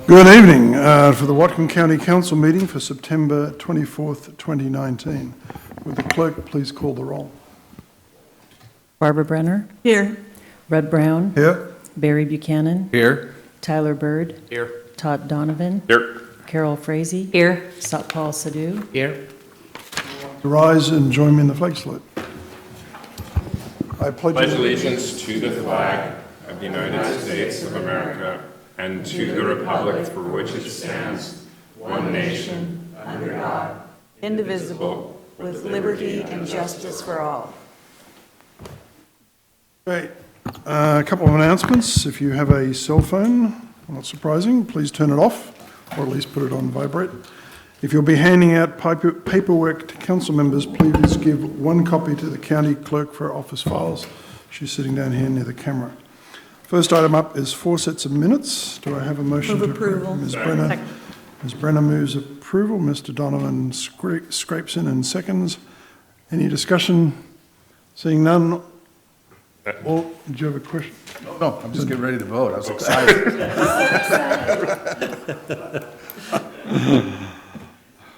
Good evening for the Whatcom County Council meeting for September 24th, 2019. Would the clerk please call the roll? Barbara Brenner. Here. Red Brown. Here. Barry Buchanan. Here. Tyler Bird. Here. Todd Donovan. Here. Carol Frazee. Here. Satpal Sidhu. Here. Rise and join me in the flag salute. I pledge allegiance to the flag of the United States of America and to the republic for which it stands, one nation, under God, Indivisible, with liberty and justice for all. Great. A couple of announcements. If you have a cell phone, not surprising, please turn it off or at least put it on vibrate. If you'll be handing out paperwork to council members, please give one copy to the county clerk for office files. She's sitting down here near the camera. First item up is 4 sets of minutes. Do I have a motion Move to approve? approval. Ms. Brenner moves approval. Mr. Donovan scrapes in and seconds. Any discussion? Seeing none. Well, did you have a question? No, I'm just getting ready to vote. I was excited.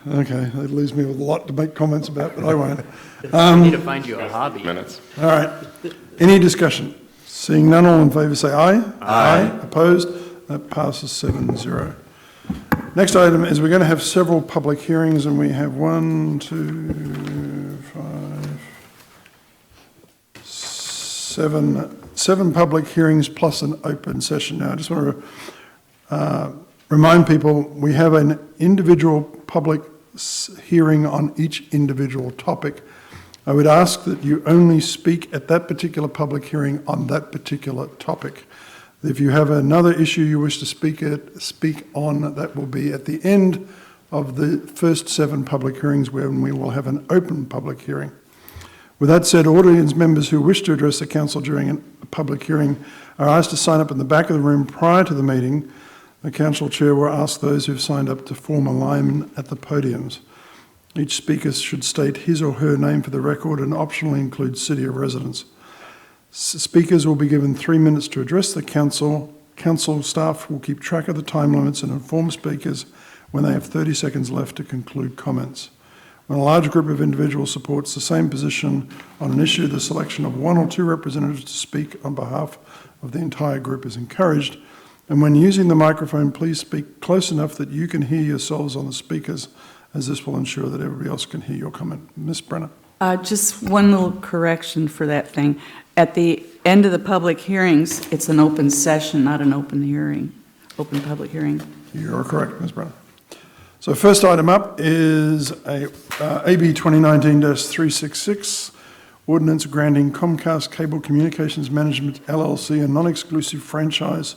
Okay, that leaves me with a lot to make comments about, but I won't. I need to find you a hobby. minutes. All right. Any discussion? Seeing none, all in favour say aye. Aye. Opposed? That passes 7-0. Next item is we're going to have several public hearings, and we have 7 public hearings plus an open session. Now, I just want to remind people we have an individual public hearing on each individual topic. I would ask that you only speak at that particular public hearing on that particular topic. If you have another issue you wish to speak on, that will be at the end of the first 7 public hearings, when we will have an open public hearing. With that said, audience members who wish to address the council during a public hearing are asked to sign up in the back of the room prior to the meeting. The council chair will ask those who've signed up to form a line at the podiums. Each speaker should state his or her name for the record and optionally include city of residence. Speakers will be given 3 minutes to address the council. Council staff will keep track of the time limits and inform speakers when they have 30 seconds left to conclude comments. When a large group of individuals supports the same position on an issue, the selection of 1 or 2 representatives to speak on behalf of the entire group is encouraged. And when using the microphone, please speak close enough that you can hear yourselves on the speakers, as this will ensure that everybody else can hear your comment. Ms. Brenner. Just one little correction for that thing. At the end of the public hearings, it's an open session, not an open hearing, open public hearing. You're correct, Ms. Brenner. So first item up is AB 2019-366, ordinance granting Comcast Cable Communications Management LLC a non-exclusive franchise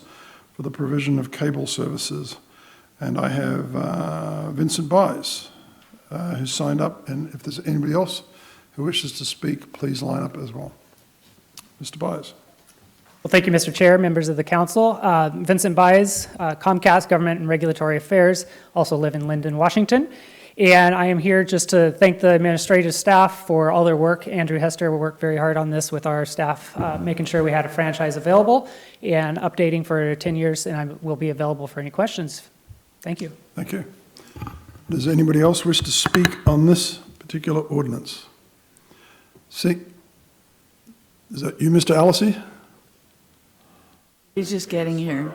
for the provision of cable services. And I have Vincent Byes, who signed up, and if there's anybody else who wishes to speak, please line up as well. Mr. Byes. Well, thank you, Mr. Chair, members of the council. Vincent Byes, Comcast Government and Regulatory Affairs, also live in Linden, Washington. And I am here just to thank the administrative staff for all their work. Andrew Hester worked very hard on this with our staff, making sure we had a franchise available and updating for 10 years, and I will be available for any questions. Thank you. Thank you. Does anybody else wish to speak on this particular ordinance? See, is that you, Mr. Allesey? He's just getting here.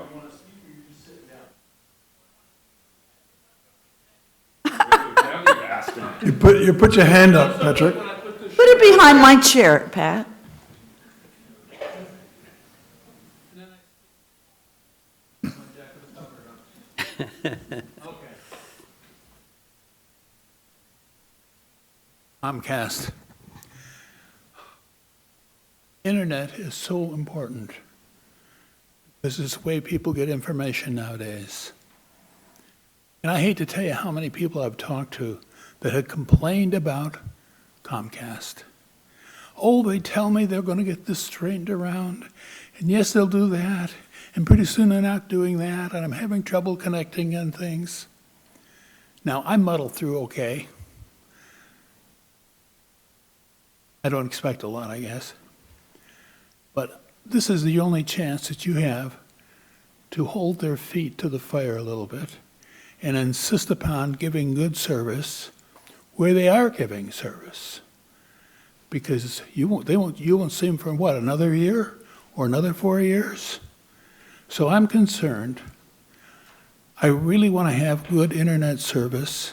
You put your hand up, Patrick. Put it behind my chair, Pat. Comcast. Internet is so important because it's the way people get information nowadays. And I hate to tell you how many people I've talked to that had complained about Comcast. Oh, they tell me they're going to get this straightened around, and yes, they'll do that, and pretty soon they're not doing that, and I'm having trouble connecting and things. Now, I muddle through okay. I don't expect a lot, I guess. But this is the only chance that you have to hold their feet to the fire a little bit and insist upon giving good service where they are giving service. Because you won't see them for what, another year or another 4 years? So I'm concerned. I really want to have good internet service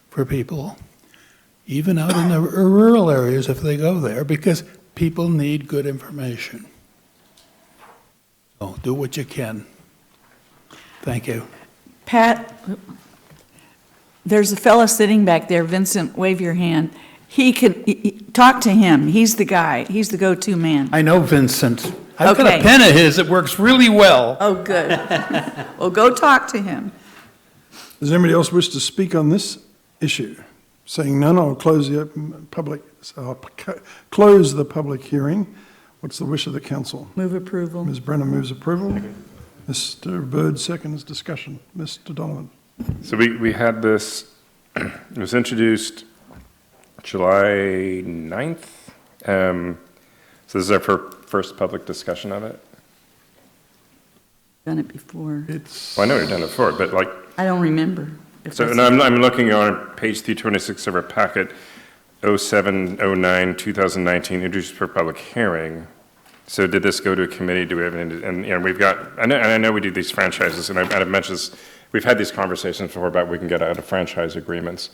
for people, even out in the rural areas if they go there, because people need good information. So do what you can. Thank you. Pat, there's a fella sitting back there, Vincent, wave your hand. Talk to him. He's the guy. He's the go-to man. I know Vincent. I've got Okay. a pen of his that works really well. Oh, good. Well, go talk to him. Does anybody else wish to speak on this issue? Seeing none, I'll close the public hearing. What's the wish of the council? Move approval. Ms. Brenner moves approval. Mr. Byrd seconds discussion. Mr. Donovan. So we had this, it was introduced July 9th. So this is our first public discussion of it. Done it before. It's, Well, I know we've done it before, but like, I don't remember. If so that's- and I'm looking on page 326 of our packet, 0709-2019, introduced for public hearing. So did this go to a committee? Do we have any, and we've got, I know we do these franchises, and I've mentioned this, we've had these conversations before about we can get out of franchise agreements.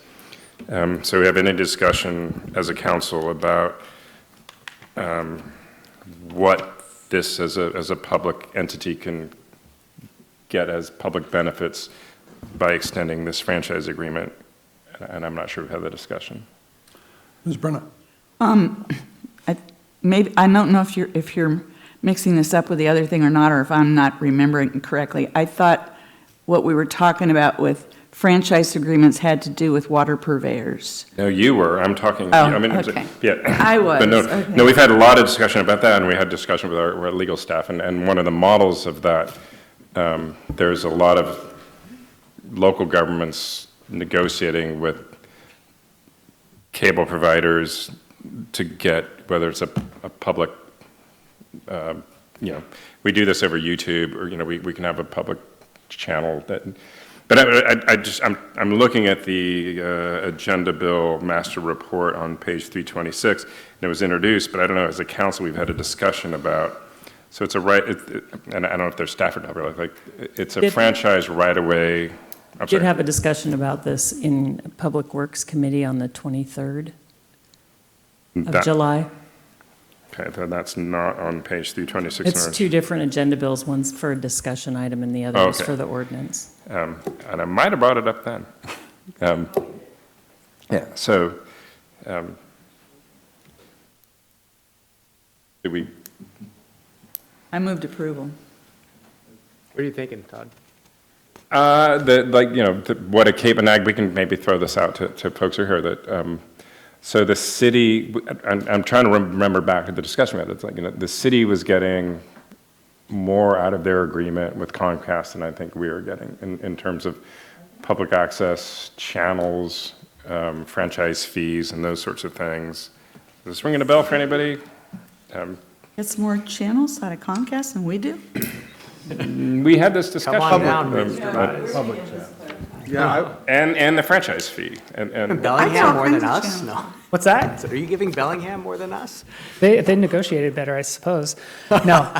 So we have any discussion as a council about what this as a public entity can get as public benefits by extending this franchise agreement, and I'm not sure we've had the discussion. Ms. Brenner. Maybe, I don't know if you're mixing this up with the other thing or not, or if I'm not remembering correctly. I thought what we were talking about with franchise agreements had to do with water purveyors. No, you were, I'm talking, Oh, I mean, okay. yeah. I was, But no, okay. no, we've had a lot of discussion about that, and we had discussion with our legal staff, and one of the models of that, there's a lot of local governments negotiating with cable providers to get, whether it's a public, we do this over YouTube, or, we can have a public channel that, but I'm looking at the agenda bill master report on page 326, and it was introduced, but I don't know, as a council, we've had a discussion about, so it's a right, and I don't know if there's staff or not, but like, it's a Did- franchise right-of-way. I'm Did sorry. have a discussion about this in Public Works Committee on the 23rd of That- July. Okay, then that's not on page 326. It's two different agenda bills, one's for a discussion item and the other is Okay. for the ordinance. And I might have brought it up then. Yeah, so, did we, I moved approval. What are you thinking, Todd? what a Cape and Ag, we can maybe throw this out to folks who are here, that, so the city, I'm trying to remember back to the discussion we had, it's like, the city was getting more out of their agreement with Comcast than I think we were getting in terms of public access, channels, franchise fees, and those sorts of things. Is this ringing a bell for anybody? Gets more channels out of Comcast than we do? We had this discussion. Come on down, um, Mr. Yeah, and the franchise fee, and Bellingham more than kinds of us? channels. No. What's that? So are you giving Bellingham more than us? They negotiated better, I suppose. No.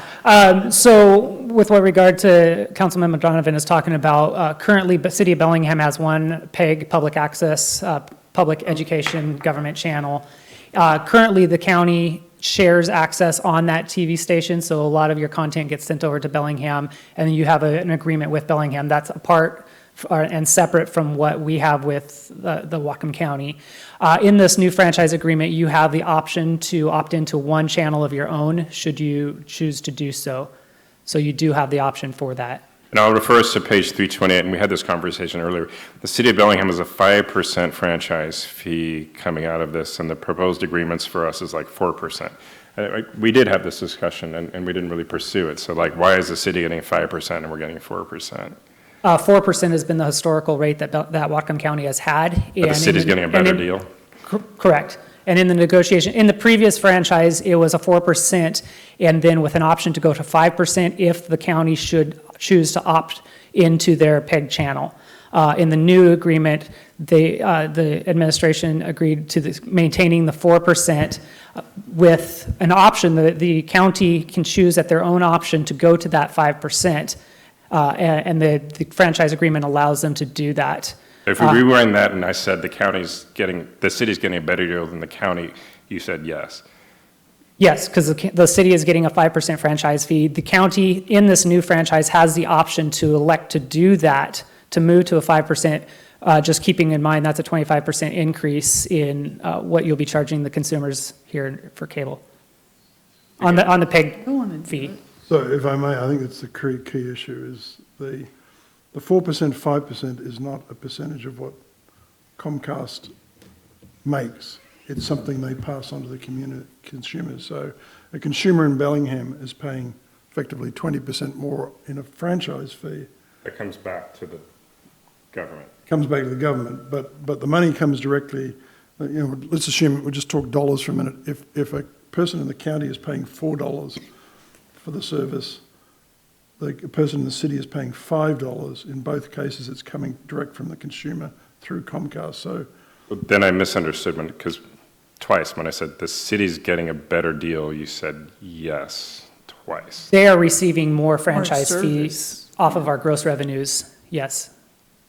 So with what regard to Councilmember Donovan is talking about, currently, the city of Bellingham has one PEG, public access, public education government channel. Currently, the county shares access on that TV station, so a lot of your content gets sent over to Bellingham, and then you have an agreement with Bellingham. That's apart and separate from what we have with the Whatcom County. In this new franchise agreement, you have the option to opt into one channel of your own, should you choose to do so. So you do have the option for that. And I'll refer us to page 328, and we had this conversation earlier. The city of Bellingham has a 5% franchise fee coming out of this, and the proposed agreements for us is like 4%. We did have this discussion, and we didn't really pursue it. So like, why is the city getting 5% and we're getting 4%? 4% has been the historical rate that Whatcom County has had. But the city's getting a better deal? Correct. And in the negotiation, in the previous franchise, it was a 4%, and then with an option to go to 5% if the county should choose to opt into their PEG channel. In the new agreement, the administration agreed to maintaining the 4% with an option that the county can choose at their own option to go to that 5%. And the franchise agreement allows them to do that. If we rewind that and I said the city's getting a better deal than the county, you said yes. Yes, because the city is getting a 5% franchise fee. The county in this new franchise has the option to elect to do that, to move to a 5%, just keeping in mind that's a 25% increase in what you'll be charging the consumers here for cable on the PEG fee. So if I may, I think it's the key issue is the 4%, 5% is not a percentage of what Comcast makes. It's something they pass on to the consumers. So a consumer in Bellingham is paying effectively 20% more in a franchise fee. It comes back to the government. Comes back to the government, but the money comes directly, let's assume, we'll just talk dollars for a minute. If a person in the county is paying $4 for the service, the person in the city is paying $5. In both cases, it's coming direct from the consumer through Comcast. So Then I misunderstood because twice when I said the city's getting a better deal, you said yes twice. They are receiving more franchise service. fees off of our gross revenues, yes.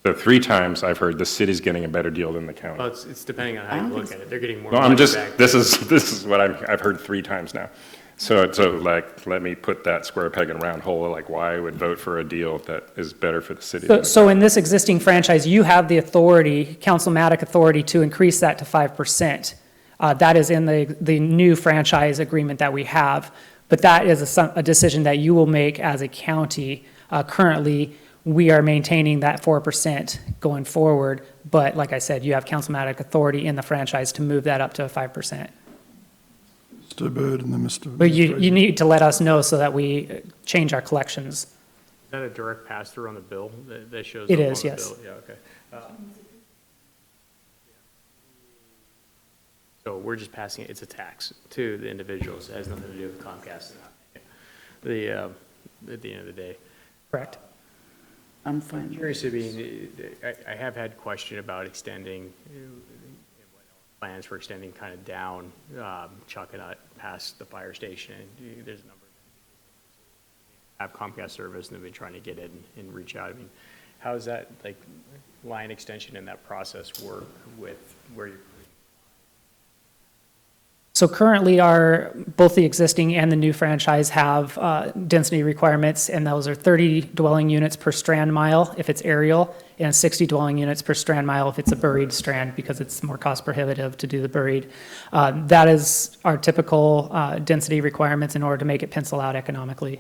So 3 times I've heard the city's getting a better deal than the county. Well, it's depending on how you look at it. They're getting more No, money I'm just, back. this is what I've heard 3 times now. So like, let me put that square peg in a round hole, like why I would vote for a deal that is better for the city. So in this existing franchise, you have the authority, councilmatic authority, to increase that to 5%. That is in the new franchise agreement that we have, but that is a decision that you will make as a county. Currently, we are maintaining that 4% going forward, but like I said, you have councilmatic authority in the franchise to move that up to a 5%. Mr. Bird and then Mr. But you need to let us know so that we change our collections. Is that a direct pass-through on the bill that shows It up on is, the yes. bill? Yeah, okay. So we're just passing it, it's a tax to the individuals. It has nothing to do with Comcast. At the end of the day. Correct. I'm fine. Curious, I have had question about extending, plans for extending kind of down Chuckanut past the fire station. There's a number of have Comcast service and they've been trying to get in and reach out. I mean, how does that like line extension in that process work with where you're? So currently, both the existing and the new franchise have density requirements, and those are 30 dwelling units per strand mile if it's aerial, and 60 dwelling units per strand mile if it's a buried strand, because it's more cost prohibitive to do the buried. That is our typical density requirements in order to make it pencil out economically.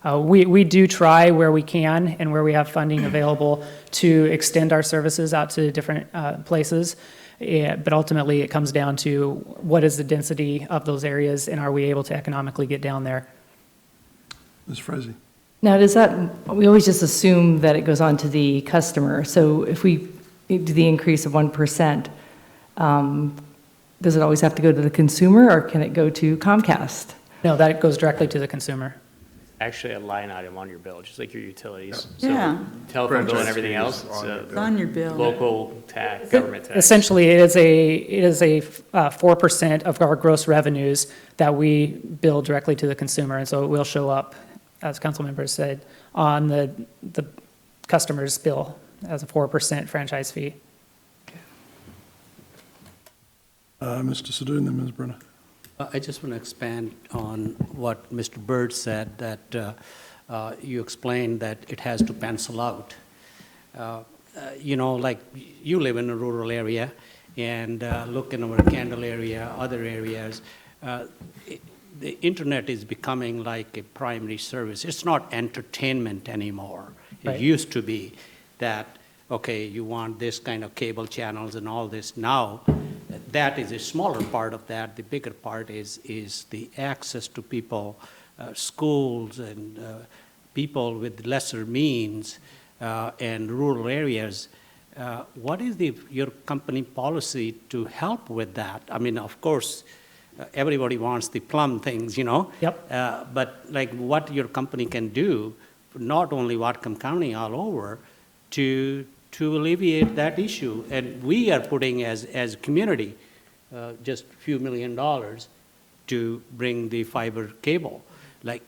We do try where we can and where we have funding available to extend our services out to different places. But ultimately, it comes down to what is the density of those areas, and are we able to economically get down there? Ms. Frazee. Now, we always just assume that it goes on to the customer. So if we do the increase of 1%, does it always have to go to the consumer, or can it go to Comcast? No, that goes directly to the consumer. Actually a line item on your bill, just like your utilities. Yeah. So telephone bill and everything Franchise else, fees on your it's bill. On your bill. local tax, government tax. Essentially, it is a 4% of our gross revenues that we bill directly to the consumer, and so it will show up, as council members said, on the customer's bill as a 4% franchise fee. Mr. Sadoo and then Ms. Brenner. I just want to expand on what Mr. Bird said, that you explained that it has to pencil out. Like you live in a rural area, and look in our Kendall area, other areas, the internet is becoming like a primary service. It's not entertainment anymore. It Right. used to be that, okay, you want this kind of cable channels and all this. Now, that is a smaller part of that. The bigger part is the access to people, schools and people with lesser means and rural areas. What is your company policy to help with that? I mean, of course, everybody wants the plum things, Yep. But like what your company can do not only Whatcom County, all over, to alleviate that issue. And we are putting as a community, just a few $1 million to bring the fiber cable. Like,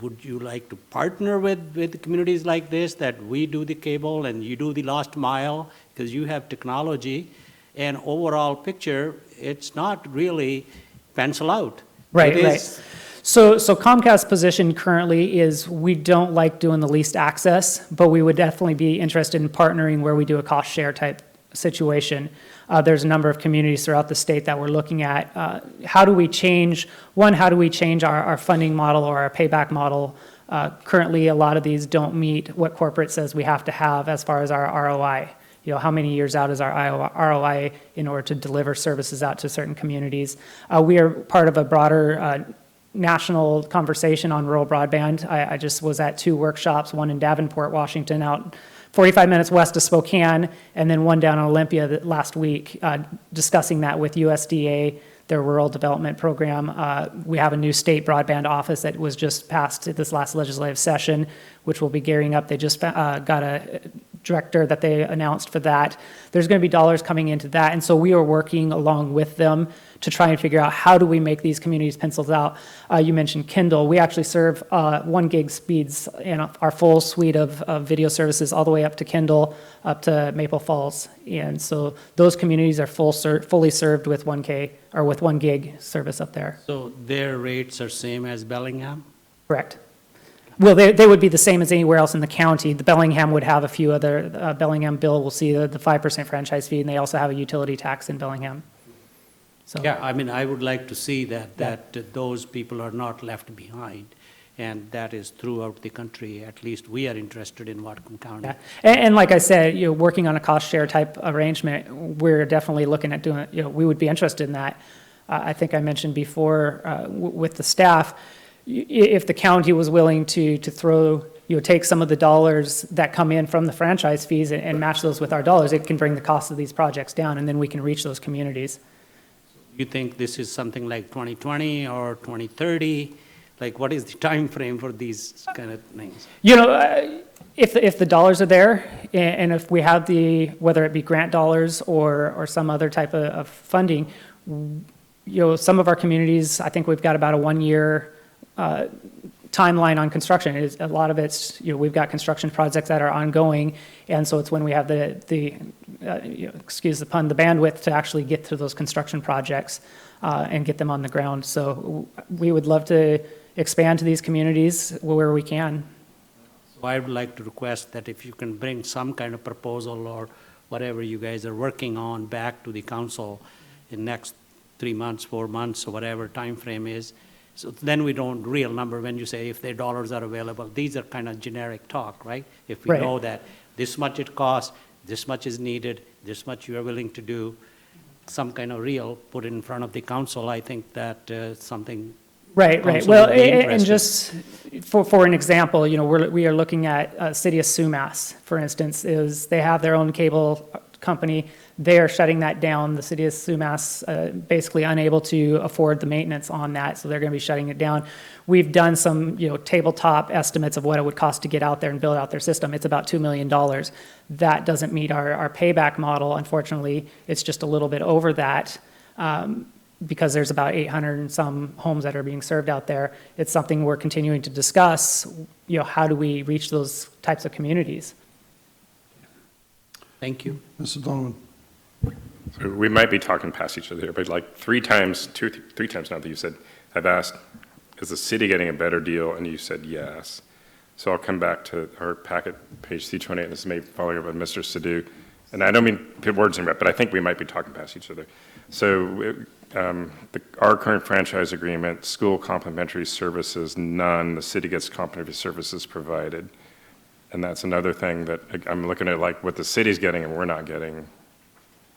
would you like to partner with communities like this, that we do the cable and you do the last mile, because you have technology, and overall picture, it's not really pencil out. Right, It right. is- So Comcast's position currently is we don't like doing the least access, but we would definitely be interested in partnering where we do a cost share type situation. There's a number of communities throughout the state that we're looking at. How do we change our funding model or our payback model? Currently, a lot of these don't meet what corporate says we have to have as far as our ROI. You know, how many years out is our ROI in order to deliver services out to certain communities? We are part of a broader national conversation on rural broadband. I just was at 2 workshops, one in Davenport, Washington, out 45 minutes west of Spokane, and then one down in Olympia last week, discussing that with USDA, their rural development program. We have a new state broadband office that was just passed at this last legislative session, which will be gearing up. They just got a director that they announced for that. There's going to be dollars coming into that, and so we are working along with them to try and figure out how do we make these communities pencils out. You mentioned Kindle. We actually serve 1 gig speeds in our full suite of video services all the way up to Kindle, up to Maple Falls. And so those communities are fully served with 1K or with 1 gig service up there. So their rates are same as Bellingham? Correct. Well, they would be the same as anywhere else in the county. The Bellingham would have a few other, Bellingham bill will see the 5% franchise fee, and they also have a utility tax in Bellingham. So, Yeah, I mean, I would like to see that those people are not left behind, and that is throughout the country. At least we are interested in Whatcom County. yeah. And like I said, you know, working on a cost share type arrangement, we're definitely looking at doing, you know, we would be interested in that. I think I mentioned before with the staff, if the county was willing to throw, you know, take some of the dollars that come in from the franchise fees and match those with our dollars, it can bring the cost of these projects down, and then we can reach those communities. You think this is something like 2020 or 2030? Like, what is the time frame for these kind of things? You know, if the dollars are there, and if we have whether it be grant dollars or some other type of funding, you know, some of our communities, I think we've got about a 1-year timeline on construction. A lot of it's, you know, we've got construction projects that are ongoing, and so it's when we have you know, excuse the pun, the bandwidth to actually get through those construction projects and get them on the ground. So we would love to expand to these communities where we can. So I would like to request that if you can bring some kind of proposal or whatever you guys are working on back to the council in next 3 months, 4 months, or whatever time frame is. So then we don't real number when you say if their dollars are available. These are kind of generic talk, right? If we Right. know that this much it costs, this much is needed, this much you are willing to do, some kind of real, put it in front of the council, I think that something. Right. council Well, would be and interested. just for an example, you know, we are looking at City of Sumas, for instance, is they have their own cable company. They are shutting that down. The City of Sumas basically unable to afford the maintenance on that, so they're going to be shutting it down. We've done some, you know, tabletop estimates of what it would cost to get out there and build out their system. It's about $2 million. That doesn't meet our payback model, unfortunately. It's just a little bit over that. Because there's about 800 and some homes that are being served out there. It's something we're continuing to discuss, you know, how do we reach those types of communities? Thank you. Mr. Donovan. So we might be talking past each other here, but like three times now that you said, I've asked, is the city getting a better deal? And you said yes. So I'll come back to our packet, page C28, and this may follow up with Mr. Sadhu. And I don't mean to put words in your mouth, but I think we might be talking past each other. So our current franchise agreement, school complimentary services, none. The city gets complimentary services provided. And that's another thing that I'm looking at, like what the city's getting and we're not getting.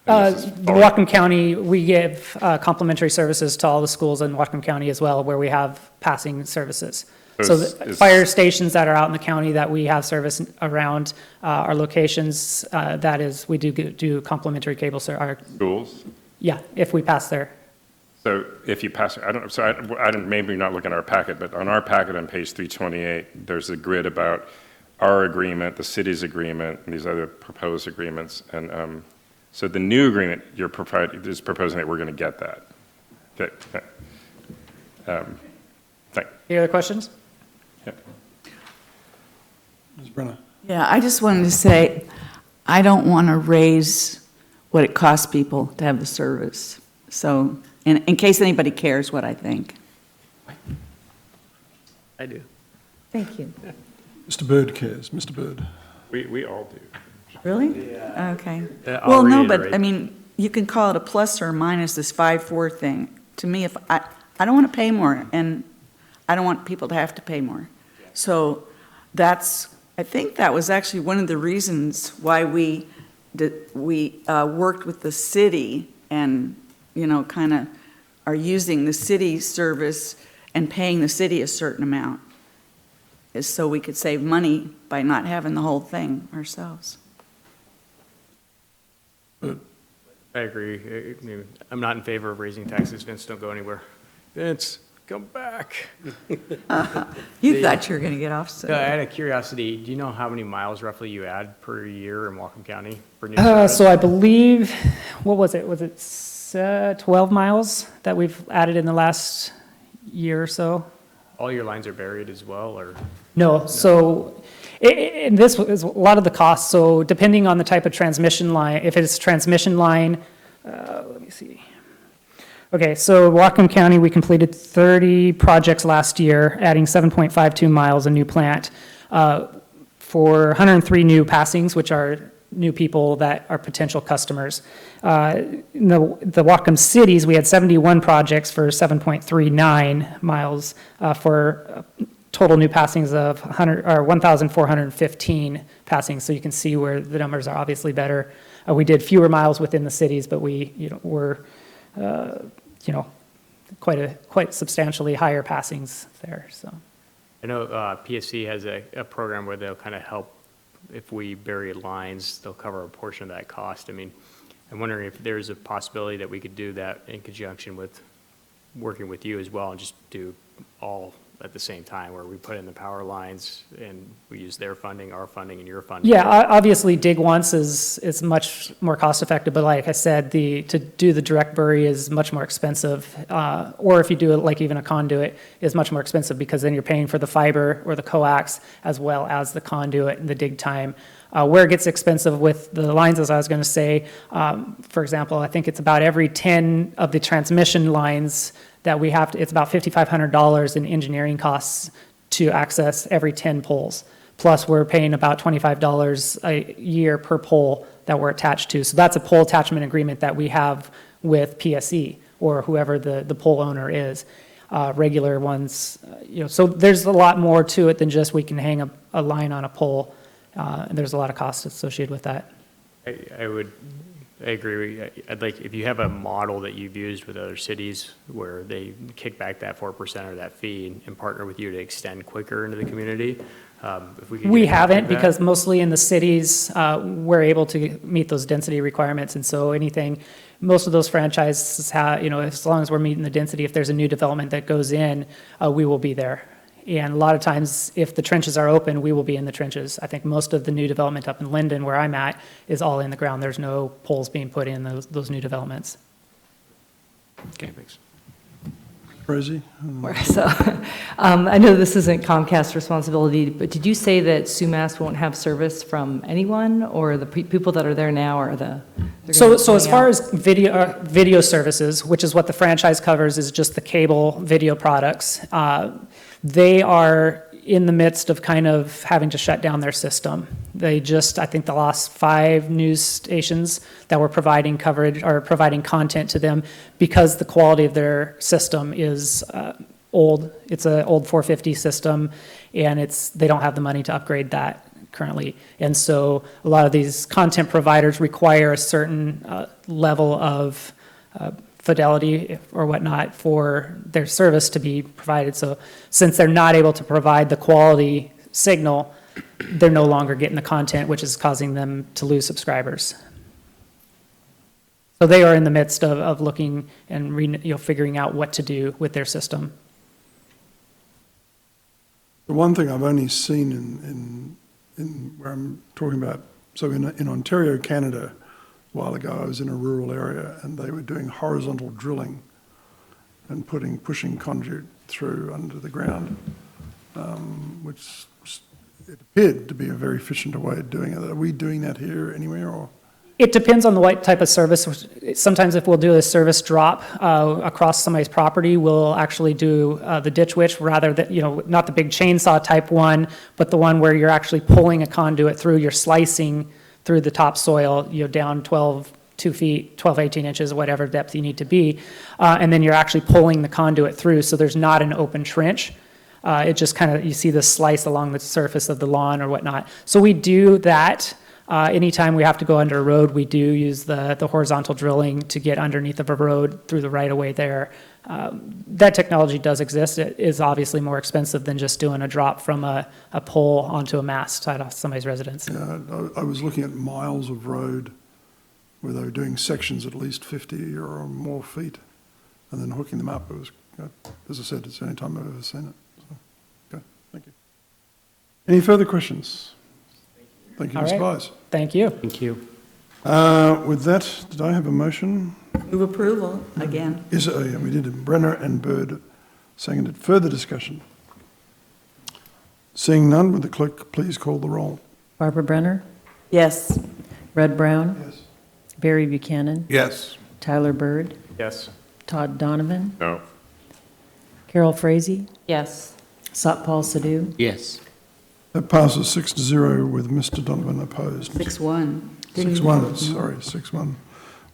And this is Whatcom County, we give complimentary services to all the schools in Whatcom County as well, where we have passing services. So the fire stations that are out in the county that we have service around our locations, that is, we do complimentary cable service. schools? Yeah, if we pass there. So if you pass, I don't, so I don't, maybe you're not looking at our packet, but on our packet on page 328, there's a grid about our agreement, the city's agreement, and these other proposed agreements. And so the new agreement is proposing that we're going to get that. Okay. Any other questions? Yeah. Ms. Brenner? Yeah, I just wanted to say, I don't want to raise what it costs people to have the service. So, in case anybody cares what I think. I do. Thank you. Mr. Bird cares. Mr. Bird. We all do. Really? Yeah. Okay. I'll Well, no, but, reiterate. I mean, you can call it a plus or a minus, this 5-4 thing. To me, if I don't want to pay more, and I don't want people to have to pay more. So I think that was actually one of the reasons why we worked with the city and, kind of are using the city service and paying the city a certain amount, is so we could save money by not having the whole thing ourselves. I agree. I'm not in favor of raising taxes. Vince, don't go anywhere. Vince, come back. You thought you were going to get off So, so. out of curiosity, do you know how many miles roughly you add per year in Whatcom County for new service? So I believe, what was it? Was it 12 miles that we've added in the last year or so? All your lines are buried as well, or? No, so, and this is a lot of the costs, so depending on the type of transmission line, if it's transmission line, let me see. Okay, so Whatcom County, we completed 30 projects last year, adding 7.52 miles of new plant for 103 new passings, which are new people that are potential customers. In the Whatcom cities, we had 71 projects for 7.39 miles for total new passings of 1,415 passings. So you can see where the numbers are obviously better. We did fewer miles within the cities, but we were quite substantially higher passings there. So I know PSC has a program where they'll kind of help if we bury lines, they'll cover a portion of that cost. I mean, I'm wondering if there's a possibility that we could do that in conjunction with working with you as well and just do all at the same time, where we put in the power lines and we use their funding, our funding, and your funding. yeah, obviously dig once is much more cost effective, but like I said, to do the direct bury is much more expensive. Or if you do it like even a conduit is much more expensive, because then you're paying for the fiber or the coax as well as the conduit and the dig time. Where it gets expensive with the lines, as I was going to say, for example, I think it's about every 10 of the transmission lines that we have to, it's about $5,500 in engineering costs to access every 10 poles. Plus, we're paying about $25 a year per pole that we're attached to. So that's a pole attachment agreement that we have with PSE or whoever the pole owner is. Regular ones, so there's a lot more to it than just we can hang a line on a pole. And there's a lot of costs associated with that. I agree. I'd like, if you have a model that you've used with other cities where they kick back that 4% or that fee and partner with you to extend quicker into the community, if we could. We get haven't, that. because mostly in the cities, we're able to meet those density requirements. And so most of those franchises have, as long as we're meeting the density, if there's a new development that goes in, we will be there. And a lot of times, if the trenches are open, we will be in the trenches. I think most of the new development up in Linden, where I'm at, is all in the ground. There's no poles being put in those new developments. Okay, thanks. Crazy? So, I know this isn't Comcast's responsibility, but did you say that Sumas won't have service from anyone, or the people that are there now are they're So gonna be as far out? as video services, which is what the franchise covers, is just the cable video products. They are in the midst of kind of having to shut down their system. I think the last 5 news stations that were providing coverage or providing content to them, because the quality of their system is old. It's an old 450 system, and they don't have the money to upgrade that currently. And so a lot of these content providers require a certain level of fidelity or whatnot for their service to be provided. So since they're not able to provide the quality signal, they're no longer getting the content, which is causing them to lose subscribers. So they are in the midst of looking and, figuring out what to do with their system. The one thing I've only seen in where I'm talking about, so in Ontario, Canada, a while ago, I was in a rural area and they were doing horizontal drilling and pushing conduit through under the ground, which it appeared to be a very efficient way of doing it. Are we doing that here anywhere, or? It depends on the what type of service. Sometimes if we'll do a service drop across somebody's property, we'll actually do the ditch witch rather than, not the big chainsaw type one, but the one where you're actually pulling a conduit through, you're slicing through the topsoil, down 2 feet, 12, 18 inches, whatever depth you need to be. And then you're actually pulling the conduit through, so there's not an open trench. It just kind of, you see the slice along the surface of the lawn or whatnot. So we do that. Anytime we have to go under a road, we do use the horizontal drilling to get underneath of a road through the right-of-way there. That technology does exist. It is obviously more expensive than just doing a drop from a pole onto a mast out of somebody's residence. Yeah, I was looking at miles of road where they were doing sections at least 50 or more feet and then hooking them up. It was, as I said, it's the only time I've ever seen it. So, okay, thank you. Any further questions? Thank you, All Mr. right. Byers. Thank you. Thank you. With that, did I have a motion? Move approval again. Yes, yeah, we did. Brenner and Bird seconded. Further discussion? Seeing none, would the clerk please call the roll? Barbara Brenner, Yes. Red Brown, Yes. Barry Buchanan, Yes. Tyler Bird, Yes. Todd Donovan, No. Carol Frazee, Yes. Satpal Sidhu, Yes. That passes 6-0 with Mr. Donovan opposed. 6-1. 6-1, sorry, 6-1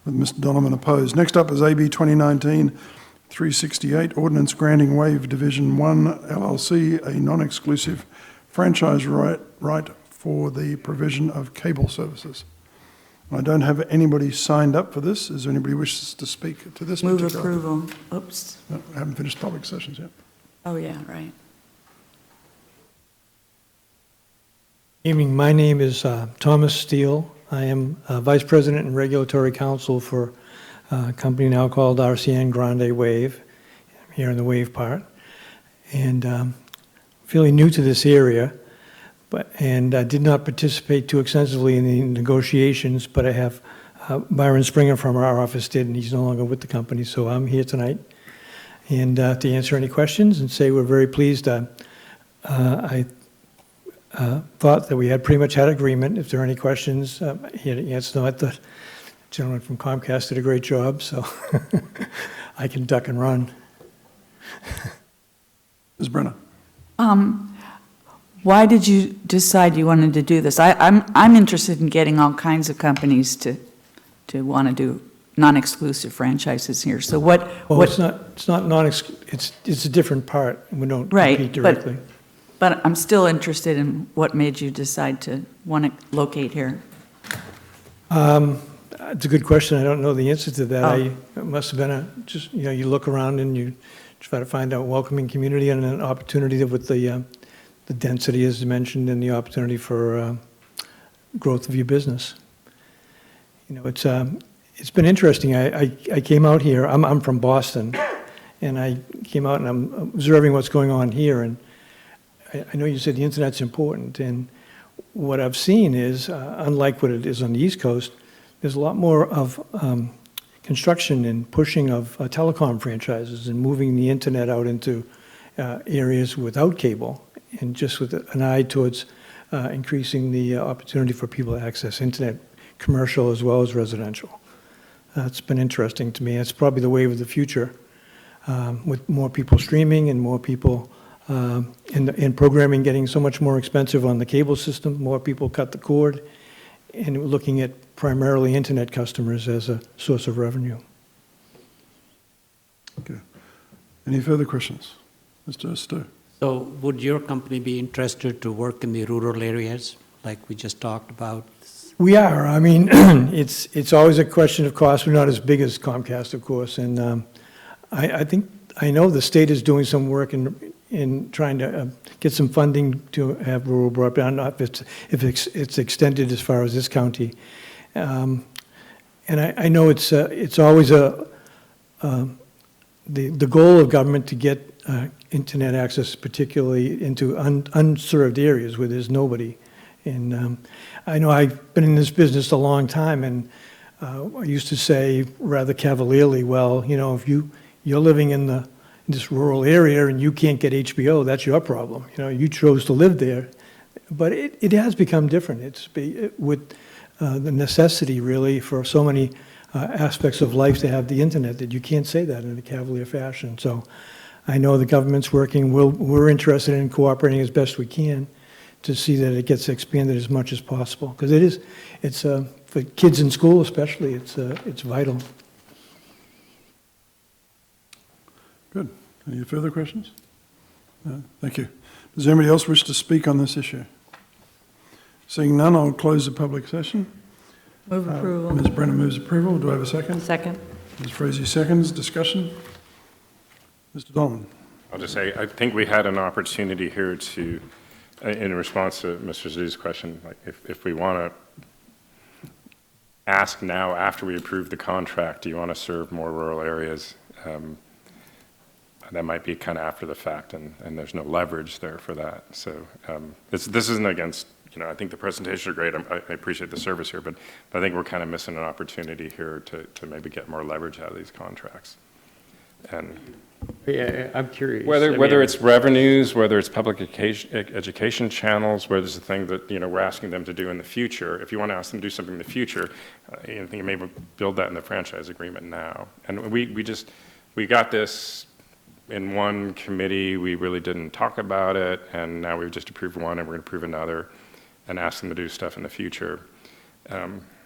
with Mr. Donovan opposed. Next up is AB 2019-368, ordinance granting Wave Division 1 LLC a non-exclusive franchise right for the provision of cable services. I don't have anybody signed up for this. Is there anybody who wishes to speak to this Move particular? approval. Oops. No, I haven't finished public sessions yet. Oh, yeah, right. Evening, my name is Thomas Steele. I am Vice President and Regulatory Counsel for a company now called RCN Grande Wave. I'm here in the Wave part. And fairly new to this area, and I did not participate too extensively in the negotiations, but I have Byron Springer from our office did, and he's no longer with the company, so I'm here tonight. And to answer any questions and say we're very pleased. I thought that we had pretty much had agreement. If there are any questions, he had answered them. The gentleman from Comcast did a great job, so I can duck and run. Ms. Brenner. Why did you decide you wanted to do this? I'm interested in getting all kinds of companies to want to do non-exclusive franchises here. So Well, what? it's not it's a different part. We don't Right, compete directly. But I'm still interested in what made you decide to want to locate here. It's a good question. I don't know the answer to that. Oh. It must have been you look around and you try to find a welcoming community and an opportunity with the density as mentioned and the opportunity for growth of your business. It's been interesting. I came out here. I'm from Boston, and I came out and I'm observing what's going on here. And I know you said the internet's important, and what I've seen is, unlike what it is on the East Coast, there's a lot more of construction and pushing of telecom franchises and moving the internet out into areas without cable, and just with an eye towards increasing the opportunity for people to access internet, commercial as well as residential. It's been interesting to me. It's probably the wave of the future, with more people streaming and more people and programming getting so much more expensive on the cable system. More people cut the cord, and we're looking at primarily internet customers as a source of revenue. Okay. Any further questions? Mr. Stu? So would your company be interested to work in the rural areas like we just talked about? We are. I mean, it's always a question of cost. We're not as big as Comcast, of course, and I know the state is doing some work in trying to get some funding to have rural broadband, not if it's extended as far as this county. And And I know it's always the goal of government to get internet access, particularly into unserved areas where there's nobody. And I know I've been in this business a long time, and I used to say rather cavalierly, well, you know, if you're living in this rural area and you can't get HBO, that's your problem. You know, you chose to live there. But it has become different. With the necessity, really, for so many aspects of life to have the internet, that you can't say that in a cavalier fashion. So I know the government's working. We're interested in cooperating as best we can to see that it gets expanded as much as possible. Because it's for kids in school especially, it's vital. Good. Any further questions? No? Thank you. Does anybody else wish to speak on this issue? Seeing none, I'll close the public session. Move approval. Ms. Brenner moves approval. Do I have a second? Second. Ms. Frazee seconds. Discussion? Mr. Donovan? I'll just say, I think we had an opportunity here to, in response to Mr. Zhu's question, like if we want to ask now after we approve the contract, do you want to serve more rural areas? That might be kind of after the fact, and there's no leverage there for that. So this isn't against, you know, I think the presentations are great. I appreciate the service here, but I think we're kind of missing an opportunity here to maybe get more leverage out of these contracts. And Yeah, I'm curious. whether it's revenues, whether it's public education channels, whether it's a thing that, you know, we're asking them to do in the future. If you want to ask them to do something in the future, I think you may build that in the franchise agreement now. And we got this in one committee, we really didn't talk about it, and now we've just approved one, and we're going to approve another, and ask them to do stuff in the future.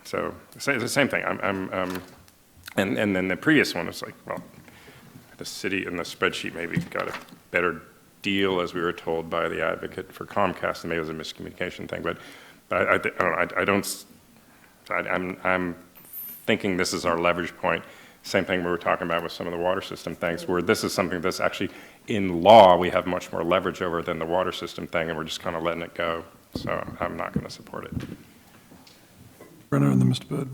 So it's the same thing. And then the previous one was like, well, the city in the spreadsheet maybe got a better deal, as we were told by the advocate for Comcast, and maybe it was a miscommunication thing. But I'm thinking this is our leverage point. Same thing we were talking about with some of the water system things, where this is something that's actually in law we have much more leverage over than the water system thing, and we're just kind of letting it go. So I'm not going to support it. Brenner and then Mr. Bird.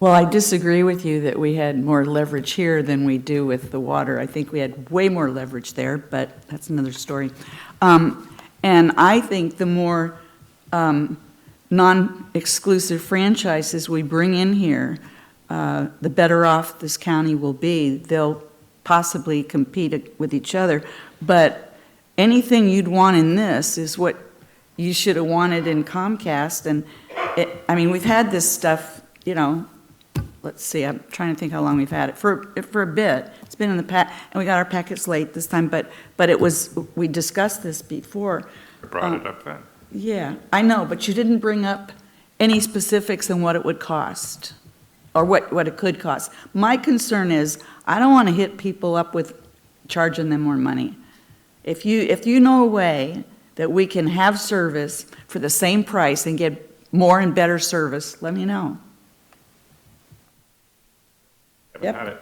Well, I disagree with you that we had more leverage here than we do with the water. I think we had way more leverage there, but that's another story. And I think the more non-exclusive franchises we bring in here, the better off this county will be. They'll possibly compete with each other, but anything you'd want in this is what you should have wanted in Comcast. And I mean, we've had this stuff, you know, let's see, I'm trying to think how long we've had it. For a bit. It's been in the and we got our packets late this time, but we discussed this before. I brought it up then. Yeah, I know, but you didn't bring up any specifics on what it would cost, or what it could cost. My concern is, I don't want to hit people up with charging them more money. If you know a way that we can have service for the same price and get more and better service, let me know. Haven't had it.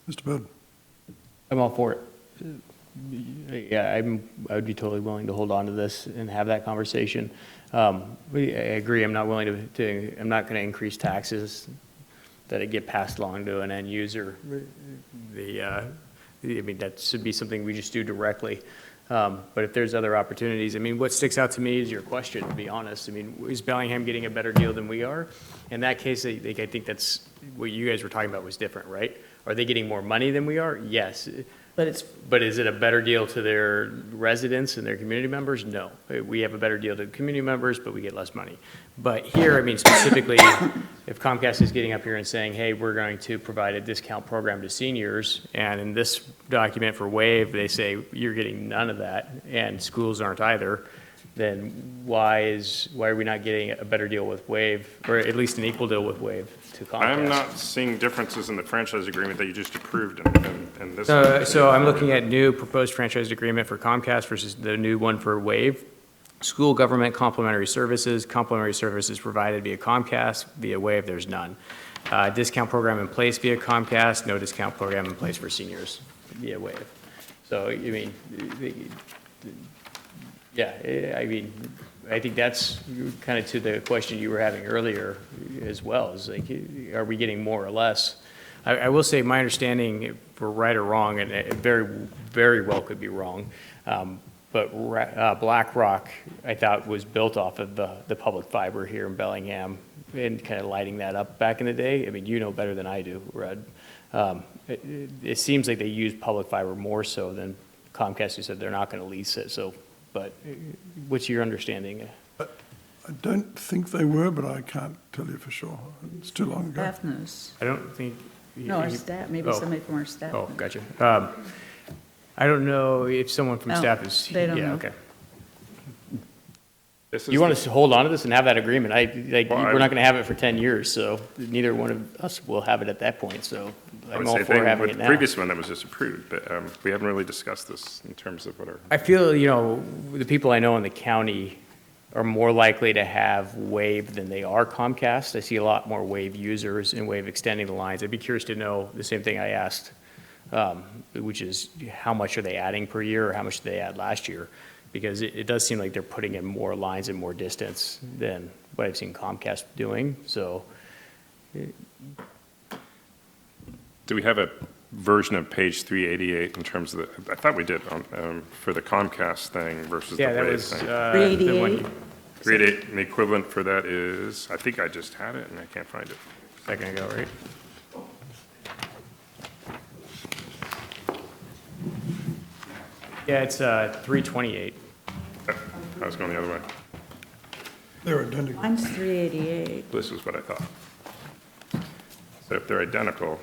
Mr. Bird. I'm all for it. Yeah, I would be totally willing to hold on to this and have that conversation. I agree. I'm not willing to I'm not going to increase taxes that it get passed along to an end user. I mean, that should be something we just do directly. But if there's other opportunities, I mean, what sticks out to me is your question, to be honest. I mean, is Bellingham getting a better deal than we are? In that case, I think that's what you guys were talking about was different, right? Are they getting more money than we are? Yes. But is it a better deal to their residents and their community members? No. We have a better deal to community members, but we get less money. But here, I mean, specifically, if Comcast is getting up here and saying, hey, we're going to provide a discount program to seniors, and in this document for WAVE, they say you're getting none of that, and schools aren't either, then why are we not getting a better deal with WAVE, or at least an equal deal with WAVE to Comcast? I'm not seeing differences in the franchise agreement that you just approved in this. So I'm looking at new proposed franchise agreement for Comcast versus the new one for WAVE. School government complementary services provided via Comcast, via WAVE, there's none. Discount program in place via Comcast, no discount program in place for seniors via WAVE. So, I mean, Yeah, I mean, I think that's kind of to the question you were having earlier as well, is like, are we getting more or less? I will say my understanding, if we're right or wrong, and it very, very well could be wrong, but Black Rock, I thought, was built off of the public fiber here in Bellingham and kind of lighting that up back in the day. I mean, you know better than I do, Rudd. It seems like they use public fiber more so than Comcast, who said they're not going to lease it. So, but what's your understanding? I don't think they were, but I can't tell you for sure. It's too long ago. Staff knows. I don't think. No, our staff, maybe somebody from our staff. Oh, gotcha. I don't know if someone from No, staff is. they don't yeah, know. okay. This is You want the- us to hold on to this and have that agreement? Well, We're not going to have it for 10 years, so neither one of us will have it at that point, so I I'm would all say for thing having with it the now. previous one that was just approved, but we haven't really discussed this in terms of what our. I feel, you know, the people I know in the county are more likely to have Wave than they are Comcast. I see a lot more Wave users and Wave extending the lines. I'd be curious to know the same thing I asked, which is how much are they adding per year, or how much did they add last year? Because it does seem like they're putting in more lines and more distance than what I've seen Comcast doing, so. Do we have a version of page 388 in terms of the, I thought we did on, for the Comcast thing versus the Yeah, that Wave was. thing. 388. 388, and the equivalent for that is, I think I just had it and I can't find it. Second ago, right? Yeah, it's 328. I was going the other way. They're identical. Mine's 388. This is what I thought. So if they're identical,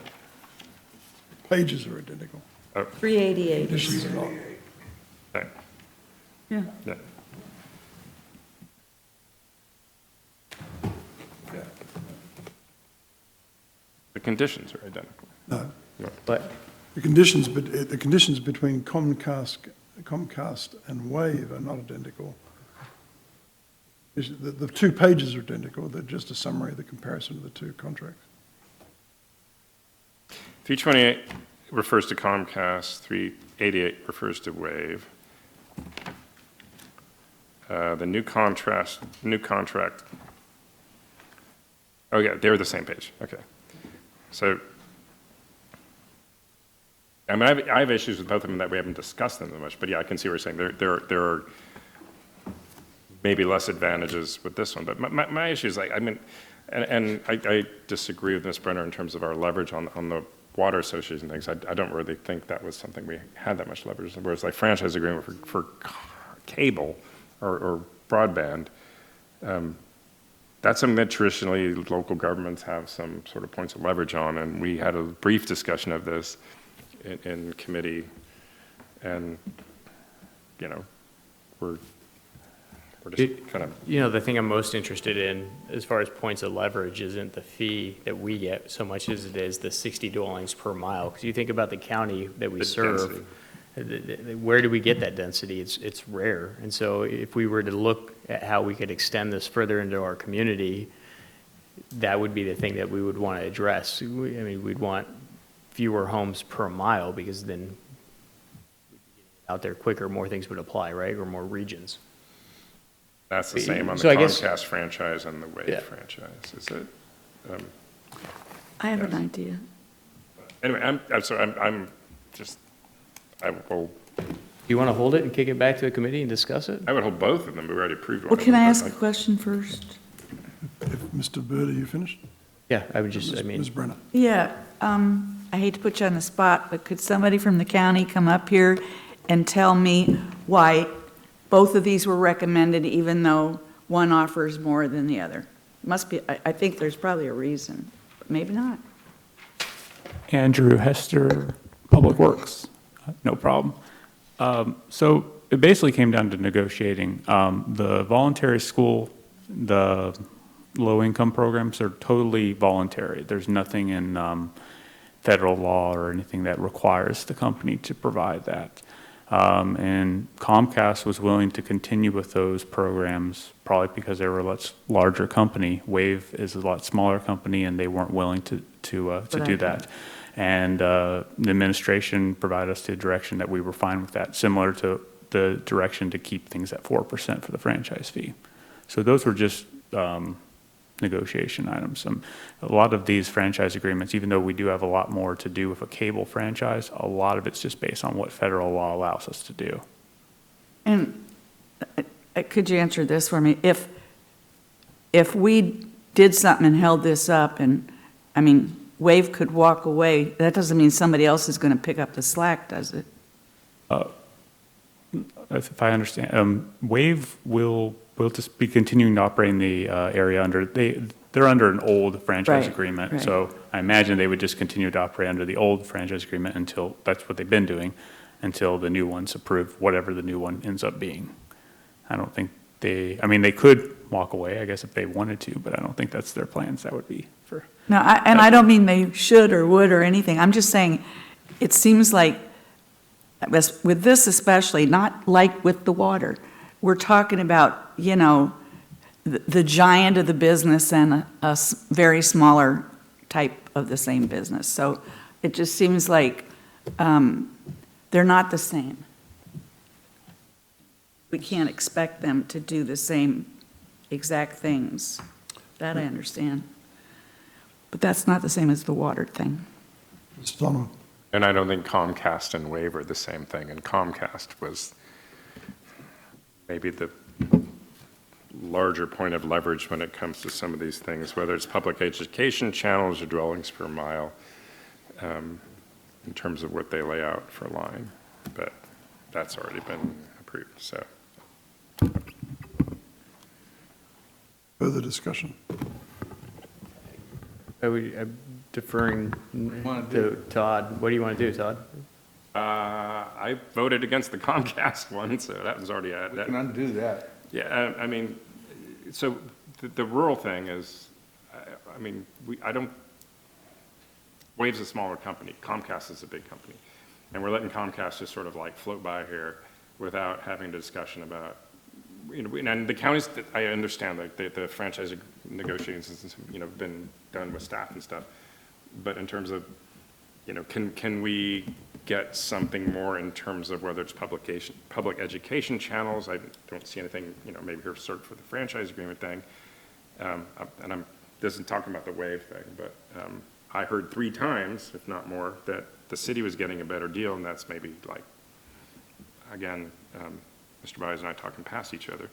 Pages are identical. 388. Conditions are not. okay, Yeah. yeah. The conditions are identical. No. But The conditions, the conditions between Comcast and Wave are not identical. The 2 pages are identical, they're just a summary of the comparison of the 2 contracts. 328 refers to Comcast, 388 refers to Wave. The new contract, oh yeah, they're the same page, okay. So, I mean, I have issues with both of them that we haven't discussed them that much, but yeah, I can see what you're saying. There are maybe less advantages with this one, but my issue is like, I mean, and I disagree with Ms. Brenner in terms of our leverage on the water association things. I don't really think that was something we had that much leverage, whereas like franchise agreement for cable or broadband, that's something that traditionally local governments have some sort of points of leverage on, and we had a brief discussion of this in committee, and, you know, we're just kind of. you know, the thing I'm most interested in, as far as points of leverage, isn't the fee that we get so much as it is the 60 dwellings per mile. Because you think about the county that we The serve, where do we get that density? It's rare. And so if we were to look at how we could extend this further into our community, that would be the thing that we would want to address. I mean, we'd want fewer homes per mile, because then we'd be getting out there quicker, more things would apply, right? Or more regions. That's the same on the So I guess- Comcast franchise and the Wave Yeah. franchise, is it? I have an Yes. idea. Anyway, I'm sorry, I'm just, I will, Do you want to hold it and kick it back to the committee and discuss it? I would hold both of them, but we already approved one Well, of can them, I but ask a question first? If Mr. Bird, are you finished? Yeah, I would just, I mean. Ms. Brenner? Yeah, I hate to put you on the spot, but could somebody from the county come up here and tell me why both of these were recommended, even though one offers more than the other? Must be, I think there's probably a reason, but maybe not. Andrew Hester, Public Works. No problem. So it basically came down to negotiating. The voluntary school, the low-income programs are totally voluntary. There's nothing in federal law or anything that requires the company to provide that. And Comcast was willing to continue with those programs, probably because they were a lot larger company. Wave is a lot smaller company, and they weren't willing to do that. And the administration provided us the direction that we were fine with that, similar to the direction to keep things at 4% for the franchise fee. So those were just negotiation items. A lot of these franchise agreements, even though we do have a lot more to do with a cable franchise, a lot of it's just based on what federal law allows us to do. And could you answer this for me? If we did something and held this up, and, I mean, Wave could walk away, that doesn't mean somebody else is going to pick up the slack, does it? If I understand, Wave will just be continuing to operate in the area under, they're under an old franchise Right, agreement. right. So I imagine they would just continue to operate under the old franchise agreement until, that's what they've been doing, until the new one's approved, whatever the new one ends up being. I don't think I mean, they could walk away, I guess, if they wanted to, but I don't think that's their plans. That would be for. No, I don't mean they should or would or anything. I'm just saying, it seems like, with this especially, not like with the water, we're talking about, you know, the giant of the business and a very smaller type of the same business. So it just seems like they're not the same. We can't expect them to do the same exact things. That I understand. But that's not the same as the water thing. Mr. Donovan. And I don't think Comcast and Wave are the same thing. And Comcast was maybe the larger point of leverage when it comes to some of these things, whether it's public education channels or dwellings per mile, in terms of what they lay out for line. But that's already been approved, so. Further discussion? I'm deferring to Todd. What do you want to do, Todd? I voted against the Comcast one, so that was already at We that. can undo that. Yeah, I mean, so the rural thing is, I mean, Wave's a smaller company, Comcast is a big company. And we're letting Comcast just sort of like float by here without having a discussion about, you know, and the counties, I understand that the franchise negotiations, you know, been done with staff and stuff. But in terms of, you know, can we get something more in terms of whether it's public education channels? I don't see anything, you know, maybe here for the franchise agreement thing. And this isn't talking about the Wave thing, but I heard 3 times, if not more, that the city was getting a better deal, and that's maybe like, again, Mr. Byers and I talking past each other.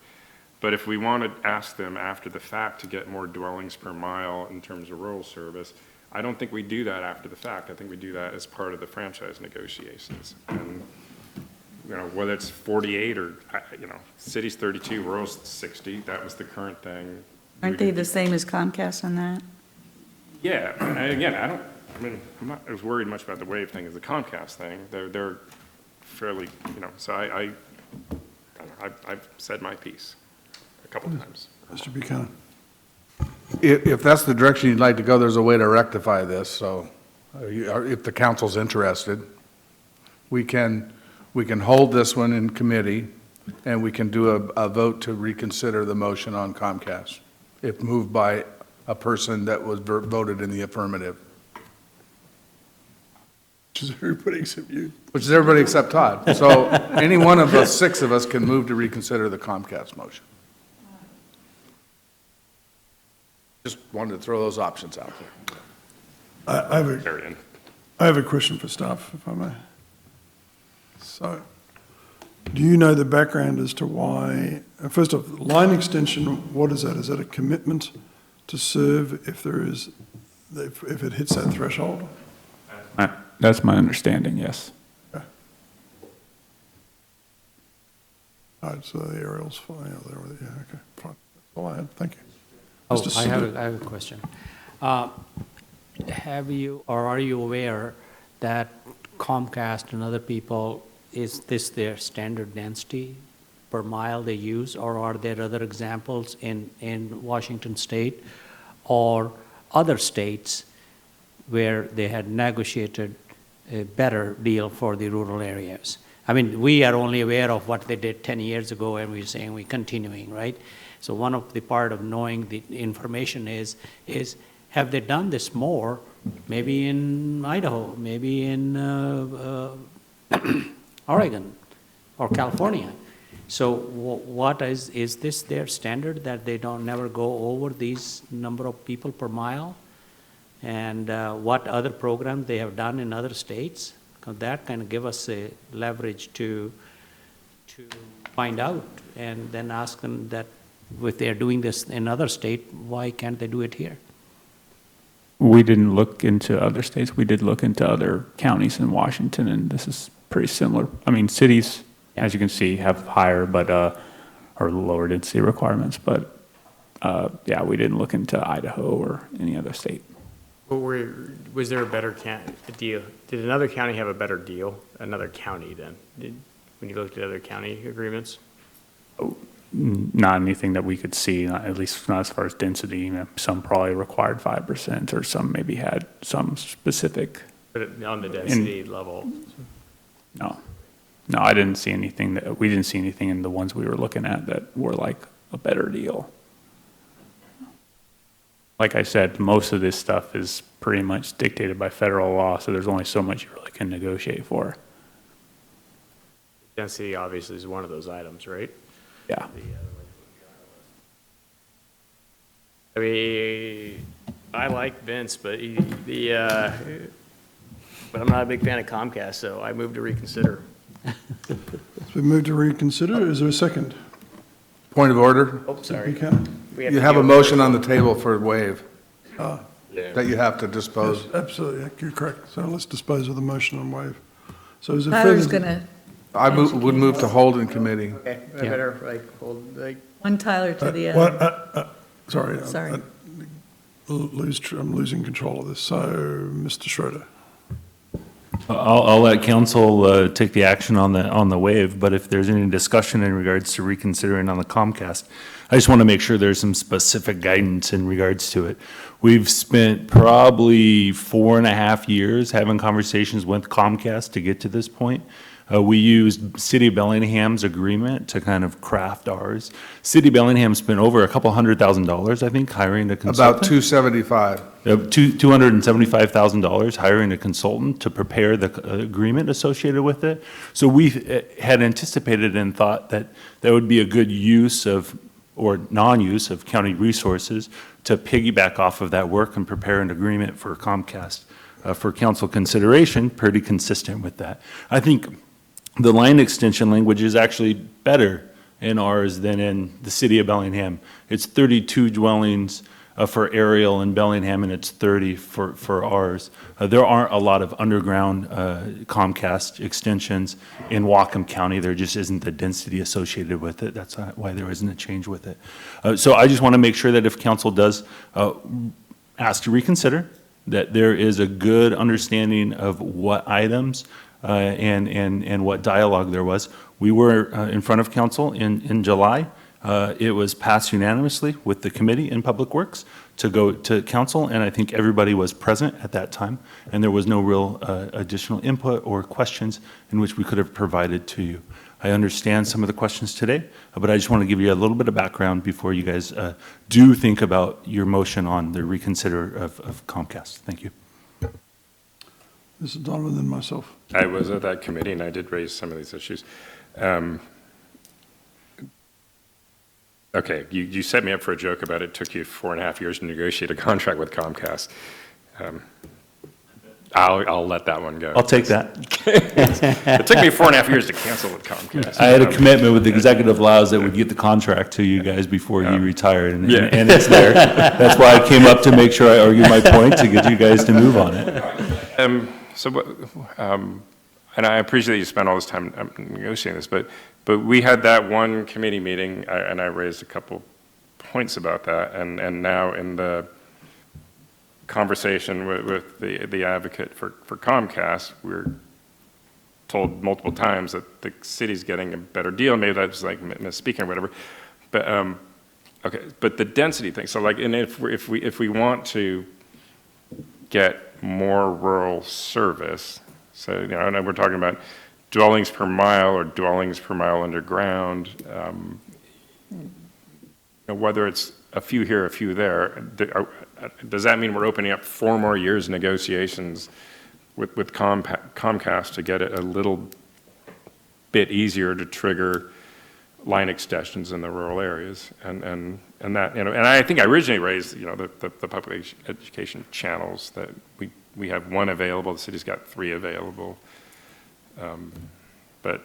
But if we want to ask them after the fact to get more dwellings per mile in terms of rural service, I don't think we do that after the fact. I think we do that as part of the franchise negotiations. And, you know, whether it's 48 or, you know, city's 32, rural's 60, that was the current thing. Aren't they the same as Comcast on that? Yeah, and again, I'm not as worried much about the Wave thing as the Comcast thing. They're fairly, you know, so I've said my piece a couple times. Mr. Buchanan. If that's the direction you'd like to go, there's a way to rectify this, so if the council's interested, we can hold this one in committee, and we can do a vote to reconsider the motion on Comcast, if moved by a person that was voted in the affirmative. Which is everybody except you. Which is everybody except Todd. So any one of the 6 of us can move to reconsider the Comcast motion. Just wanted to throw those options out there. I have a question for staff, if I may. So, do you know the background as to why, first off, line extension, what is that? Is that a commitment to serve if it hits that threshold? That's my understanding, yes. Okay. All right, so the aerial's fine, yeah, okay, fine. That's all I had, thank you. Mr. I Sidhu. have a question. Have you, or are you aware that Comcast and other people, is this their standard density per mile they use, or are there other examples in Washington State or other states where they had negotiated a better deal for the rural areas? I mean, we are only aware of what they did 10 years ago, and we're saying we're continuing, right? So one of the part of knowing the information is have they done this more, maybe in Idaho, maybe in Oregon, or California. So what is this their standard, that they don't never go over these number of people per mile? And what other programs they have done in other states? 'Cause that kind of give us a leverage to find out, and then ask them that if they're doing this in another state, why can't they do it here? We didn't look into other states. We did look into other counties in Washington, and this is pretty similar. I mean, cities, as you can see, have higher or lower density requirements, but yeah, we didn't look into Idaho or any other state. But was there a better deal? Did another county have a better deal? Another county then? When you looked at other county agreements? Not anything that we could see, at least not as far as density. You know, some probably required 5%, or some maybe had some specific. But on the density level? No, I didn't see anything we didn't see anything in the ones we were looking at that were like a better deal. Like I said, most of this stuff is pretty much dictated by federal law, so there's only so much you really can negotiate for. Density obviously is one of those items, right? Yeah. I mean, I like Vince, but but I'm not a big fan of Comcast, so I moved to reconsider. It's been moved to reconsider. Is there a second? Point of order. Oh, sorry. Okay. You have a motion on the table for waive that you have to dispose. Yes, absolutely, you're correct. So let's dispose of the motion on waive. So is there Tyler's further? gonna, Would move to hold in committee. Okay, I better hold, one Tyler to the What, end. sorry. Sorry. I'm losing control of this. So, Mr. Schroeder. I'll let council take the action on the waive, but if there's any discussion in regards to reconsidering on the Comcast, I just want to make sure there's some specific guidance in regards to it. We've spent probably 4.5 years having conversations with Comcast to get to this point. We used City of Bellingham's agreement to kind of craft ours. City of Bellingham spent over $200,000, I think, hiring a consultant. About 275. $275,000 hiring a consultant to prepare the agreement associated with it. So we had anticipated and thought that that would be a good use of, or non-use of county resources to piggyback off of that work and prepare an agreement for Comcast for council consideration, pretty consistent with that. I think the line extension language is actually better in ours than in the City of Bellingham. It's 32 dwellings for Ariel in Bellingham, and it's 30 for ours. There aren't a lot of underground Comcast extensions in Whatcom County. There just isn't the density associated with it. That's why there isn't a change with it. So I just want to make sure that if council does ask to reconsider, that there is a good understanding of what items and what dialogue there was. We were in front of council in July. It was passed unanimously with the committee in Public Works to go to council, and I think everybody was present at that time, and there was no real additional input or questions in which we could have provided to you. I understand some of the questions today, but I just want to give you a little bit of background before you guys do think about your motion on the reconsider of Comcast. Thank you. Mr. Donovan and myself. I was at that committee and I did raise some of these issues. Okay, you set me up for a joke about it took you 4.5 years to negotiate a contract with Comcast. I'll let that one go. I'll take that. It took me 4.5 years to cancel with Comcast. I had a commitment with the executive laws that would get the contract to you guys before you retired, and it's there. That's why I came up to make sure I argued my point to get you guys to move on it. And I appreciate that you spent all this time negotiating this, but we had that one committee meeting, and I raised a couple points about that, and now in the conversation with the advocate for Comcast, we're told multiple times that the city's getting a better deal. Maybe that's like misspeaking or whatever, but okay. But the density thing. So like, and if we want to get more rural service, so you know, and we're talking about dwellings per mile or dwellings per mile underground. You know, whether it's a few here, a few there, does that mean we're opening up 4 more years negotiations with Comcast to get it a little bit easier to trigger line extensions in the rural areas. And that, and I think I originally raised, the public education channels that we have one available, the city's got 3 available. But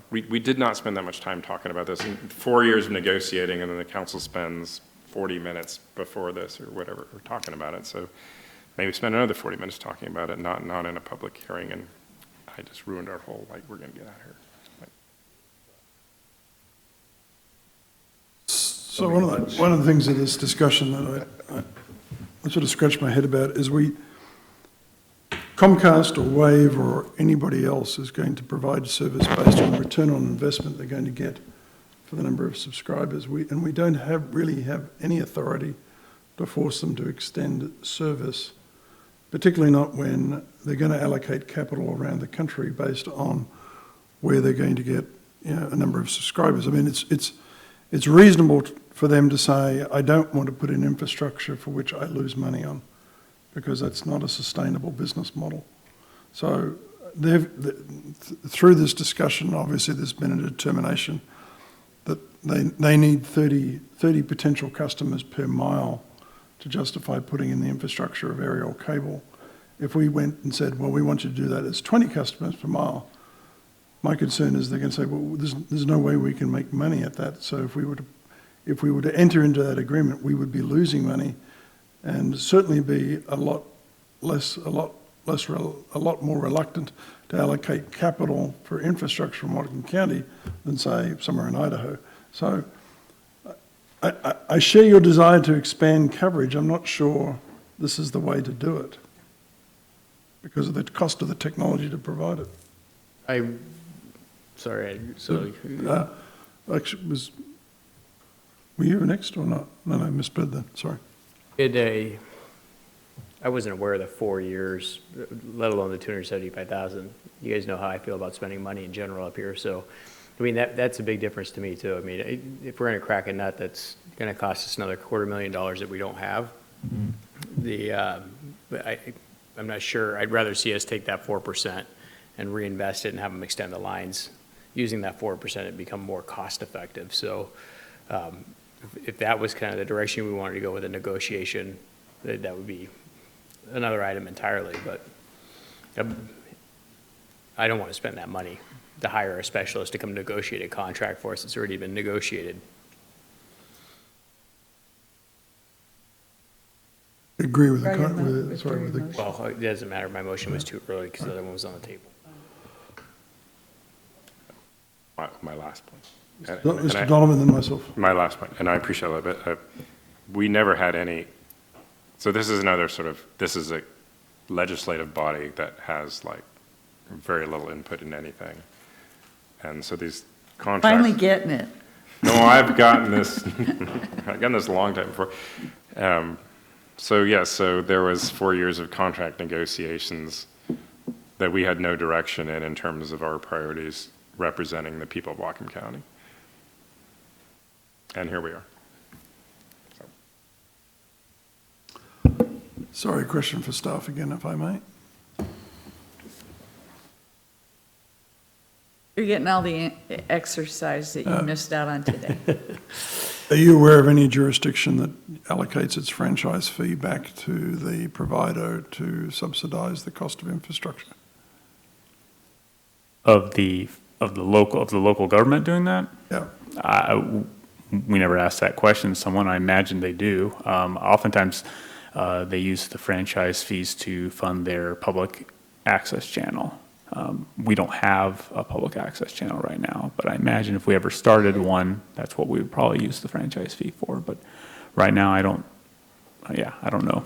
we did not spend that much time talking about this. In 4 years of negotiating, and then the council spends 40 minutes before this or whatever, we're talking about it. So maybe spend another 40 minutes talking about it, not in a public hearing, and I just ruined our whole, we're gonna get out of here. So one of the things in this discussion that I sort of scratch my head about is Comcast or Wave or anybody else is going to provide service based on the return on investment they're going to get for the number of subscribers. And we don't really have any authority to force them to extend service, particularly not when they're going to allocate capital around the country based on where they're going to get a number of subscribers. I mean, it's reasonable for them to say, I don't want to put in infrastructure for which I lose money on, because that's not a sustainable business model. So through this discussion, obviously there's been a determination that they need 30 potential customers per mile to justify putting in the infrastructure of aerial cable. If we went and said, well, we want you to do that as 20 customers per mile, my concern is they're going to say, well, there's no way we can make money at that. So if we were to enter into that agreement, we would be losing money, and certainly be a lot more reluctant to allocate capital for infrastructure in Whatcom County than, say, somewhere in Idaho. So I share your desire to expand coverage. I'm not sure this is the way to do it because of the cost of the technology to provide it. Actually, were you next or not? No, I misread that, sorry. I wasn't aware of the 4 years, let alone the 275,000. You guys know how I feel about spending money in general up here, so, I mean, that's a big difference to me, too. I mean, if we're gonna crack a nut, that's gonna cost us another $250,000 that we don't have. I'm not sure, I'd rather see us take that 4% and reinvest it and have them extend the lines. Using that 4%, it'd become more cost-effective, so if that was kind of the direction we wanted to go with a negotiation, that would be another item entirely, but I don't want to spend that money to hire a specialist to come negotiate a contract for us. It's already been negotiated. Agree with Right, Well, it doesn't matter. My motion was too early because the other one was on the table. My last point. Mr. Donovan, then myself. My last point, and I appreciate a little bit. We never had any, so this is another this is a legislative body that has very little input in anything. And so these contracts. Finally getting it. No, I've gotten this, I've gotten this a long time before. So there was 4 years of contract negotiations that we had no direction in terms of our priorities representing the people of Whatcom County. And here we are. Sorry, question for staff again, if I may. You're getting all the exercise that you missed out on today. Are you aware of any jurisdiction that allocates its franchise fee back to the provider to subsidize the cost of infrastructure? Of the local government doing that? Yeah. We never asked that question. Someone, I imagine they do. Oftentimes, they use the franchise fees to fund their public access channel. We don't have a public access channel right now, but I imagine if we ever started one, that's what we would probably use the franchise fee for. But right now, I don't know.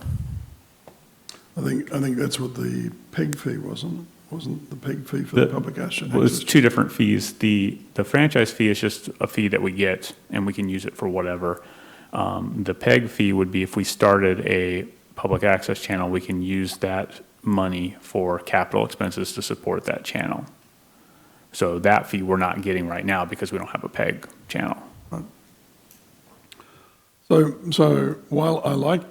I think that's what the PEG fee wasn't the PEG fee for the public access? Well, it's two different fees. The franchise fee is just a fee that we get, and we can use it for whatever. The PEG fee would be if we started a public access channel, we can use that money for capital expenses to support that channel. So that fee we're not getting right now because we don't have a PEG channel. Right. So while I like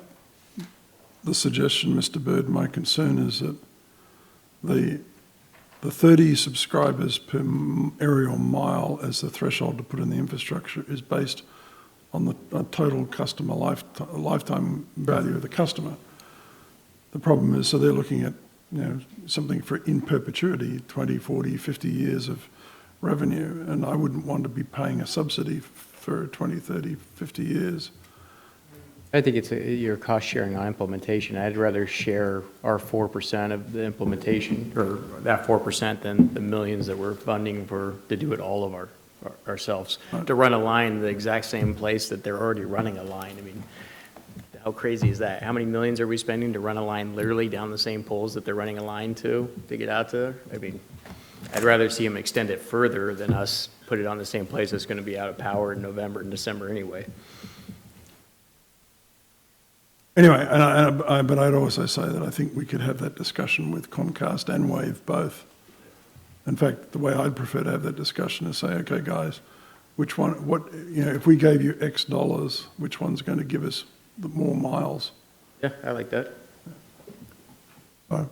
the suggestion, Mr. Bird, my concern is that the the 30 subscribers per aerial mile as the threshold to put in the infrastructure is based on the total customer lifetime value of the customer. The problem is, so they're looking at, something for in perpetuity, 20, 40, 50 years of revenue, and I wouldn't want to be paying a subsidy for 20, 30, 50 years. I think it's your cost sharing on implementation. I'd rather share our 4% of the implementation, or that 4%, than the millions that we're funding to do it all of ourselves. To run a line the exact same place that they're already running a line. I mean, how crazy is that? How many millions are we spending to run a line literally down the same poles that they're running a line to get out to? I mean, I'd rather see them extend it further than us put it on the same place that's going to be out of power in November and December anyway. Anyway, but I'd also say that I think we could have that discussion with Comcast and Wave both. In fact, the way I'd prefer to have that discussion is say, okay, guys, which one, if we gave you X dollars, which one's going to give us the more miles? Yeah, I like that. So,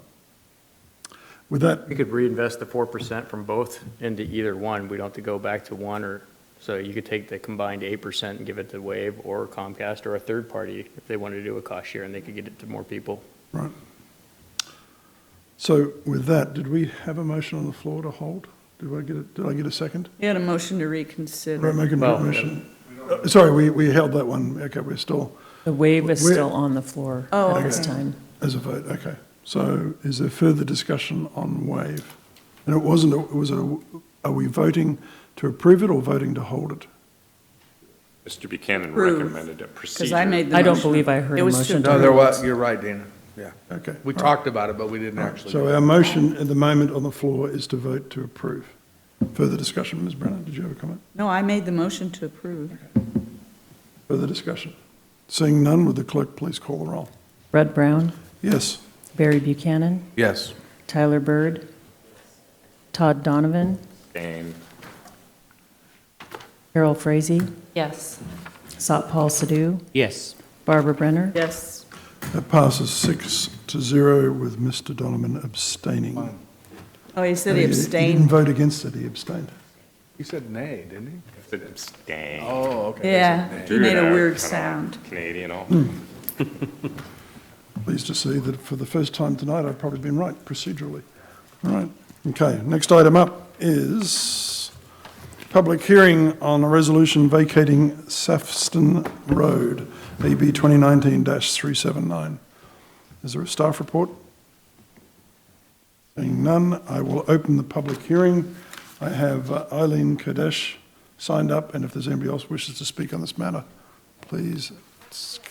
with that, We could reinvest the 4% from both into either one. We don't have to go back to one, so you could take the combined 8% and give it to Wave or Comcast or a third party if they wanted to do a cost share, and they could get it to more people. right. So with that, did we have a motion on the floor to hold? Did I get a second? You had a motion to Did I reconsider. make a Well, motion? Sorry, we held that one. Okay, we're still The wave is We're- still on the floor Oh, at this okay. time. as a vote. Okay. So is there further discussion on Wave? And are we voting to approve it or voting to hold it? Mr. Buchanan Approve, recommended a procedure. Because I made the I don't motion. believe I heard It a was motion to- to No, there hold. was, you're right, Dana. Yeah. Okay. We all right. talked about it, but we didn't actually. So our motion at the moment on the floor is to vote to approve. Further discussion, Ms. Brennan, did you have a comment? No, I made the motion to approve. Further discussion? Seeing none, would the clerk please call the roll? Rudd Brown, Yes. Barry Buchanan, Yes. Tyler Bird, Todd Donovan, Abstain. Carol Frazee, Yes. Satpal Sidhu, Yes. Barbara Brenner. Yes. That passes 6-0 with Mr. Donovan abstaining. Oh, he said he He didn't abstained. vote against it, he abstained. He said nay, didn't he? I said abstain. Oh, okay. Yeah, he Drew made and I a are weird kinda sound. Canadian all. Pleased to see that for the first time tonight, I've probably been right procedurally. All right, okay, next item up is public hearing on a resolution vacating Safston Road, AB 2019-379. Is there a staff report? Seeing none, I will open the public hearing. I have Eileen Kadesh signed up, and if there's anybody else who wishes to speak on this matter, please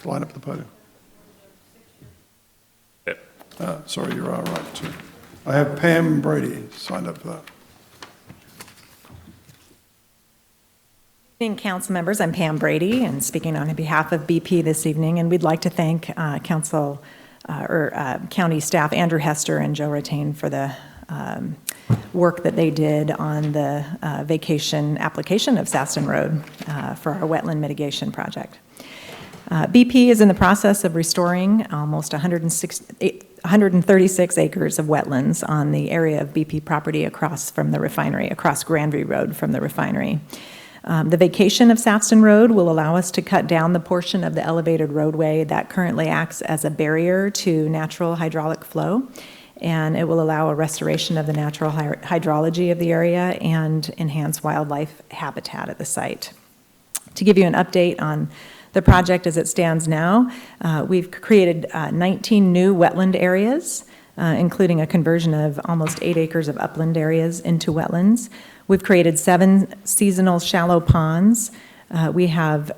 line up at the podium. Yep. Sorry, you are right too. I have Pam Brady signed up for that. Good evening, council members. I'm Pam Brady, and speaking on behalf of BP this evening, and we'd like to thank county staff Andrew Hester and Joe Ratain for the work that they did on the vacation application of Safston Road for our wetland mitigation project. BP is in the process of restoring almost 136 acres of wetlands on the area of BP property across from the refinery, across Granby Road from the refinery. The vacation of Safston Road will allow us to cut down the portion of the elevated roadway that currently acts as a barrier to natural hydraulic flow, and it will allow a restoration of the natural hydrology of the area and enhance wildlife habitat at the site. To give you an update on the project as it stands now, we've created 19 new wetland areas, including a conversion of almost 8 acres of upland areas into wetlands. We've created 7 seasonal shallow ponds. We have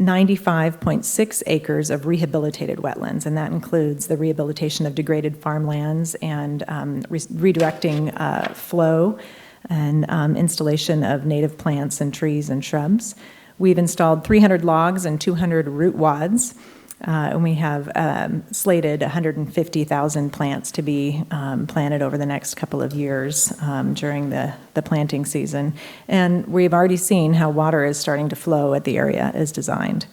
95.6 acres of rehabilitated wetlands, and that includes the rehabilitation of degraded farmlands and redirecting flow and installation of native plants and trees and shrubs. We've installed 300 logs and 200 root wads, and we have slated 150,000 plants to be planted over the next couple of years during the planting season. And we've already seen how water is starting to flow at the area as designed.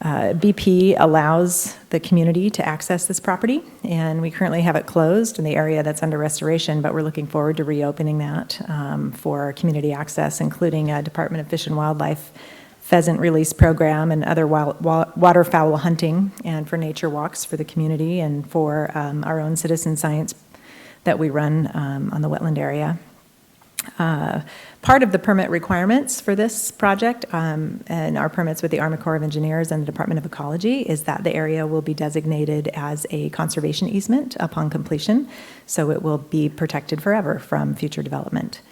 BP allows the community to access this property, and we currently have it closed in the area that's under restoration, but we're looking forward to reopening that for community access, including a Department of Fish and Wildlife pheasant release program and other waterfowl hunting, and for nature walks for the community, and for our own citizen science that we run on the wetland area. Part of the permit requirements for this project and our permits with the Army Corps of Engineers and the Department of Ecology is that the area will be designated as a conservation easement upon completion, so it will be protected forever from future development.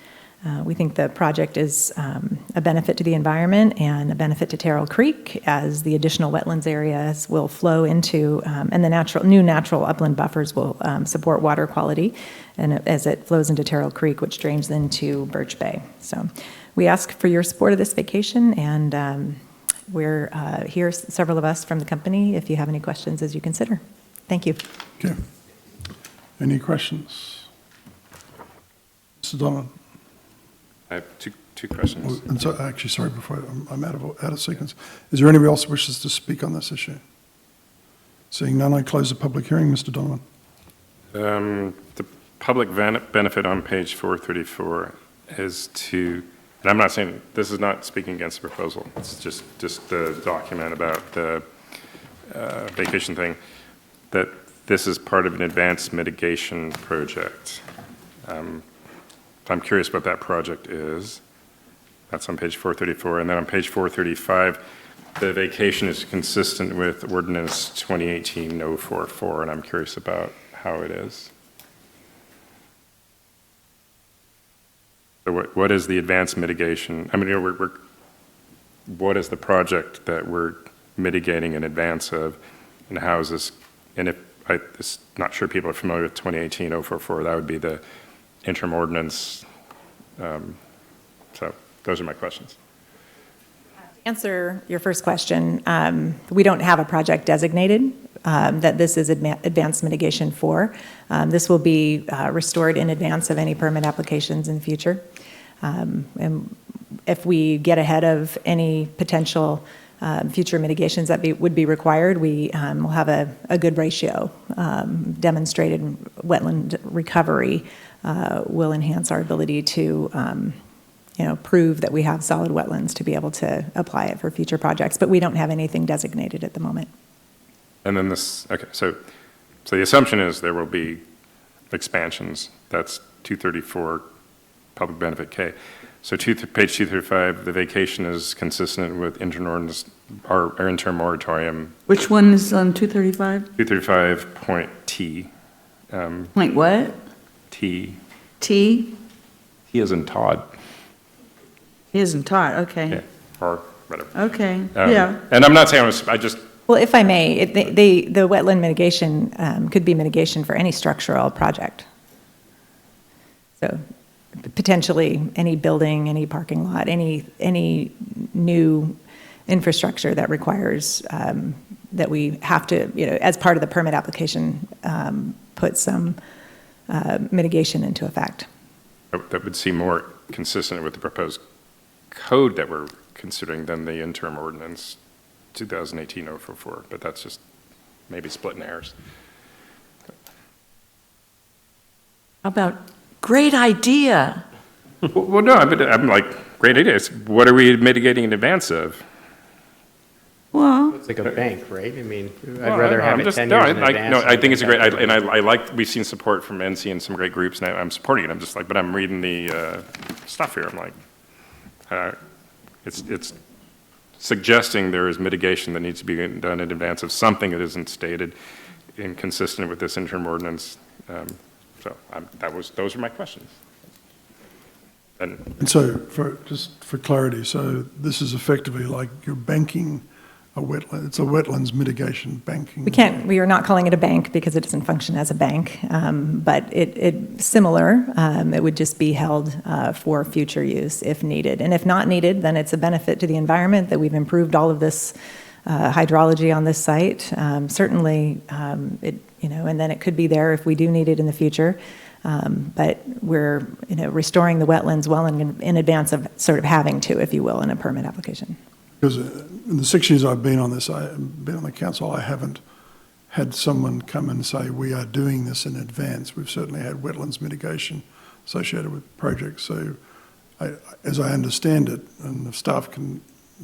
We think the project is a benefit to the environment and a benefit to Terrell Creek, as the additional wetlands areas will flow into, and the new natural upland buffers will support water quality, and as it flows into Terrell Creek, which drains into Birch Bay. So we ask for your support of this vacation, and we're here, several of us from the company, if you have any questions as you consider. Thank you. Okay. Any questions? Mr. Donovan? I have two questions. And so, actually, sorry, before I'm out of sequence. Is there anybody else who wishes to speak on this issue? Seeing none, I close the public hearing. Mr. Donovan. The public benefit on page 434 is to, and I'm not saying, this is not speaking against the proposal. It's just the document about the vacation thing, that this is part of an advanced mitigation project. I'm curious what that project is. That's on page 434. And then on page 435, the vacation is consistent with Ordinance 2018-044, and I'm curious about how it is. So what is the advanced mitigation? I mean, what is the project that we're mitigating in advance of, and how is this? And if I'm not sure people are familiar with 2018-044, that would be the interim ordinance. So those are my questions. To answer your first question, we don't have a project designated that this is advanced mitigation for. This will be restored in advance of any permit applications in the future. And if we get ahead of any potential future mitigations that would be required, we will have a good ratio. Demonstrated wetland recovery will enhance our ability to prove that we have solid wetlands to be able to apply it for future projects, but we don't have anything designated at the moment. And then okay, so the assumption is there will be expansions. That's 234, public benefit K. So page 235, the vacation is consistent with interim ordinance, our interim moratorium. Which one is on 235? 235 point T. Point what? T. T? T as in Todd. He isn't Todd, okay. Yeah, or whatever. Okay, yeah. And I'm not saying I just. Well, if I may, the wetland mitigation could be mitigation for any structural project. So potentially any building, any parking lot, any new infrastructure that requires that we have to, as part of the permit application, put some mitigation into effect. That would seem more consistent with the proposed code that we're considering than the interim ordinance 2018-044, but that's just maybe splitting hairs. How about great idea? Well, no, I'm like, great idea. What are we mitigating in advance of? Well, It's like a bank, right? I mean, I'd rather have it 10 years in advance. No, I think it's a great, and I like, we've seen support from NC and some great groups, and I'm supporting it. I'm just like, but I'm reading the stuff here. I'm like, it's suggesting there is mitigation that needs to be done in advance of something that isn't stated inconsistent with this interim ordinance. So those are my questions. And so, just for clarity, so this is effectively like you're banking a wetland. It's a wetlands mitigation banking. We are not calling it a bank because it doesn't function as a bank, but it's similar. It would just be held for future use if needed. And if not needed, then it's a benefit to the environment that we've improved all of this hydrology on this site. Certainly, and then it could be there if we do need it in the future. But we're, restoring the wetlands well in advance of sort of having to, if you will, in a permit application. Because in the 6 years I've been on this, I've been on the council, I haven't had someone come and say, we are doing this in advance. We've certainly had wetlands mitigation associated with projects. So as I understand it, and the staff can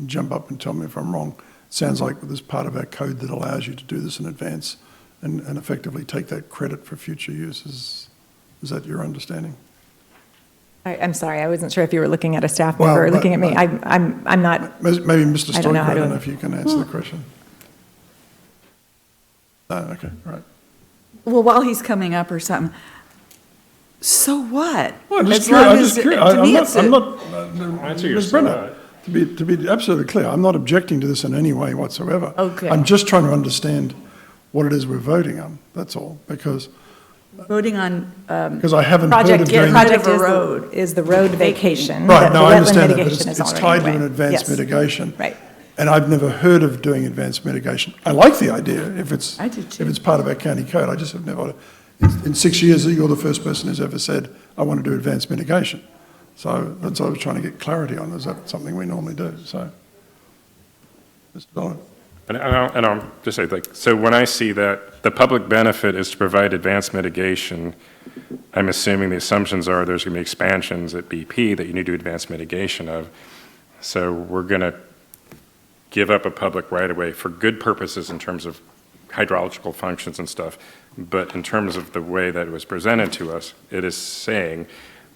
jump up and tell me if I'm wrong, it sounds like there's part of our code that allows you to do this in advance and effectively take that credit for future uses. Is that your understanding? I'm sorry, I wasn't sure if you were looking at a staff member or Well, looking at me. I'm not, Maybe Mr. I don't know Stoker, how I don't to- know if you can answer the question. No, okay, all right. Well, while he's coming up or something, so what? Well, I'm just As curious, long I'm as just it- curious. to me, it's I'm a- not, Answer your Ms. Brenner, slide. to be absolutely clear, I'm not objecting to this in any way whatsoever. Okay. I'm just trying to understand what it is we're voting on, that's all, because Voting on, I haven't heard project, of doing. project of a is road. is the road vacation. Right, The no, I wetland understand that, but mitigation it's is already tied to underway. an advanced Yes. mitigation. Right. And I've never heard of doing advanced mitigation. I like the idea if it's, I do if too. it's part of our county code. I just have never, in 6 years, you're the first person who's ever said, I want to do advanced mitigation. So that's what I was trying to get clarity on. Is that something we normally do? So, Mr. Donovan. And I'll just say, like, so when I see that the public benefit is to provide advanced mitigation, I'm assuming the assumptions are there's going to be expansions at BP that you need to do advanced mitigation of. So we're going to give up a public right-of-way for good purposes in terms of hydrological functions and stuff. But in terms of the way that it was presented to us, it is saying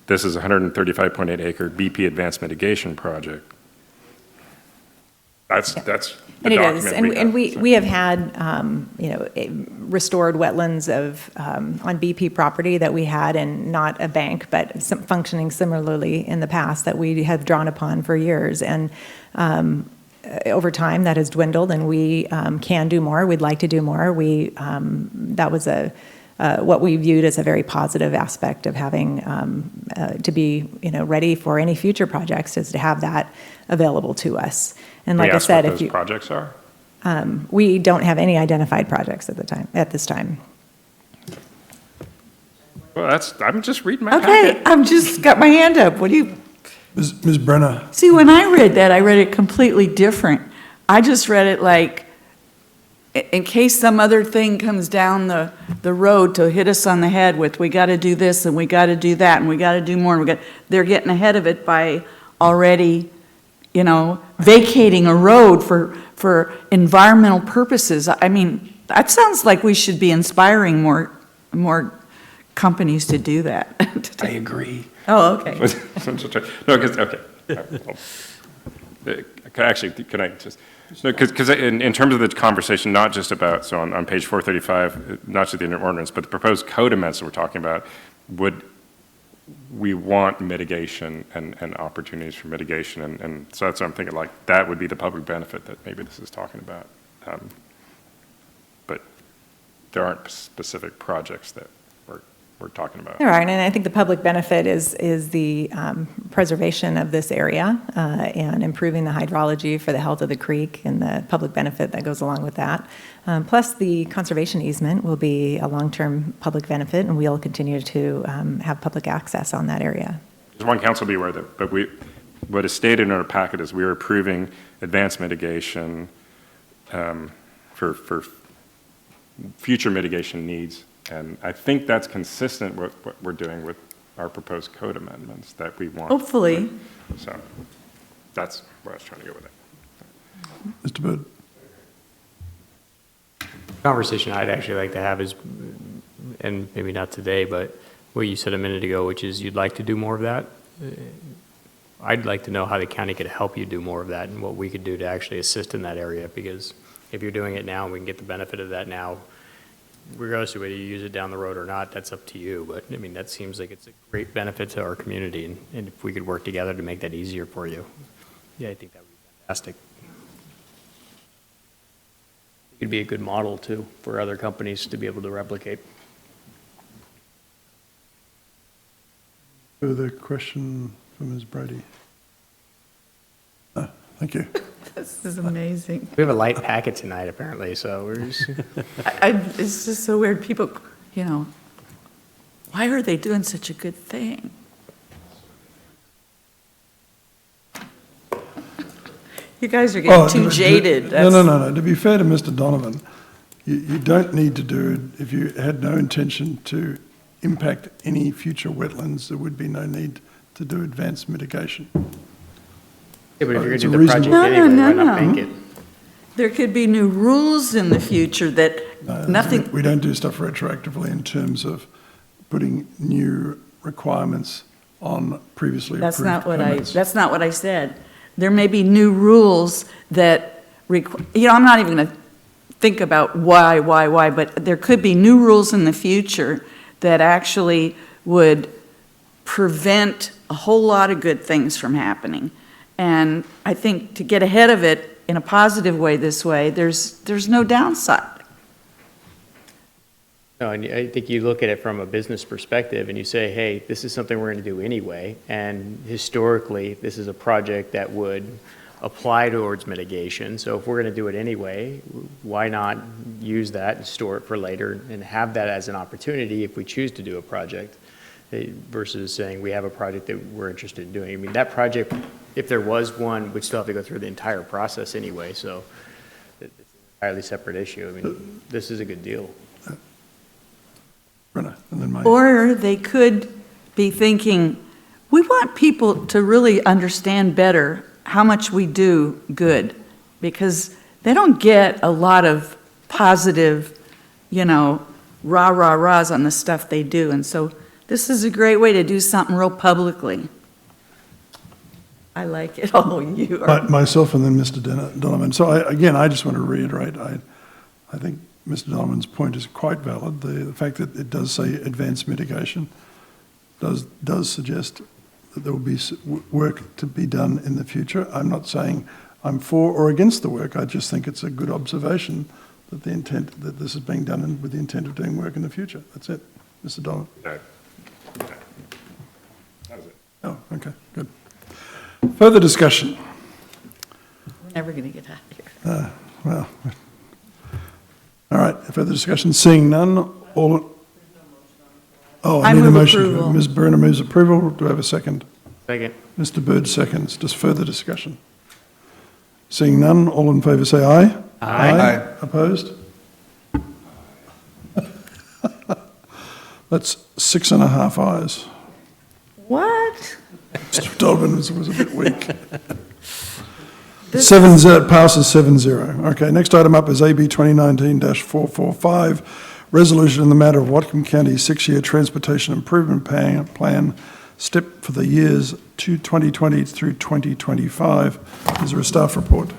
this is a 135.8 acre BP advanced mitigation project. That's the And it document is, and have, so. we have had, restored wetlands of, on BP property that we had, and not a bank, but some functioning similarly in the past that we have drawn upon for years. And over time, that has dwindled, and we can do more. We'd like to do more. That was what we viewed as a very positive aspect of having to be, ready for any future projects, is to have that available to us. And like I said, what if those you, projects are? we don't have any identified projects at this time. Well, I'm just reading my Okay, packet. I've just got my hand up. What do you, Ms. Brenner, see, when I read that, I read it completely different. I just read it like, in case some other thing comes down the road to hit us on the head with, we got to do this and we got to do that and we got to do more. And they're getting ahead of it by already, vacating a road for environmental purposes. I mean, that sounds like we should be inspiring more companies to do that. I agree. Oh, okay. No, because, okay. Actually, can I just, no, because in terms of the conversation, not just about, so on page 435, not just the ordinance, but the proposed code amendments that we're talking about, we want mitigation and opportunities for mitigation, and so that's what I'm thinking, like, that would be the public benefit that maybe this is talking about. But there aren't specific projects that we're talking about. There are, and I think the public benefit is the preservation of this area and improving the hydrology for the health of the creek, and the public benefit that goes along with that. Plus, the conservation easement will be a long-term public benefit, and we'll continue to have public access on that area. Just want council to be aware that, but what is stated in our packet is we are approving advanced mitigation for future mitigation needs. And I think that's consistent with what we're doing with our proposed code amendments that we want. Hopefully. So that's where I was trying to go with it. Mr. Bird. Conversation I'd actually like to have is, and maybe not today, but what you said a minute ago, which is you'd like to do more of that. I'd like to know how the county could help you do more of that and what we could do to actually assist in that area, because if you're doing it now and we can get the benefit of that now, regardless of whether you use it down the road or not, that's up to you. But I mean, that seems like it's a great benefit to our community, and if we could work together to make that easier for you, yeah, I think that would be fantastic. It could be a good model too for other companies to be able to replicate. Further question for Ms. Brady? No, thank you. This is amazing. We have a light packet tonight, apparently, so we're just... It's just so weird. People, why are they doing such a good thing? You guys are getting too jaded. No. To be fair to Mr. Donovan, you don't need to do it if you had no intention to impact any future wetlands. There would be no need to do advanced mitigation. Yeah, but if you're It's gonna a do the project reasonable- anyway, why not make it? There could be new rules in the future that nothing, We don't do stuff retroactively in terms of putting new requirements on previously approved permits. that's not what I said. There may be new rules that, I'm not even going to think about why, but there could be new rules in the future that actually would prevent a whole lot of good things from happening. And I think to get ahead of it in a positive way this way, there's no downside. No, and I think you look at it from a business perspective and you say, hey, this is something we're going to do anyway. And historically, this is a project that would apply towards mitigation. So if we're going to do it anyway, why not use that and store it for later and have that as an opportunity if we choose to do a project versus saying we have a project that we're interested in doing. I mean, that project, if there was one, would still have to go through the entire process anyway. So it's an entirely separate issue. I mean, this is a good deal. And then Mike. Or they could be thinking, we want people to really understand better how much we do good, because they don't get a lot of positive, rah-rah-rahs on the stuff they do. And so this is a great way to do something real publicly. I like it. Oh, you are. Myself and then Mr. Donovan. So I just want to reiterate, I think Mr. Donovan's point is quite valid. The fact that it does say advanced mitigation does suggest that there will be work to be done in the future. I'm not saying I'm for or against the work. I just think it's a good observation that that this is being done with the intent of doing work in the future. That's it, Mr. Donovan. No. That was it. Oh, okay, good. Further discussion. We're never going to get out of here. Well, all right, further discussion. Seeing none, all. Oh, I need a move motion. approval. Ms. Brenner moves approval. Do I have a second? Second. Mr. Bird seconds. Just further discussion. Seeing none, all in favour say aye. Aye. Opposed? That's 6.5 ayes. What? Mr. Donovan was a bit weak. 7-0, passes 7-0. Okay, next item up is AB 2019-445, resolution in the matter of Whatcom County's 6-year transportation improvement plan, STIP for the years 2020 through 2025. Is there a staff report?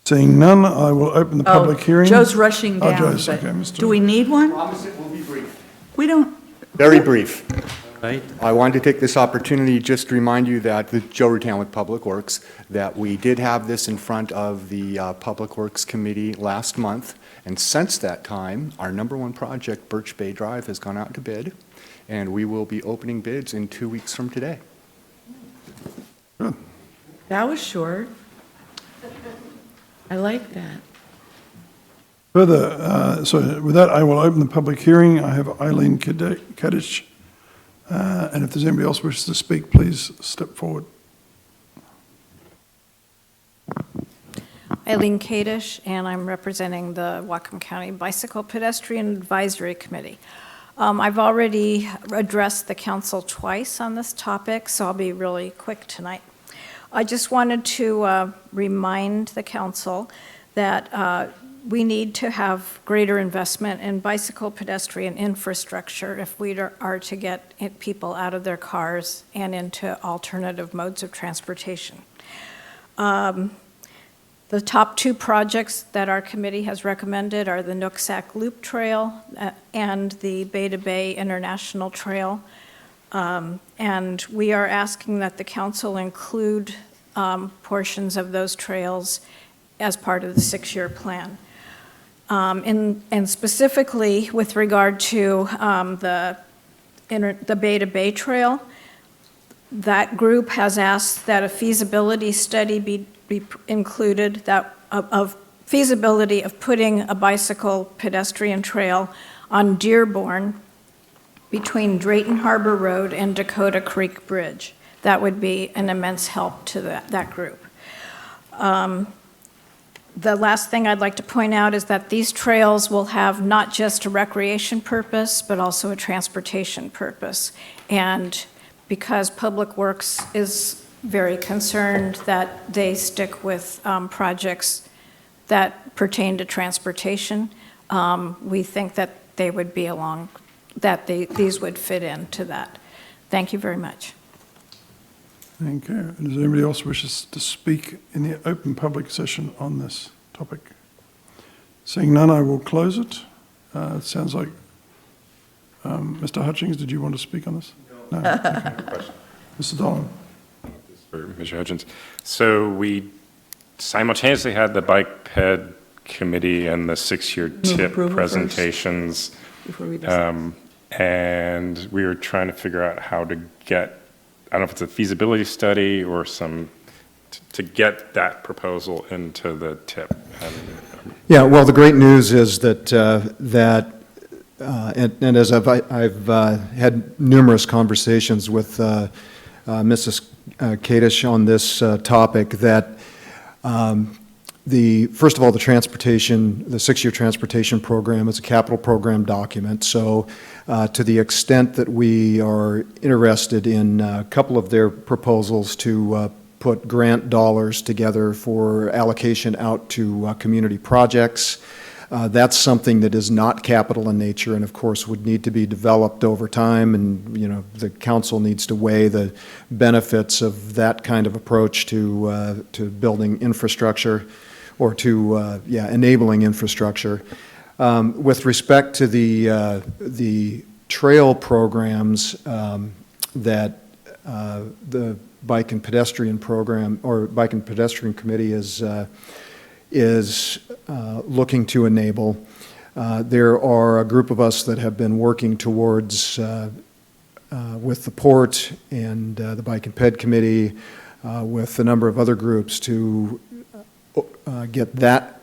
Seeing none, I will open the public hearing. Joe's rushing down. Joe's, but okay, Mr. Do we need one? Promise it will be brief. We don't. Very brief. Right. I wanted to take this opportunity just to remind you that Joe Rutan with Public Works, that we did have this in front of the Public Works Committee last month, and since that time, our #1 project, Birch Bay Drive, has gone out to bid, and we will be opening bids in 2 weeks from today. That was short. I like that. Further, so with that, I will open the public hearing. I have Eileen Kadich, and if there's anybody else wishes to speak, please step forward. Eileen Kadish, and I'm representing the Whatcom County Bicycle Pedestrian Advisory Committee. I've already addressed the council twice on this topic, so I'll be really quick tonight. I just wanted to remind the council that we need to have greater investment in bicycle pedestrian infrastructure if we are to get people out of their cars and into alternative modes of transportation. The top 2 projects that our committee has recommended are the Nooksack Loop Trail and the Beta Bay International Trail. And we are asking that the council include portions of those trails as part of the 6-year plan. And specifically with regard to the Beta Bay Trail, that group has asked that a feasibility study be included of feasibility of putting a bicycle pedestrian trail on Dearborn between Drayton Harbor Road and Dakota Creek Bridge. that would be an immense help to that group. The last thing I'd like to point out is that these trails will have not just a recreation purpose, but also a transportation purpose. And because Public Works is very concerned that they stick with projects that pertain to transportation, we think that they would be these would fit into that. Thank you very much. Thank you. Does anybody else wishes to speak in the open public session on this topic? Seeing none, I will close it. It sounds like, Mr. Hutchings, did you want to speak on this? No. Okay. Mr. Donovan. For Mr. Hutchins. So we simultaneously had the bike ped committee and the 6-year tip presentations. Before we decide. And we were trying to figure out how to get, I don't know if it's a feasibility study or to get that proposal into the tip. Yeah, well, the great news is that, and as I've had numerous conversations with Mrs. Kadish on this topic, that first of all, the 6-year transportation program is a capital program document. So to the extent that we are interested in a couple of their proposals to put grant dollars together for allocation out to community projects, that's something that is not capital in nature and of course would need to be developed over time, and the council needs to weigh the benefits of that kind of approach to building infrastructure or to enabling infrastructure. With respect to the trail programs that the Bike and Pedestrian Program or Bike and Pedestrian Committee is looking to enable, there are a group of us that have been working towards with the port and the Bike and Ped Committee, with a number of other groups to get that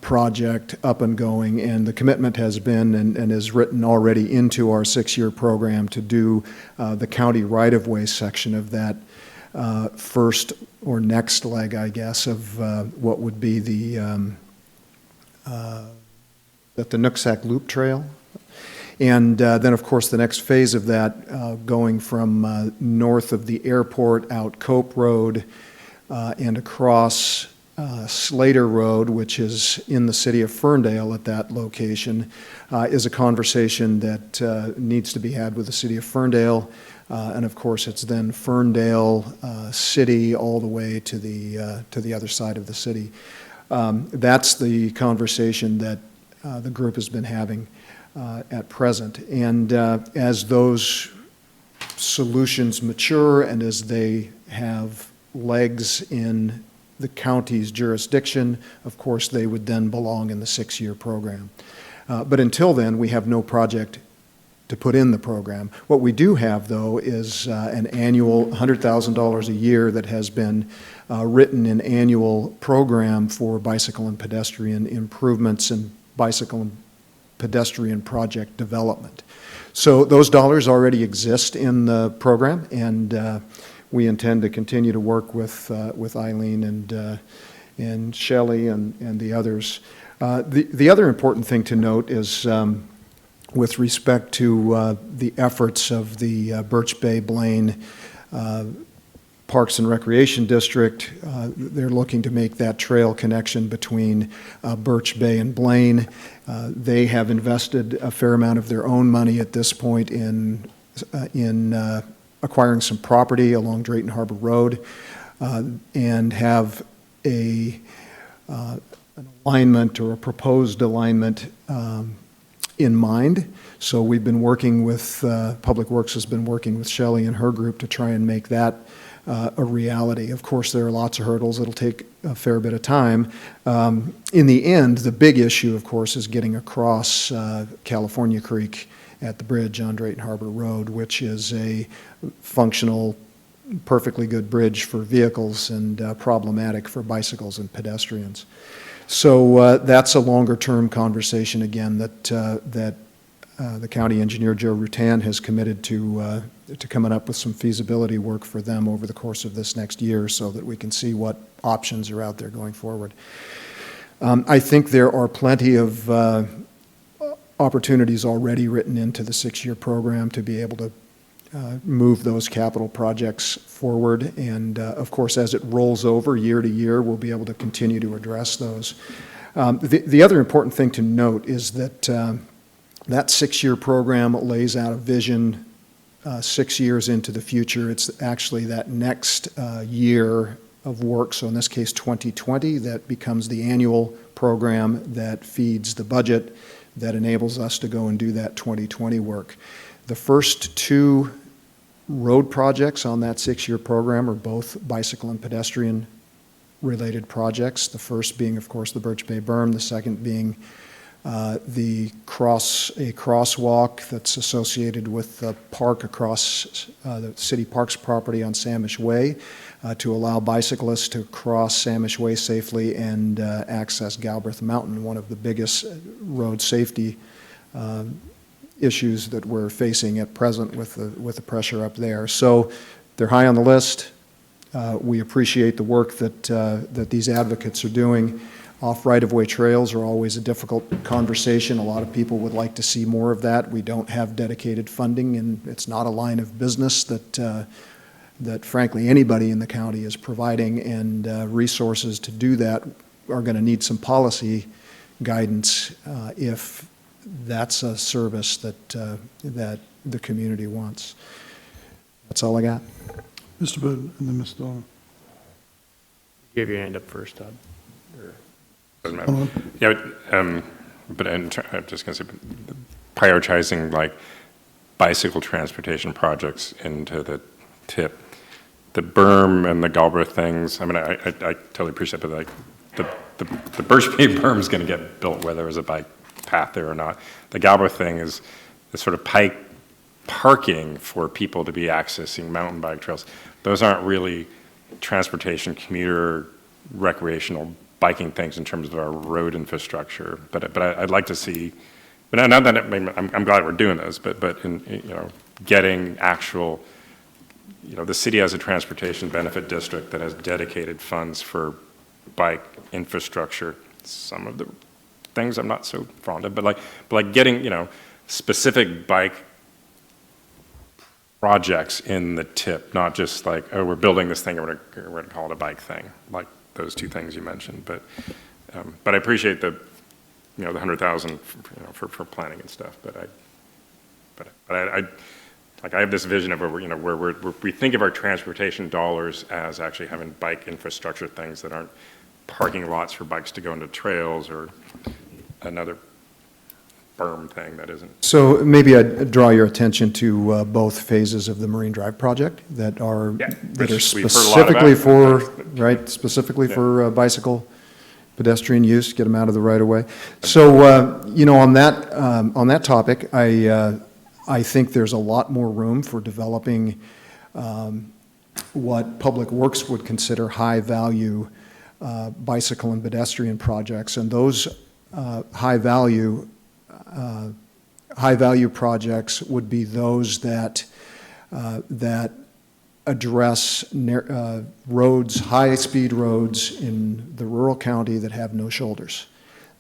project up and going, and the commitment has been and is written already into our 6-year program to do the county right-of-way section of that first or next leg, I guess, of what would be the Nooksack Loop Trail. And then, of course, the next phase of that, going from north of the airport out Cope Road and across Slater Road, which is in the city of Ferndale at that location, is a conversation that needs to be had with the city of Ferndale. And of course, it's then Ferndale City all the way to the other side of the city. That's the conversation that the group has been having at present. And as those solutions mature and as they have legs in the county's jurisdiction, of course, they would then belong in the 6-year program. But until then, we have no project to put in the program. What we do have, though, is an annual $100,000 a year that has been written in annual program for bicycle and pedestrian improvements and bicycle and pedestrian project development. So those dollars already exist in the program, and we intend to continue to work with Eileen and Shelley and the others. The other important thing to note is with respect to the efforts of the Birch Bay Blaine Parks and Recreation District. They're looking to make that trail connection between Birch Bay and Blaine. They have invested a fair amount of their own money at this point in acquiring some property along Drayton Harbor Road, and have an alignment or a proposed alignment in mind. So we've been working with, Public Works has been working with Shelley and her group to try and make that a reality. Of course, there are lots of hurdles. It'll take a fair bit of time. In the end, the big issue, of course, is getting across California Creek at the bridge on Drayton Harbor Road, which is a functional, perfectly good bridge for vehicles and problematic for bicycles and pedestrians. So that's a longer-term conversation, again, that the county engineer, Joe Rutan, has committed to coming up with some feasibility work for them over the course of this next year so that we can see what options are out there going forward. I think there are plenty of opportunities already written into the 6-year program to be able to move those capital projects forward. And of course, as it rolls over year to year, we'll be able to continue to address those. The other important thing to note is that that 6-year program lays out a vision 6 years into the future. It's actually that next year of work, so in this case 2020, that becomes the annual program that feeds the budget that enables us to go and do that 2020 work. The first 2 road projects on that 6-year program are both bicycle and pedestrian related projects. The first being, of course, the Birch Bay Berm, the second being a crosswalk that's associated with the park across the city parks property on Samish Way to allow bicyclists to cross Samish Way safely and access Galbraith Mountain, one of the biggest road safety issues that we're facing at present with the pressure up there. So they're high on the list. We appreciate the work that these advocates are doing. Off right-of-way trails are always a difficult conversation. A lot of people would like to see more of that. We don't have dedicated funding, and it's not a line of business that frankly anybody in the county is providing, and resources to do that are going to need some policy guidance if that's a service that the community wants. That's all I got. Mr. Bird and then Ms. Donovan. You have your hand up first, Todd. Doesn't matter. Yeah, but I'm just going to say, prioritizing like bicycle transportation projects into the tip, the berm and the Galbraith things. I mean, I totally appreciate it, but like the Birch Bay berm is going to get built whether there's a bike path there or not. The Galbraith thing is the sort of parking for people to be accessing mountain bike trails. Those aren't really transportation, commuter, recreational biking things in terms of our road infrastructure. But I'd like to see, but not that I'm glad we're doing this, but in getting actual, the city has a transportation benefit district that has dedicated funds for bike infrastructure. Some of the things I'm not so fond of, but like getting specific bike projects in the tip, not just like, oh, we're building this thing, we're going to call it a bike thing, like those 2 things you mentioned. But I appreciate the the 100,000 for planning and stuff. But I have this vision of where we think of our transportation dollars as actually having bike infrastructure things that aren't parking lots for bikes to go into trails or another berm thing that isn't. So maybe I'd draw your attention to both phases of the Marine Drive project that are specifically for bicycle pedestrian use, get them out of the right of way. So on that topic, I think there's a lot more room for developing what Public Works would consider high value bicycle and pedestrian projects, and those high value projects would be those that address roads, high-speed roads in the rural county that have no shoulders.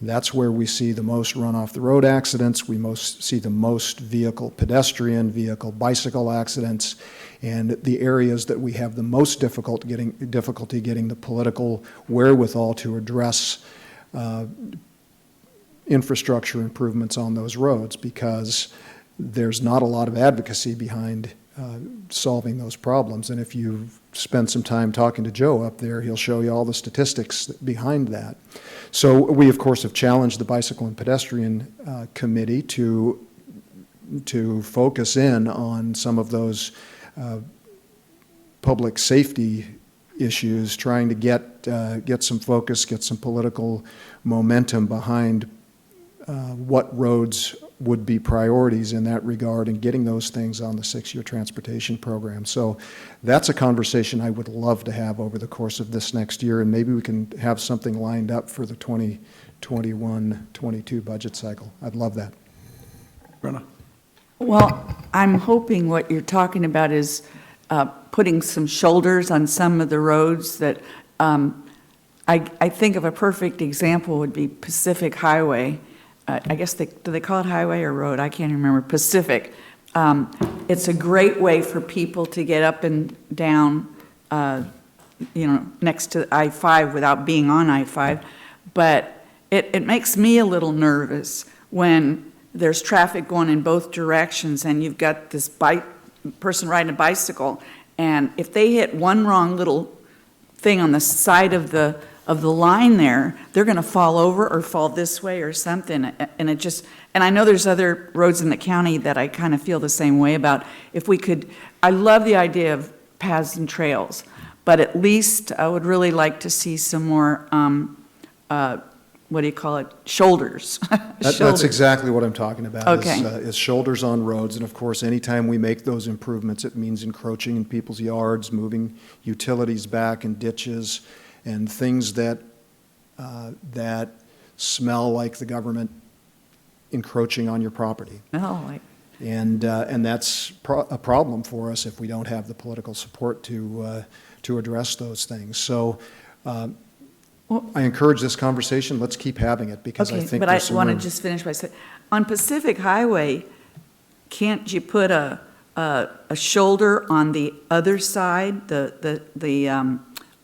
That's where we see the most run-off-the-road accidents. We see the most pedestrian, bicycle accidents, and the areas that we have the most difficulty getting the political wherewithal to address infrastructure improvements on those roads, because there's not a lot of advocacy behind solving those problems. And if you spend some time talking to Joe up there, he'll show you all the statistics behind that. So we, of course, have challenged the Bicycle and Pedestrian Committee to focus in on some of those public safety issues, trying to get some focus, get some political momentum behind what roads would be priorities in that regard, and getting those things on the 6-year transportation program. So that's a conversation I would love to have over the course of this next year, and maybe we can have something lined up for the 2021-22 budget cycle. I'd love that. Brenna. Well, I'm hoping what you're talking about is putting some shoulders on some of the roads that, I think of a perfect example would be Pacific Highway. I guess do they call it highway or road? I can't remember. Pacific. It's a great way for people to get up and down, next to I-5 without being on I-5. But it makes me a little nervous when there's traffic going in both directions and you've got this person riding a bicycle, and if they hit one wrong little thing on the side of the line there, they're going to fall over or fall this way or something. And I know there's other roads in the county that I kind of feel the same way about. If we could, I love the idea of paths and trails, but at least I would really like to see some more what do you call it, shoulders. That's exactly what I'm talking about, Okay. is shoulders on roads. And of course, anytime we make those improvements, it means encroaching in people's yards, moving utilities back and ditches, and things that smell like the government encroaching on your property. And that's a problem for us if we don't have the political support to address those things. So I encourage this conversation. Let's keep having it, because I think but there's I some want to room. just finish by saying, on Pacific Highway, can't you put a shoulder on the other side, the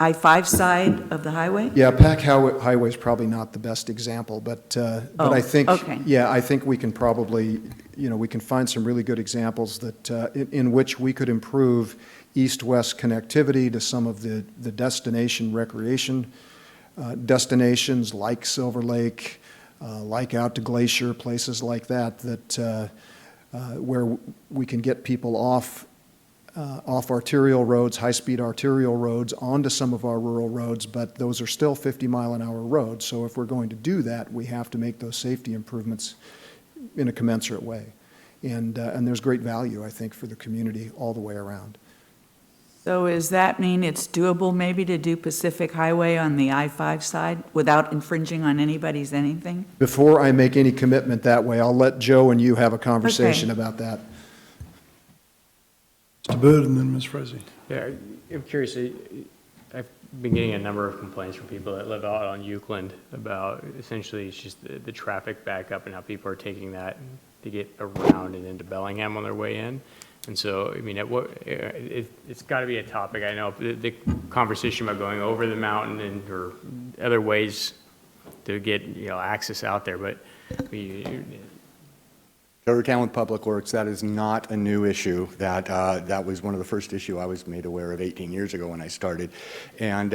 I-5 side of the highway? Yeah, Pack Highway is probably not the best example, but I think, okay. yeah, I think we can probably, we can find some really good examples that, in which we could improve east-west connectivity to some of the destination recreation destinations like Silver Lake, like out to Glacier, places like that, where we can get people off arterial roads, high-speed arterial roads, onto some of our rural roads, but those are still 50-mile-an-hour roads. So if we're going to do that, we have to make those safety improvements in a commensurate way. And there's great value, I think, for the community all the way around. So does that mean it's doable maybe to do Pacific Highway on the I-5 side without infringing on anybody's anything? Before I make any commitment that way, I'll let Joe and you have a conversation about that. Mr. Bird and then Ms. Frazee. Yeah, I'm curious, I've been getting a number of complaints from people that live out on Euclid about essentially it's just the traffic backup and how people are taking that to get around and into Bellingham on their way in. And so, I mean, it's got to be a topic. I know the conversation about going over the mountain or other ways to get, access out there, but Town with Public Works, that is not a new issue. That was one of the first issue I was made aware of 18 years ago when I started. And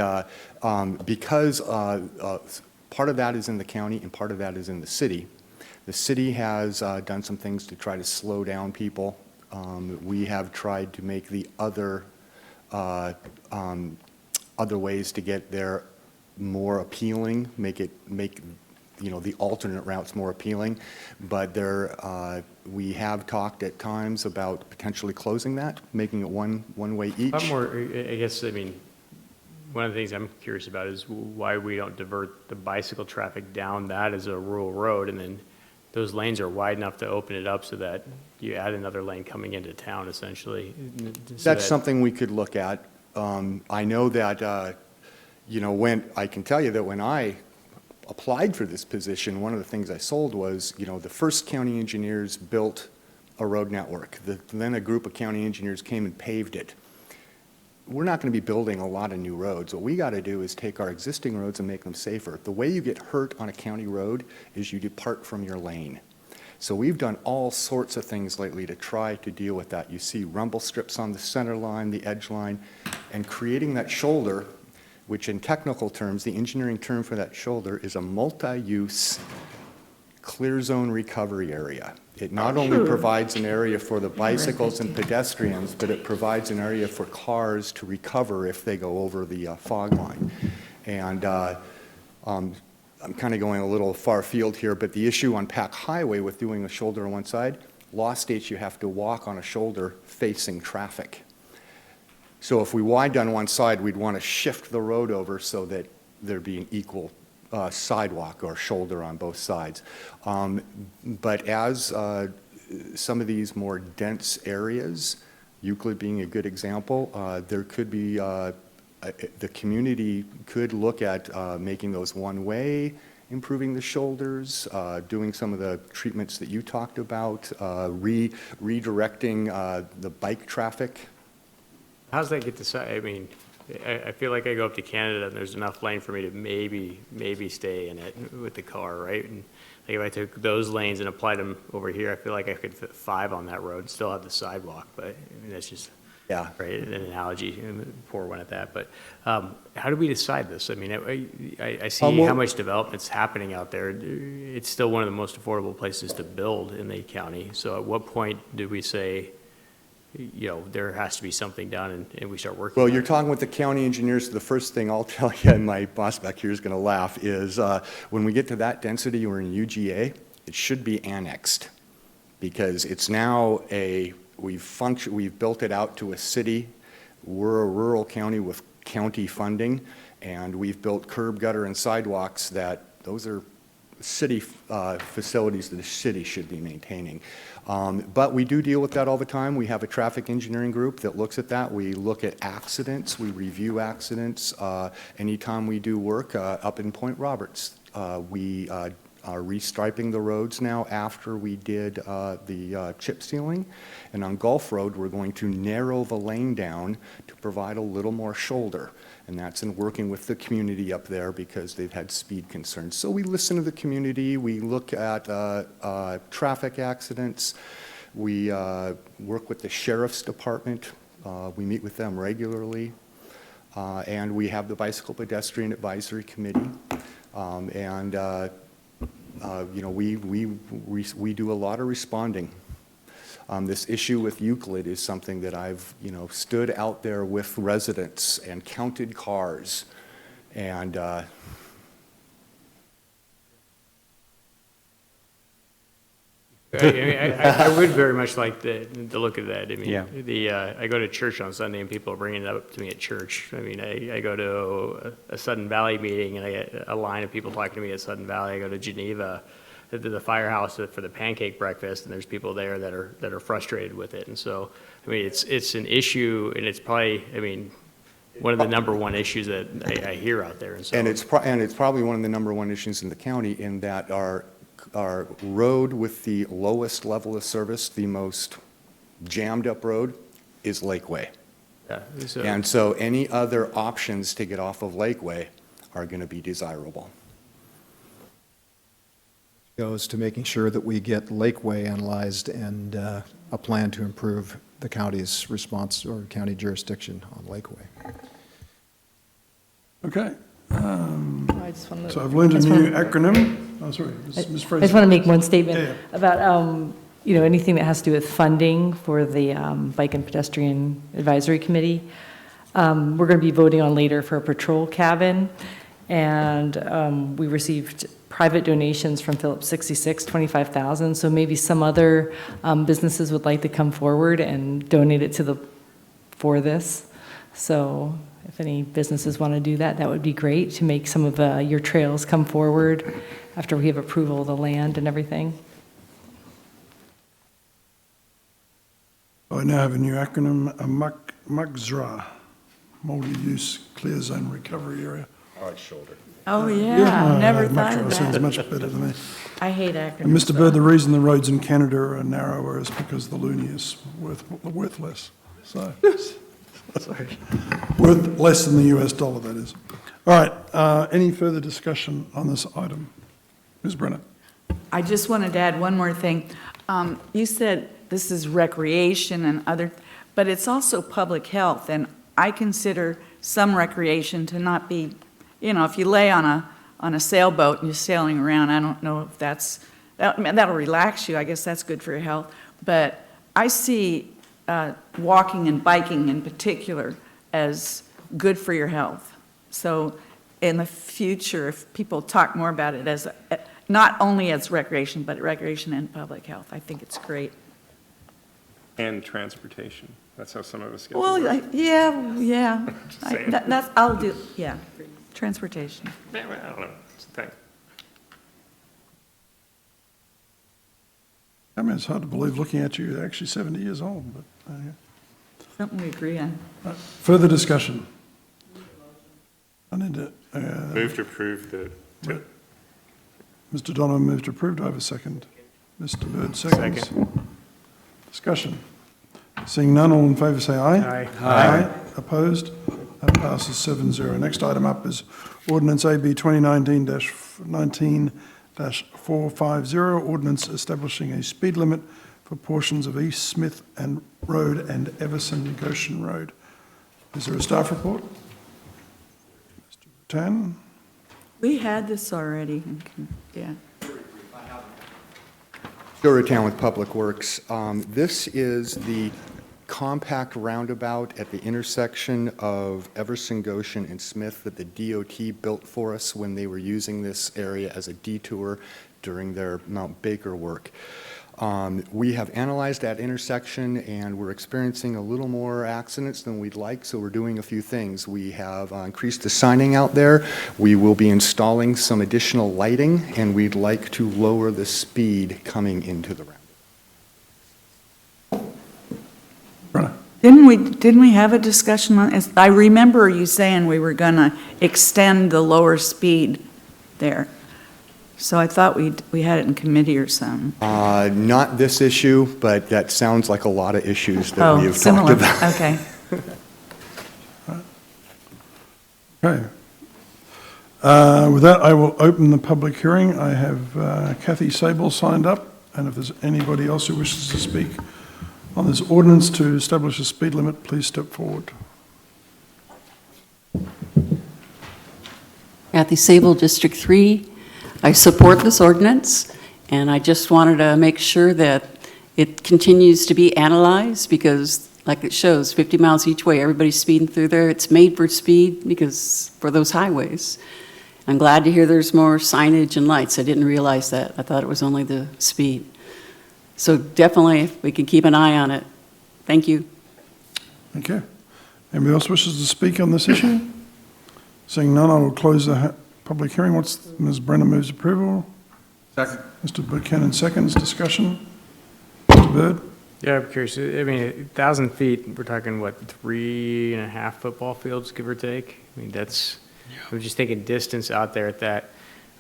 because part of that is in the county and part of that is in the city has done some things to try to slow down people. We have tried to make the other ways to get there more appealing, make the alternate routes more appealing. But we have talked at times about potentially closing that, making it one way each. I guess, one of the things I'm curious about is why we don't divert the bicycle traffic down that as a rural road, and then those lanes are wide enough to open it up so that you add another lane coming into town, essentially. That's something we could look at. I know that, I can tell you that when I applied for this position, one of the things I sold was, the first county engineers built a road network. Then a group of county engineers came and paved it. We're not going to be building a lot of new roads. What we got to do is take our existing roads and make them safer. The way you get hurt on a county road is you depart from your lane. So we've done all sorts of things lately to try to deal with that. You see rumble strips on the center line, the edge line, and creating that shoulder, which in technical terms, the engineering term for that shoulder is a multi-use clear zone recovery area. It not only provides an area for the bicycles and pedestrians, but it provides an area for cars to recover if they go over the fog line. And I'm kind of going a little far afield here, but the issue on Pack Highway with doing a shoulder on one side, law states you have to walk on a shoulder facing traffic. So if we wide down one side, we'd want to shift the road over so that there'd be an equal sidewalk or shoulder on both sides. But as some of these more dense areas, Euclid being a good example, there could be, the community could look at making those one-way, improving the shoulders, doing some of the treatments that you talked about, redirecting the bike traffic. How's that get decided? I mean, I feel like I go up to Canada and there's enough lane for me to maybe stay in it with the car, right? And like if I took those lanes and applied them over here, I feel like I could fit 5 on that road and still have the sidewalk, but I mean, that's just, yeah, right, an analogy, poor one at that. But how do we decide this? I mean, I see how much development's happening out there. It's still one of the most affordable places to build in the county. So at what point do we say, you know, there has to be something done and we start working? Well, you're talking with the county engineers. The first thing I'll tell you, and my boss back here is going to laugh, is when we get to that density, we're in UGA, it should be annexed because it's now we've built it out to a city. We're a rural county with county funding, and we've built curb, gutter, and sidewalks that those are city facilities that the city should be maintaining. But we do deal with that all the time. We have a traffic engineering group that looks at that. We look at accidents. We review accidents. Anytime we do work up in Point Roberts, we are restriping the roads now after we did the chip sealing. And on Gulf Road, we're going to narrow the lane down to provide a little more shoulder. And that's in working with the community up there because they've had speed concerns. So we listen to the community. We look at traffic accidents. We work with the sheriff's department. We meet with them regularly. And we have the Bicycle Pedestrian Advisory Committee. You know, we do a lot of responding. This issue with Euclid is something that I've, you know, stood out there with residents and counted cars. And I would very much like to look at that. I mean, Yeah. I go to church on Sunday and people are bringing it up to me at church. I mean, I go to a Sudden Valley meeting and I get a line of people talking to me at Sudden Valley. I go to Geneva, to the firehouse for the pancake breakfast, and there's people there that are frustrated with it. And so, I mean, it's an issue, and it's probably, I mean, one of the number one issues that I hear out there. And so, and it's probably one of the number one issues in the county in that our road with the lowest level of service, the most jammed up road, is Lakeway. Yeah, and so any other options to get off of Lakeway are going to be desirable. Goes to making sure that we get Lakeway analyzed and a plan to improve the county's response or county jurisdiction on Lakeway. Okay. I just wanted to- So I've learned a new acronym. Oh, sorry, Ms. Fraser. I just want to make one statement Yeah. about, you know, anything that has to do with funding for the Bike and Pedestrian Advisory Committee. We're going to be voting on later for a patrol cabin, and we received private donations from Phillips 66, 25,000. So maybe some other businesses would like to come forward and donate it for this. So if any businesses want to do that, that would be great to make some of your trails come forward after we have approval of the land and everything. I now have a new acronym, MUCZRA, Multi-Use Clear Zone Recovery Area. All right, shoulder. Oh, yeah, never thought of Sounds that. much better to me. I hate acronyms. And Mr. Bird, the reason the roads in Canada are narrower is because the loonie is worth less. So, sorry. Worth less than the US dollar, that is. All right, any further discussion on this item? Ms. Brenner? I just wanted to add one more thing. You said this is recreation and other, but it's also public health, and I consider some recreation to not be, you know, if you lay on a sailboat and you're sailing around, I don't know if that'll relax you. I guess that's good for your health. But I see walking and biking in particular as good for your health. So in the future, if people talk more about it as not only as recreation, but recreation and public health, I think it's great. And transportation. That's how some of us get. Well, yeah. Same. That's, I'll do, yeah, transportation. Yeah, well, I don't know. It's a thing. I mean, it's hard to believe looking at you, you're actually 70 years old, but, yeah. Something we agree on. Further discussion? I need to, Move to approve the. Mr. Donovan moved to approve. Do I have a second? Mr. Bird seconds. Discussion. Seeing none, all in favour say aye. Aye. Opposed? That passes 7-0. Next item up is Ordinance AB 2019-450, ordinance establishing a speed limit for portions of East Smith and Road and Everson Goshen Road. Is there a staff report? Mr. Tan? We had this already. Yeah. Schroeder with Public Works. This is the compact roundabout at the intersection of Everson, Goshen, and Smith that the DOT built for us when they were using this area as a detour during their Mount Baker work. We have analyzed that intersection, and we're experiencing a little more accidents than we'd like, so we're doing a few things. We have increased the signing out there. We will be installing some additional lighting, and we'd like to lower the speed coming into the roundabout. Didn't we have a discussion on this? I remember you saying we were gonna extend the lower speed there. So I thought we had it in committee or something. Not this issue, but that sounds like a lot of issues that we have talked about. Okay. Okay. With that, I will open the public hearing. I have Kathy Sable signed up, and if there's anybody else who wishes to speak on this ordinance to establish a speed limit, please step forward. Kathy Sable, District 3. I support this ordinance, and I just wanted to make sure that it continues to be analyzed because, like it shows, 50 miles each way, everybody's speeding through there. It's made for speed because for those highways. I'm glad to hear there's more signage and lights. I didn't realize that. I thought it was only the speed. So definitely, if we can keep an eye on it. Thank you. Okay. Anybody else wishes to speak on this issue? Seeing none, I will close the public hearing. Ms. Brenner moves approval. Second. Mr. Buchanan seconds. Discussion. Mr. Bird? Yeah, I'm curious. I mean, 1,000 feet, we're talking, what, 3.5 football fields, give or take? I mean, that's, we're just taking distance out there at that.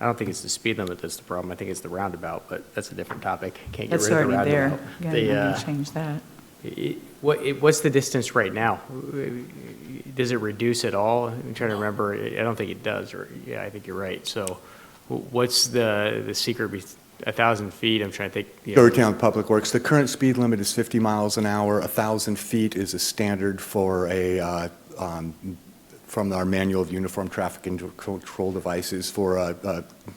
I don't think it's the speed limit that's the problem. I think it's the roundabout, but that's a different topic. Can't get That's rid of the already there. roundabout. Yeah, change that. What's the distance right now? Does it reduce at all? I'm trying to remember. I don't think it does. Or yeah, I think you're right. So, what's the secret? 1,000 feet. I'm trying to think. Schroeder Public Works. The current speed limit is 50 miles an hour. 1,000 feet is a standard for a from our manual of uniform traffic control devices for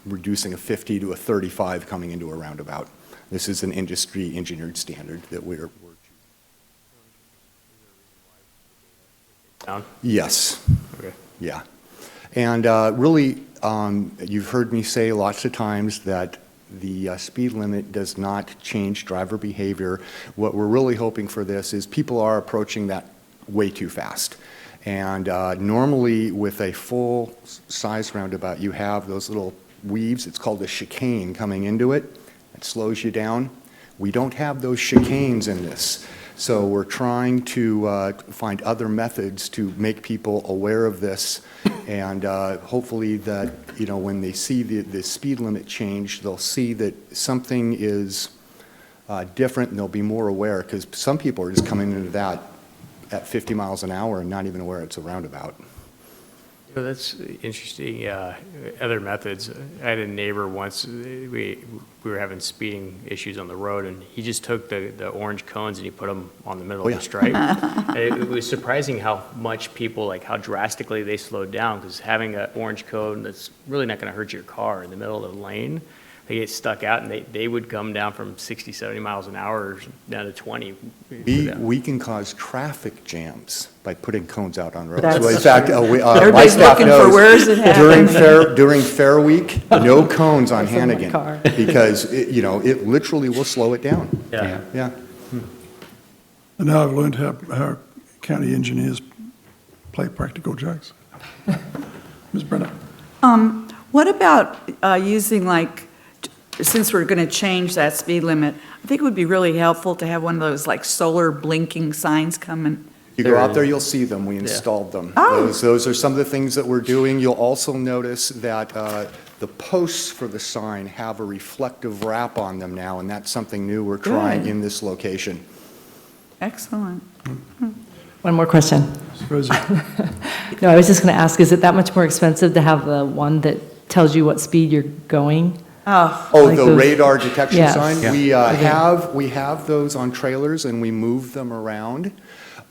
reducing a 50 to a 35 coming into a roundabout. This is an industry engineered standard that we're down? Yes. Okay. Yeah. And really, you've heard me say lots of times that the speed limit does not change driver behavior. What we're really hoping for this is people are approaching that way too fast. And normally with a full-size roundabout, you have those little weaves. It's called a chicane coming into it. It slows you down. We don't have those chicanes in this. So we're trying to find other methods to make people aware of this, and hopefully that, you know, when they see the speed limit change, they'll see that something is different, and they'll be more aware, because some people are just coming into that at 50 miles an hour and not even aware it's a roundabout. You know, that's interesting. Other methods. I had a neighbor once. We were having speeding issues on the road, and he just took the orange cones and he put them on the middle of the stripe. It was surprising how much people, like how drastically they slowed down, because having an orange cone that's really not going to hurt your car in the middle of the lane, they get stuck out, and they would come down from 60, 70 miles an hour down to 20. We can cause traffic jams by putting cones out on roads. That's So in fact, my Everybody's staff looking for where is it happening. during fair week, no cones on Hannigan, because it literally will slow it down. Yeah. And now I've learned how county engineers play practical jokes. Ms. Brenner? What about using like since we're going to change that speed limit, I think it would be really helpful to have one of those like solar blinking signs coming. You go out there, you'll see them. We installed them. Oh. Those are some of the things that we're doing. You'll also notice that the posts for the sign have a reflective wrap on them now, and that's something new we're trying Good. in this location. Excellent. One more question. No, I was just going to ask, is it that much more expensive to have the one that tells you what speed you're going? Oh, Like The those- radar detection Yes. sign? Yeah. We have those on trailers, and we move them around.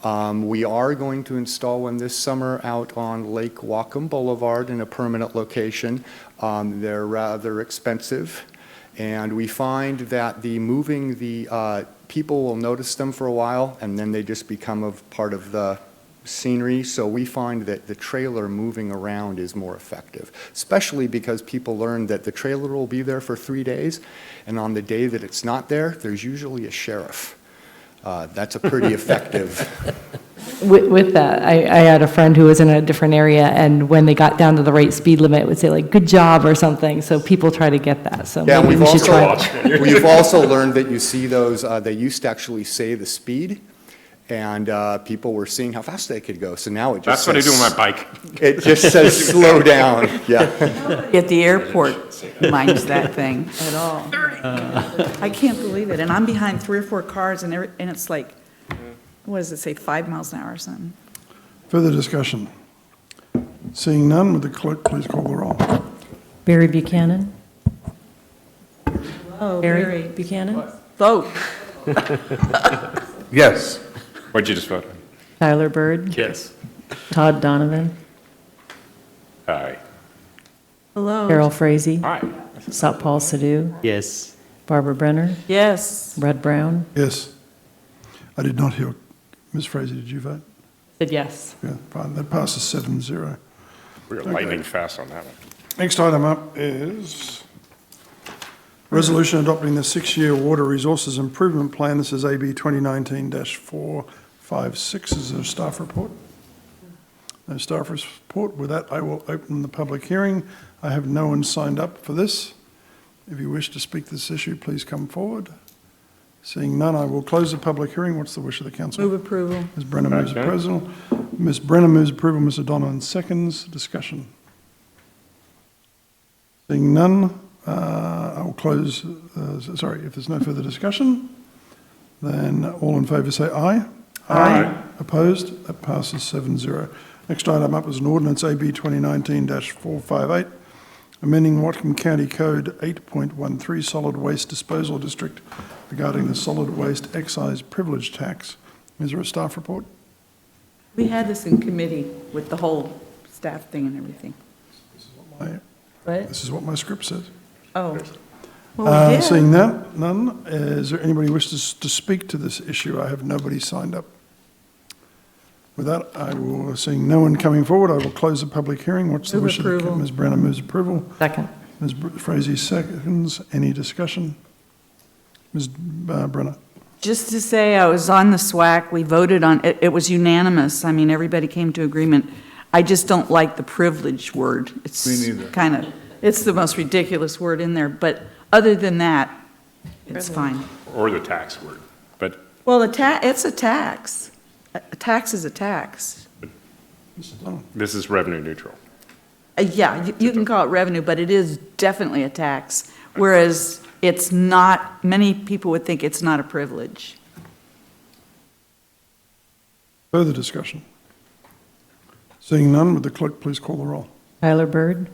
We are going to install one this summer out on Lake Whatcom Boulevard in a permanent location. They're rather expensive, and we find that people will notice them for a while, and then they just become a part of the scenery. So we find that the trailer moving around is more effective, especially because people learn that the trailer will be there for 3 days, and on the day that it's not there, there's usually a sheriff. That's a pretty effective. With that, I had a friend who was in a different area, and when they got down to the right speed limit, it would say like, good job or something, so people try to get that, so Yeah, maybe we should try. we've also learned that you see those, they used to actually say the speed, and people were seeing how fast they could go, so now it just That's what I do says- on my bike. It just says slow down, yeah. at the airport minds that thing at all. I can't believe it. And I'm behind 3 or 4 cars and it's like, what does it say, 5 miles an hour or something? Further discussion? Seeing none, would the clerk please call the roll? Barry Buchanan? Oh, Barry Buchanan? Vote. Yes. What'd you just vote on? Tyler Bird? Yes. Todd Donovan? Aye. Hello. Carol Frazee? Aye. Satpal Sidhu? Yes. Barbara Brenner? Yes. Red Brown? Yes. I did not hear. Ms. Frazee, did you vote? Said yes. Yeah, fine. That passes 7-0. We were lightning fast on that one. Next item up is resolution adopting the 6-year Water Resources Improvement Plan. This is AB 2019-456. Is there a staff report? No staff report. With that, I will open the public hearing. I have no one signed up for this. If you wish to speak to this issue, please come forward. Seeing none, I will close the public hearing. What's the wish of the council? Move approval. Ms. Brenner moves Okay. approval. Ms. Brenner moves approval. Mr. Donovan seconds. Discussion. Seeing none, I will close, if there's no further discussion, then all in favour say aye. Aye. Opposed? That passes 7-0. Next item up is an ordinance AB 2019-458, amending Whatcom County Code 8.13 Solid Waste Disposal District regarding the solid waste excise privilege tax. Is there a staff report? We had this in committee with the whole staff thing and everything. What? This is what my script says. Oh. Well, we did. Seeing that, none, is there anybody who wishes to speak to this issue? I have nobody signed up. With that, seeing no one coming forward, I will close the public hearing. What's the Move wish of the approval. Ms. Brenner moves approval. Second. Ms. Frazee seconds. Any discussion? Ms. Brenner? Just to say, I was on the SWAC, we voted on, it was unanimous. I mean, everybody came to agreement. I just don't like the privilege word. It's Me neither. kind of, it's the most ridiculous word in there, but other than that, it's fine. Or the tax word, but Well, it's a tax. A tax is a tax. this is revenue neutral. Yeah, you can call it revenue, but it is definitely a tax, whereas it's not, many people would think it's not a privilege. Further discussion? Seeing none, would the clerk please call the roll? Tyler Bird?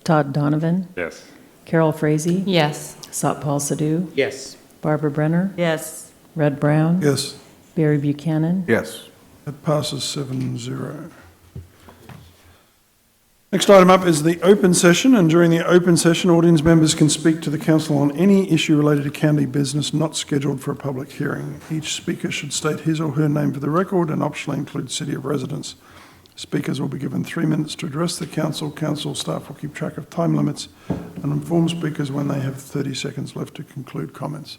Todd Donovan? Yes. Carol Frazee? Yes. Satpal Sidhu? Yes. Barbara Brenner? Yes. Red Brown? Yes. Barry Buchanan? Yes. That passes 7-0. Next item up is the open session, and during the open session, audience members can speak to the council on any issue related to county business not scheduled for a public hearing. Each speaker should state his or her name for the record and optionally include city of residence. Speakers will be given 3 minutes to address the council. Council staff will keep track of time limits and inform speakers when they have 30 seconds left to conclude comments.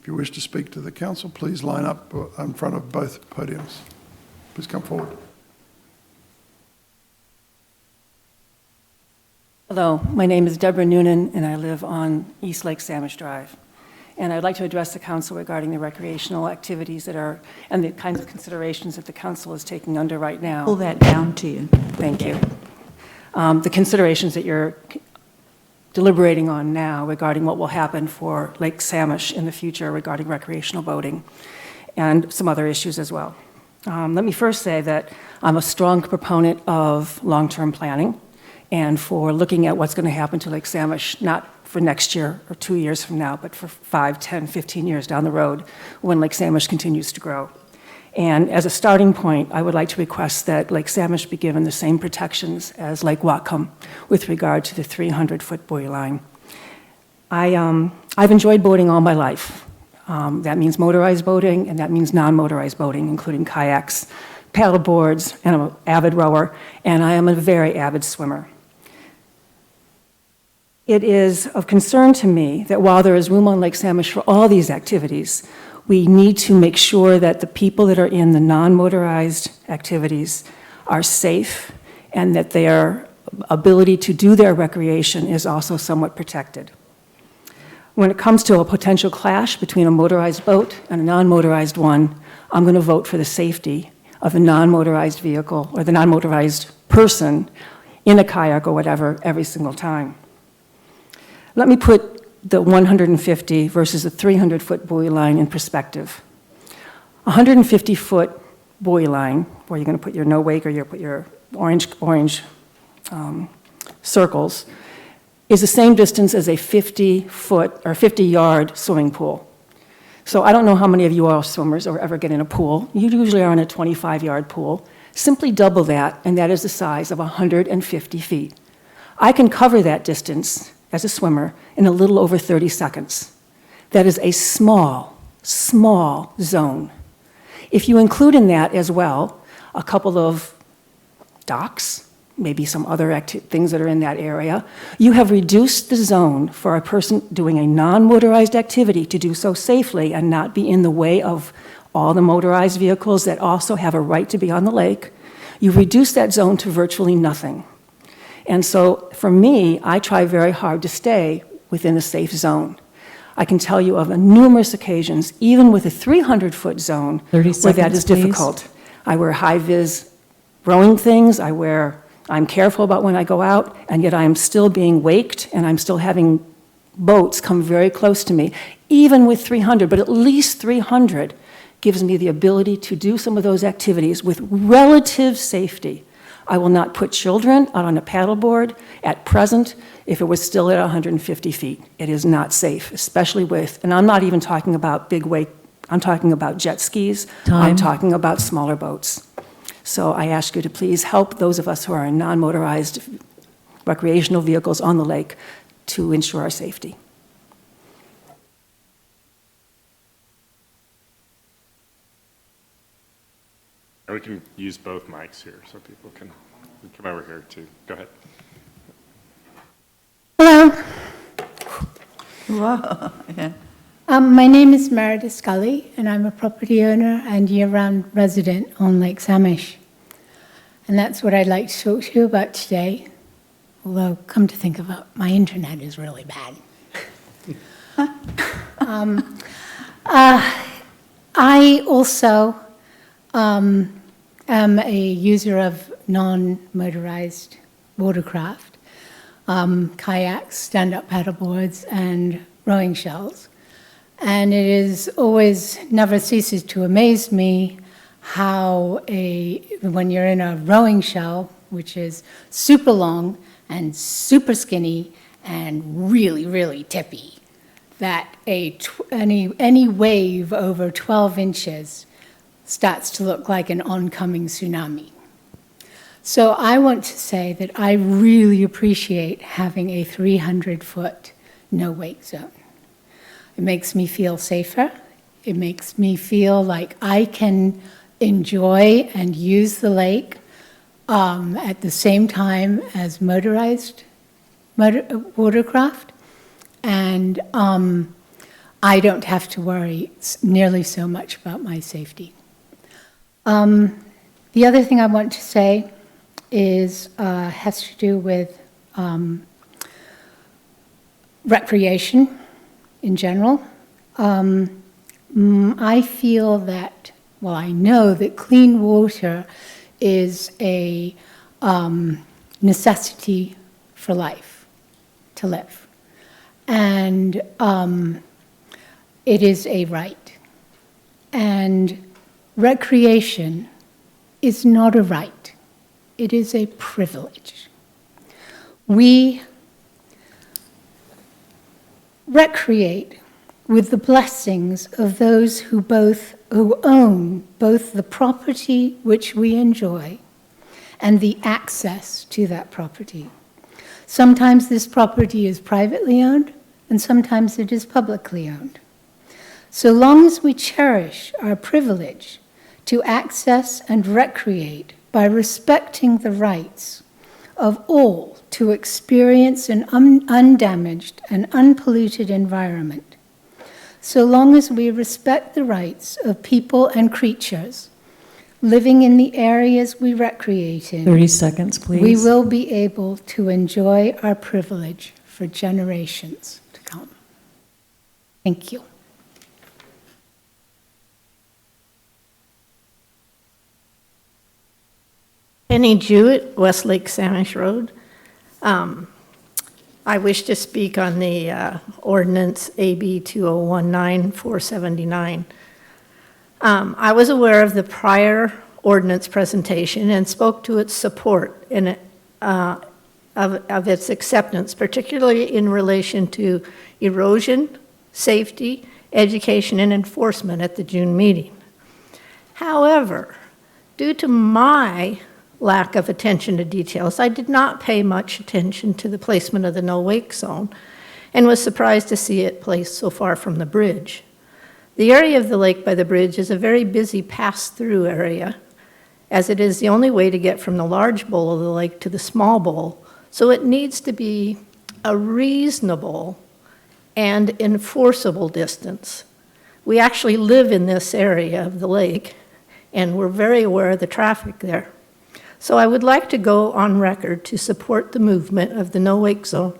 If you wish to speak to the council, please line up in front of both podiums. Please come forward. Hello, my name is Deborah Noonan, and I live on East Lake Samish Drive. And I'd like to address the council regarding the recreational activities that are, and the kinds of considerations that the council is taking under right now. Pull that down to you. Thank you. The considerations that you're deliberating on now regarding what will happen for Lake Samish in the future regarding recreational boating, and some other issues as well. Let me first say that I'm a strong proponent of long-term planning and for looking at what's going to happen to Lake Samish, not for next year or 2 years from now, but for 5, 10, 15 years down the road when Lake Samish continues to grow. And as a starting point, I would like to request that Lake Samish be given the same protections as Lake Whatcom with regard to the 300-foot buoy line. I've enjoyed boating all my life. That means motorized boating, and that means non-motorized boating, including kayaks, paddle boards, and I'm an avid rower, and I am a very avid swimmer. It is of concern to me that while there is room on Lake Samish for all these activities, we need to make sure that the people that are in the non-motorized activities are safe and that their ability to do their recreation is also somewhat protected. When it comes to a potential clash between a motorized boat and a non-motorized one, I'm going to vote for the safety of the non-motorized vehicle or the non-motorized person in a kayak or whatever every single time. Let me put the 150 versus the 300-foot buoy line in perspective. A 150-foot buoy line, where you're going to put your no wake or you put your orange circles, is the same distance as a 50-foot or 50-yard swimming pool. So I don't know how many of you are swimmers or ever get in a pool. You usually are in a 25-yard pool. Simply double that, and that is the size of 150 feet. I can cover that distance as a swimmer in a little over 30 seconds. That is a small, small zone. If you include in that as well a couple of docks, maybe some other things that are in that area, you have reduced the zone for a person doing a non-motorized activity to do so safely and not be in the way of all the motorized vehicles that also have a right to be on the lake. You've reduced that zone to virtually nothing. And so for me, I try very hard to stay within a safe zone. I can tell you of numerous occasions, even with a 300-foot zone, 30 where that seconds, is difficult. I wear high-vis rowing things, I'm careful about when I go out, and yet I am still being waked, and I'm still having boats come very close to me, even with 300, but at least 300 gives me the ability to do some of those activities with relative safety. I will not put children out on a paddleboard at present if it was still at 150 feet. It is not safe, especially with, and I'm not even talking about big wake, I'm talking about jet skis, I'm talking about smaller boats. So I ask you to please help those of us who are in non-motorized recreational vehicles on the lake to ensure our safety. We can use both mics here so people can come over here too. Go ahead. Hello. Whoa. Yeah. My name is Meredith Scully, and I'm a property owner and year-round resident on Lake Samish. And that's what I'd like to talk to you about today. Although, come to think of it, my internet is really bad. I also am a user of non-motorized watercraft, kayaks, stand-up paddleboards, and rowing shells. And it is always, never ceases to amaze me how when you're in a rowing shell, which is super long and super skinny and really, really tippy, that any wave over 12 inches starts to look like an oncoming tsunami. So I want to say that I really appreciate having a 300-foot no-wake zone. It makes me feel safer. It makes me feel like I can enjoy and use the lake at the same time as motorized watercraft. And I don't have to worry nearly so much about my safety. The other thing I want to say is has to do with recreation in general. I feel that, well, I know that clean water is a necessity for life, to live. And it is a right. And recreation is not a right. It is a privilege. We recreate with the blessings of those who own both the property which we enjoy and the access to that property. Sometimes this property is privately owned, and sometimes it is publicly owned. So long as we cherish our privilege to access and recreate by respecting the rights of all to experience an undamaged and unpolluted environment, so long as we respect the rights of people and creatures living in the areas we recreate in, 30 seconds, please. we will be able to enjoy our privilege for generations to come. Thank you. Penny Jewett, Westlake Samish Road. I wish to speak on the ordinance AB 2019-479. I was aware of the prior ordinance presentation and spoke to its support in of its acceptance, particularly in relation to erosion, safety, education, and enforcement at the June meeting. However, due to my lack of attention to details, I did not pay much attention to the placement of the no-wake zone and was surprised to see it placed so far from the bridge. The area of the lake by the bridge is a very busy pass-through area, as it is the only way to get from the large bowl of the lake to the small bowl, so it needs to be a reasonable and enforceable distance. We actually live in this area of the lake, and we're very aware of the traffic there. So I would like to go on record to support the movement of the no-wake zone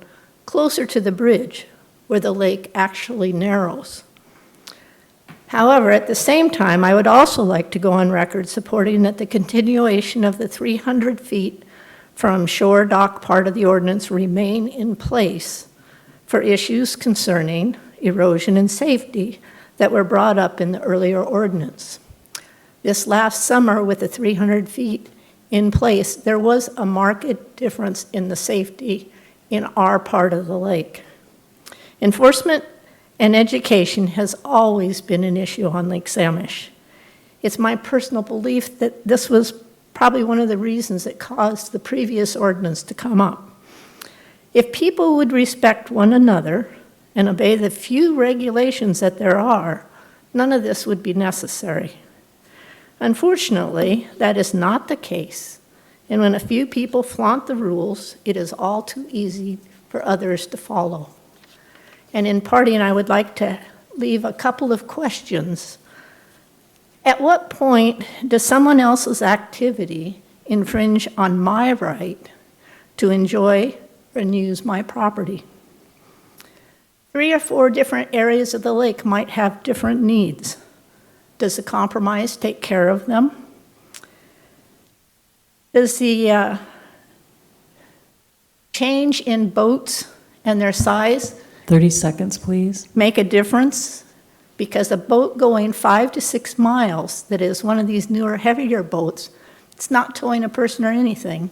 closer to the bridge, where the lake actually narrows. However, at the same time, I would also like to go on record supporting that the continuation of the 300 feet from shore dock part of the ordinance remain in place for issues concerning erosion and safety that were brought up in the earlier ordinance. This last summer, with the 300 feet in place, there was a marked difference in the safety in our part of the lake. Enforcement and education has always been an issue on Lake Samish. It's my personal belief that this was probably one of the reasons that caused the previous ordinance to come up. If people would respect one another and obey the few regulations that there are, none of this would be necessary. Unfortunately, that is not the case, and when a few people flaunt the rules, it is all too easy for others to follow. And in parting, I would like to leave a couple of questions. At what point does someone else's activity infringe on my right to enjoy and use my property? 3 or 4 different areas of the lake might have different needs. Does the compromise take care of them? Does the change in boats and their size 30 seconds, please. make a difference? Because a boat going 5 to 6 miles, that is one of these newer, heavier boats, it's not towing a person or anything,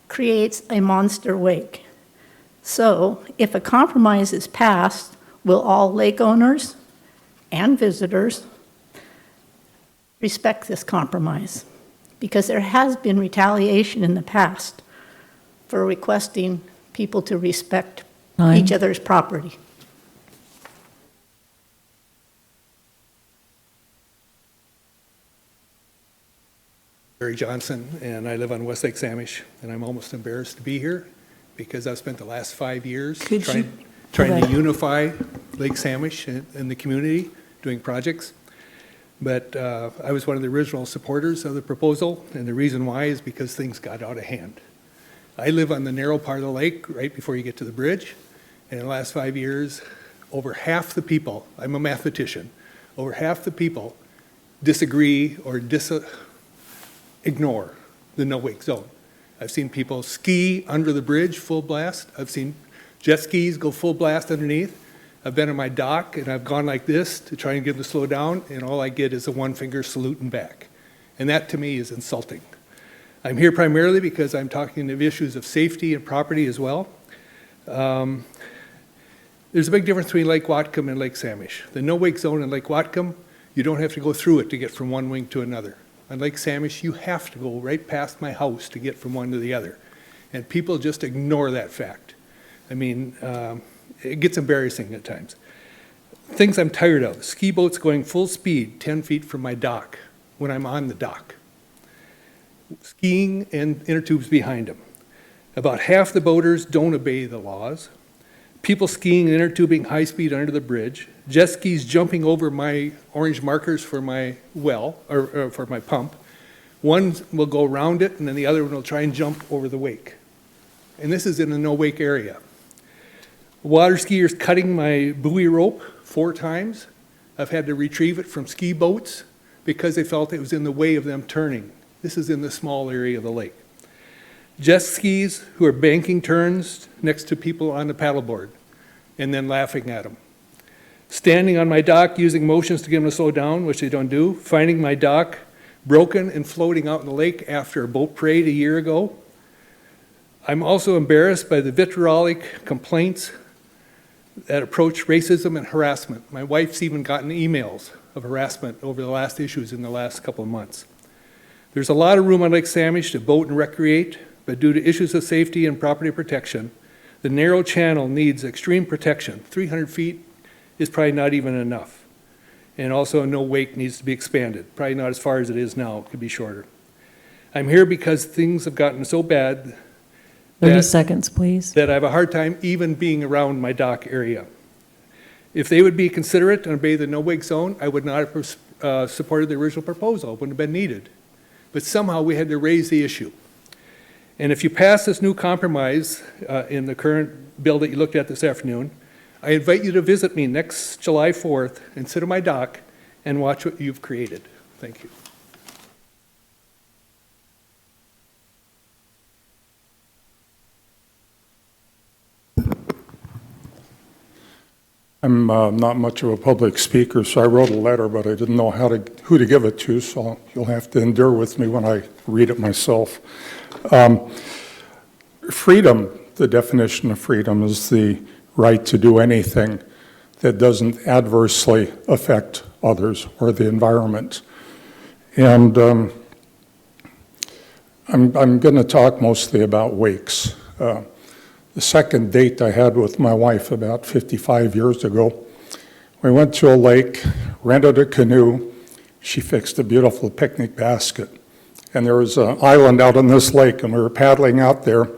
creates a monster wake. So if a compromise is passed, will all lake owners and visitors respect this compromise? Because there has been retaliation in the past for requesting people to respect each other's property. Barry Johnson, and I live on Westlake Samish, and I'm almost embarrassed to be here because I've spent the last 5 years trying to unify Lake Samish and the community, doing projects. But I was one of the original supporters of the proposal, and the reason why is because things got out of hand. I live on the narrow part of the lake right before you get to the bridge, And in the last 5 years, over half the people, I'm a mathematician, over half the people disagree or ignore the no-wake zone. I've seen people ski under the bridge full blast. I've seen jet skis go full blast underneath. I've been on my dock and I've gone like this to try and get them to slow down, and all I get is a one-finger salute and back. And that to me is insulting. I'm here primarily because I'm talking of issues of safety and property as well. There's a big difference between Lake Whatcom and Lake Samish. The no-wake zone in Lake Whatcom, you don't have to go through it to get from one wing to another. On Lake Samish, you have to go right past my house to get from one to the other. And people just ignore that fact. I mean, it gets embarrassing at times. Things I'm tired of, ski boats going full speed 10 feet from my dock when I'm on the dock. Skiing and inner tubes behind them. About half the boaters don't obey the laws. People skiing and inner tubing high speed under the bridge. Jet skis jumping over my orange markers for my well, or for my pump. One will go around it, and then the other one will try and jump over the wake. And this is in a no-wake area. Water skiers cutting my buoy rope 4 times. I've had to retrieve it from ski boats because they felt it was in the way of them turning. This is in the small area of the lake. Jet skis who are banking turns next to people on the paddleboard and then laughing at them. Standing on my dock using motions to get them to slow down, which they don't do. Finding my dock broken and floating out in the lake after a boat parade a year ago. I'm also embarrassed by the vitriolic complaints that approach racism and harassment. My wife's even gotten emails of harassment over the last issues in the last couple of months. There's a lot of room on Lake Samish to boat and recreate, but due to issues of safety and property protection, the narrow channel needs extreme protection. 300 feet is probably not even enough. And also no wake needs to be expanded. Probably not as far as it is now, it could be shorter. I'm here because things have gotten so bad 30 seconds, please. that I have a hard time even being around my dock area. If they would be considerate and obey the no-wake zone, I would not have supported the original proposal. It wouldn't have been needed. But somehow we had to raise the issue. And if you pass this new compromise in the current bill that you looked at this afternoon, I invite you to visit me next July 4th and sit on my dock and watch what you've created. Thank you. I'm not much of a public speaker, so I wrote a letter, but I didn't know who to give it to, so you'll have to endure with me when I read it myself. Freedom, the definition of freedom is the right to do anything that doesn't adversely affect others or the environment. And I'm going to talk mostly about wakes. The second date I had with my wife about 55 years ago, we went to a lake, rented a canoe. She fixed a beautiful picnic basket. And there was an island out on this lake, and we were paddling out there,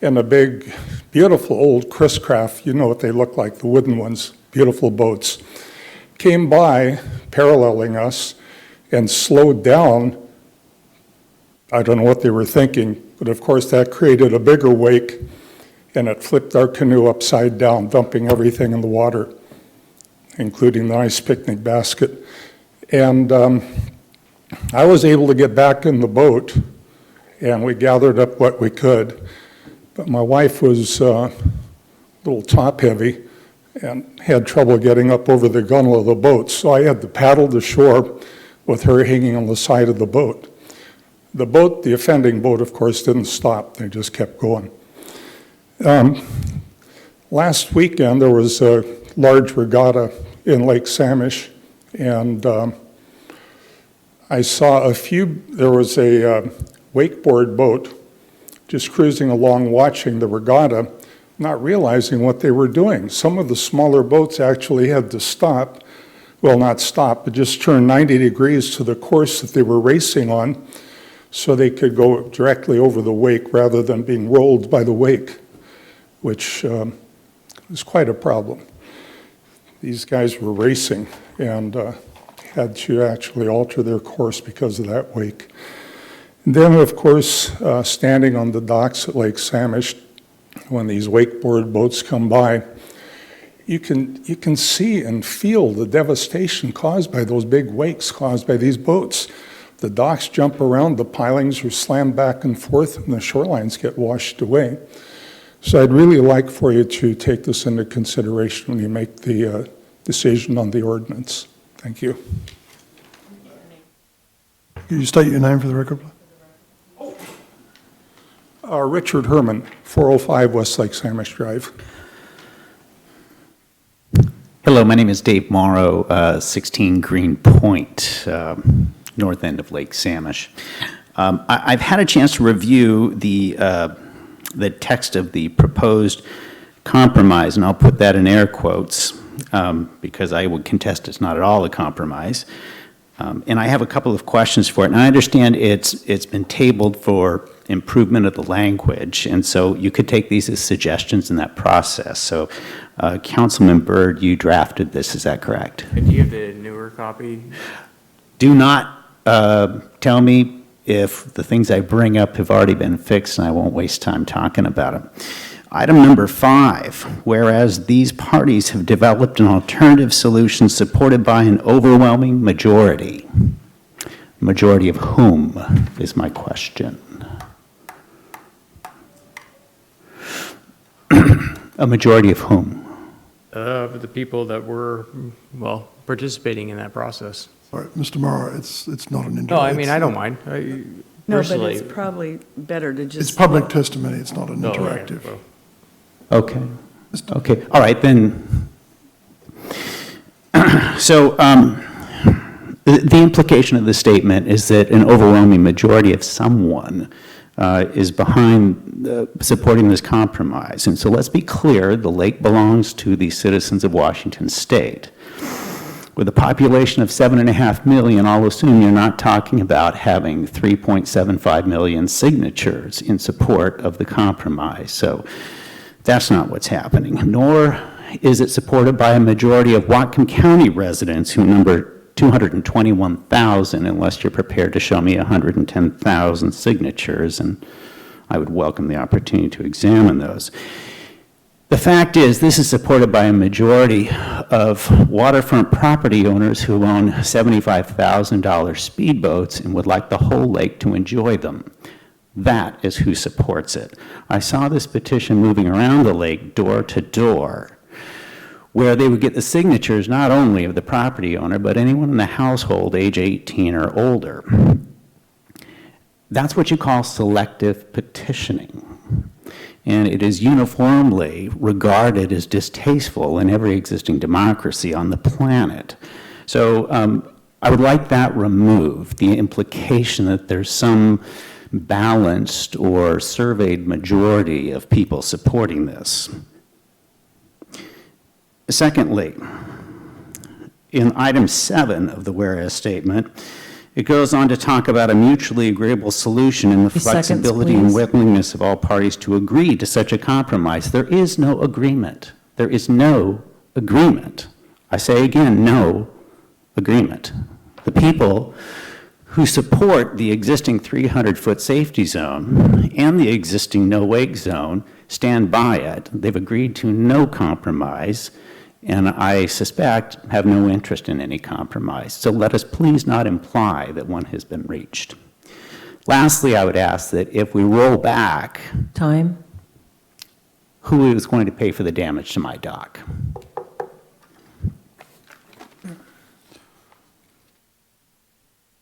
and a big, beautiful old Chris Craft, you know what they look like, the wooden ones, beautiful boats, came by, paralleling us, and slowed down. I don't know what they were thinking, but of course that created a bigger wake, and it flipped our canoe upside down, dumping everything in the water, including the nice picnic basket. And I was able to get back in the boat, and we gathered up what we could. But my wife was a little top-heavy and had trouble getting up over the gunwale of the boat, so I had to paddle to shore with her hanging on the side of the boat. The boat, the offending boat, of course, didn't stop. They just kept going. Last weekend, there was a large regatta in Lake Samish, and I saw there was a wakeboard boat just cruising along watching the regatta, not realizing what they were doing. Some of the smaller boats actually had to stop, well, not stop, but just turn 90 degrees to the course that they were racing on so they could go directly over the wake rather than being rolled by the wake, which is quite a problem. These guys were racing and had to actually alter their course because of that wake. And then, of course, standing on the docks at Lake Samish, when these wakeboard boats come by, you can see and feel the devastation caused by those big wakes caused by these boats. The docks jump around, the pilings are slammed back and forth, and the shorelines get washed away. So I'd really like for you to take this into consideration when you make the decision on the ordinance. Thank you. Can you state your name for the record, please? Richard Herman, 405 Westlake Samish Drive. Hello, my name is Dave Morrow, 16 Green Point, north end of Lake Samish. I've had a chance to review the text of the proposed compromise, and I'll put that in air quotes because I would contest it's not at all a compromise. And I have a couple of questions for it. And I understand it's been tabled for improvement of the language, and so you could take these as suggestions in that process. So, Councilman Byrd, you drafted this, is that correct? Do you have the newer copy? Do not tell me if the things I bring up have already been fixed, and I won't waste time talking about them. Item number 5, whereas these parties have developed an alternative solution supported by an overwhelming majority. Majority of whom is my question. A majority of whom? The people that were, well, participating in that process. All right, Mr. Morrow, it's not an interview. No, I mean, I don't mind. No, but Personally- it's probably better to just. It's public testimony, it's not an No, right, interactive. well. Okay. Okay. All right, then. So the implication of the statement is that an overwhelming majority of someone is behind supporting this compromise. And so let's be clear, the lake belongs to the citizens of Washington State. With a population of 7.5 million, I'll assume you're not talking about having 3.75 million signatures in support of the compromise. So that's not what's happening, nor is it supported by a majority of Whatcom County residents who number 221,000, unless you're prepared to show me 110,000 signatures, and I would welcome the opportunity to examine those. The fact is, this is supported by a majority of waterfront property owners who own $75,000 speedboats and would like the whole lake to enjoy them. That is who supports it. I saw this petition moving around the lake door to door, where they would get the signatures not only of the property owner, but anyone in the household age 18 or older. That's what you call selective petitioning. And it is uniformly regarded as distasteful in every existing democracy on the planet. So I would like that removed, the implication that there's some balanced or surveyed majority of people supporting this. Secondly, in item 7 of the whereas statement, it goes on to talk about a mutually agreeable solution and the flexibility and willingness of all parties to agree to such a compromise. There is no agreement. There is no agreement. I say again, no agreement. The people who support the existing 300-foot safety zone and the existing no-wake zone stand by it. They've agreed to no compromise, and I suspect have no interest in any compromise. So let us please not imply that one has been reached. Lastly, I would ask that if we roll back, Time? who is going to pay for the damage to my dock?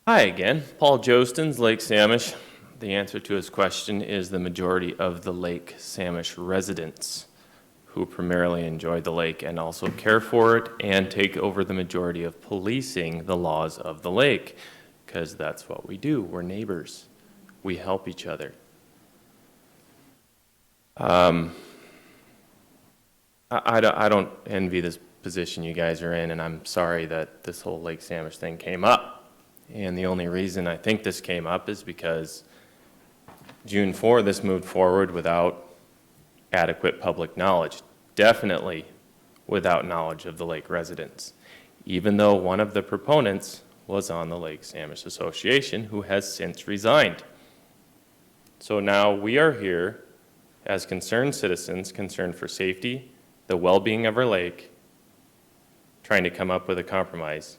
Hi again, Paul Jostens, Lake Samish. The answer to his question is the majority of the Lake Samish residents who primarily enjoy the lake and also care for it and take over the majority of policing the laws of the lake, because that's what we do. We're neighbors. We help each other. I don't envy this position you guys are in, and I'm sorry that this whole Lake Samish thing came up. And the only reason I think this came up is because June 4, this moved forward without adequate public knowledge, definitely without knowledge of the lake residents, even though one of the proponents was on the Lake Samish Association, who has since resigned. So now we are here as concerned citizens, concerned for safety, the well-being of our lake, trying to come up with a compromise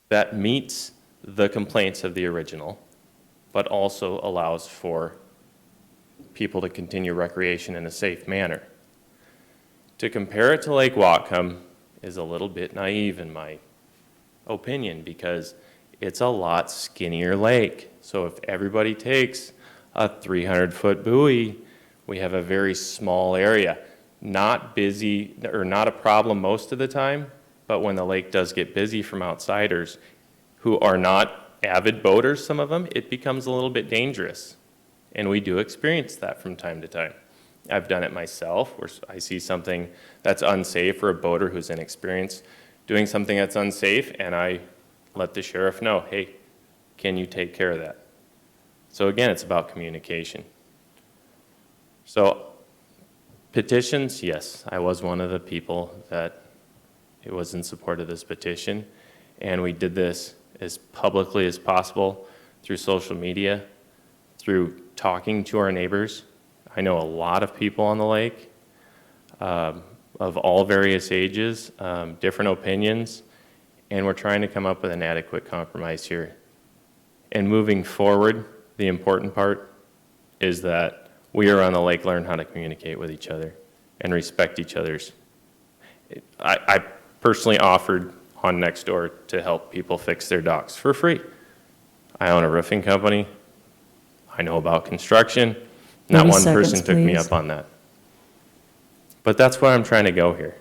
that meets the complaints of the original, but also allows for people to continue recreation in a safe manner. To compare it to Lake Whatcom is a little bit naive in my opinion, because it's a lot skinnier lake. So if everybody takes a 300-foot buoy, we have a very small area. Not busy, or not a problem most of the time, but when the lake does get busy from outsiders who are not avid boaters, some of them, it becomes a little bit dangerous. And we do experience that from time to time. I've done it myself, where I see something that's unsafe, or a boater who's inexperienced doing something that's unsafe, and I let the sheriff know, hey, can you take care of that? So again, it's about communication. So petitions, yes, I was one of the people that it was in support of this petition, and we did this as publicly as possible through social media, through talking to our neighbors. I know a lot of people on the lake, of all various ages, different opinions, and we're trying to come up with an adequate compromise here. And moving forward, the important part is that we are on the lake learn how to communicate with each other and respect each other's. I personally offered on Nextdoor to help people fix their docks for free. I own a roofing company. I know about construction. Not 30 one seconds, person took me please. up on that. But that's where I'm trying to go here.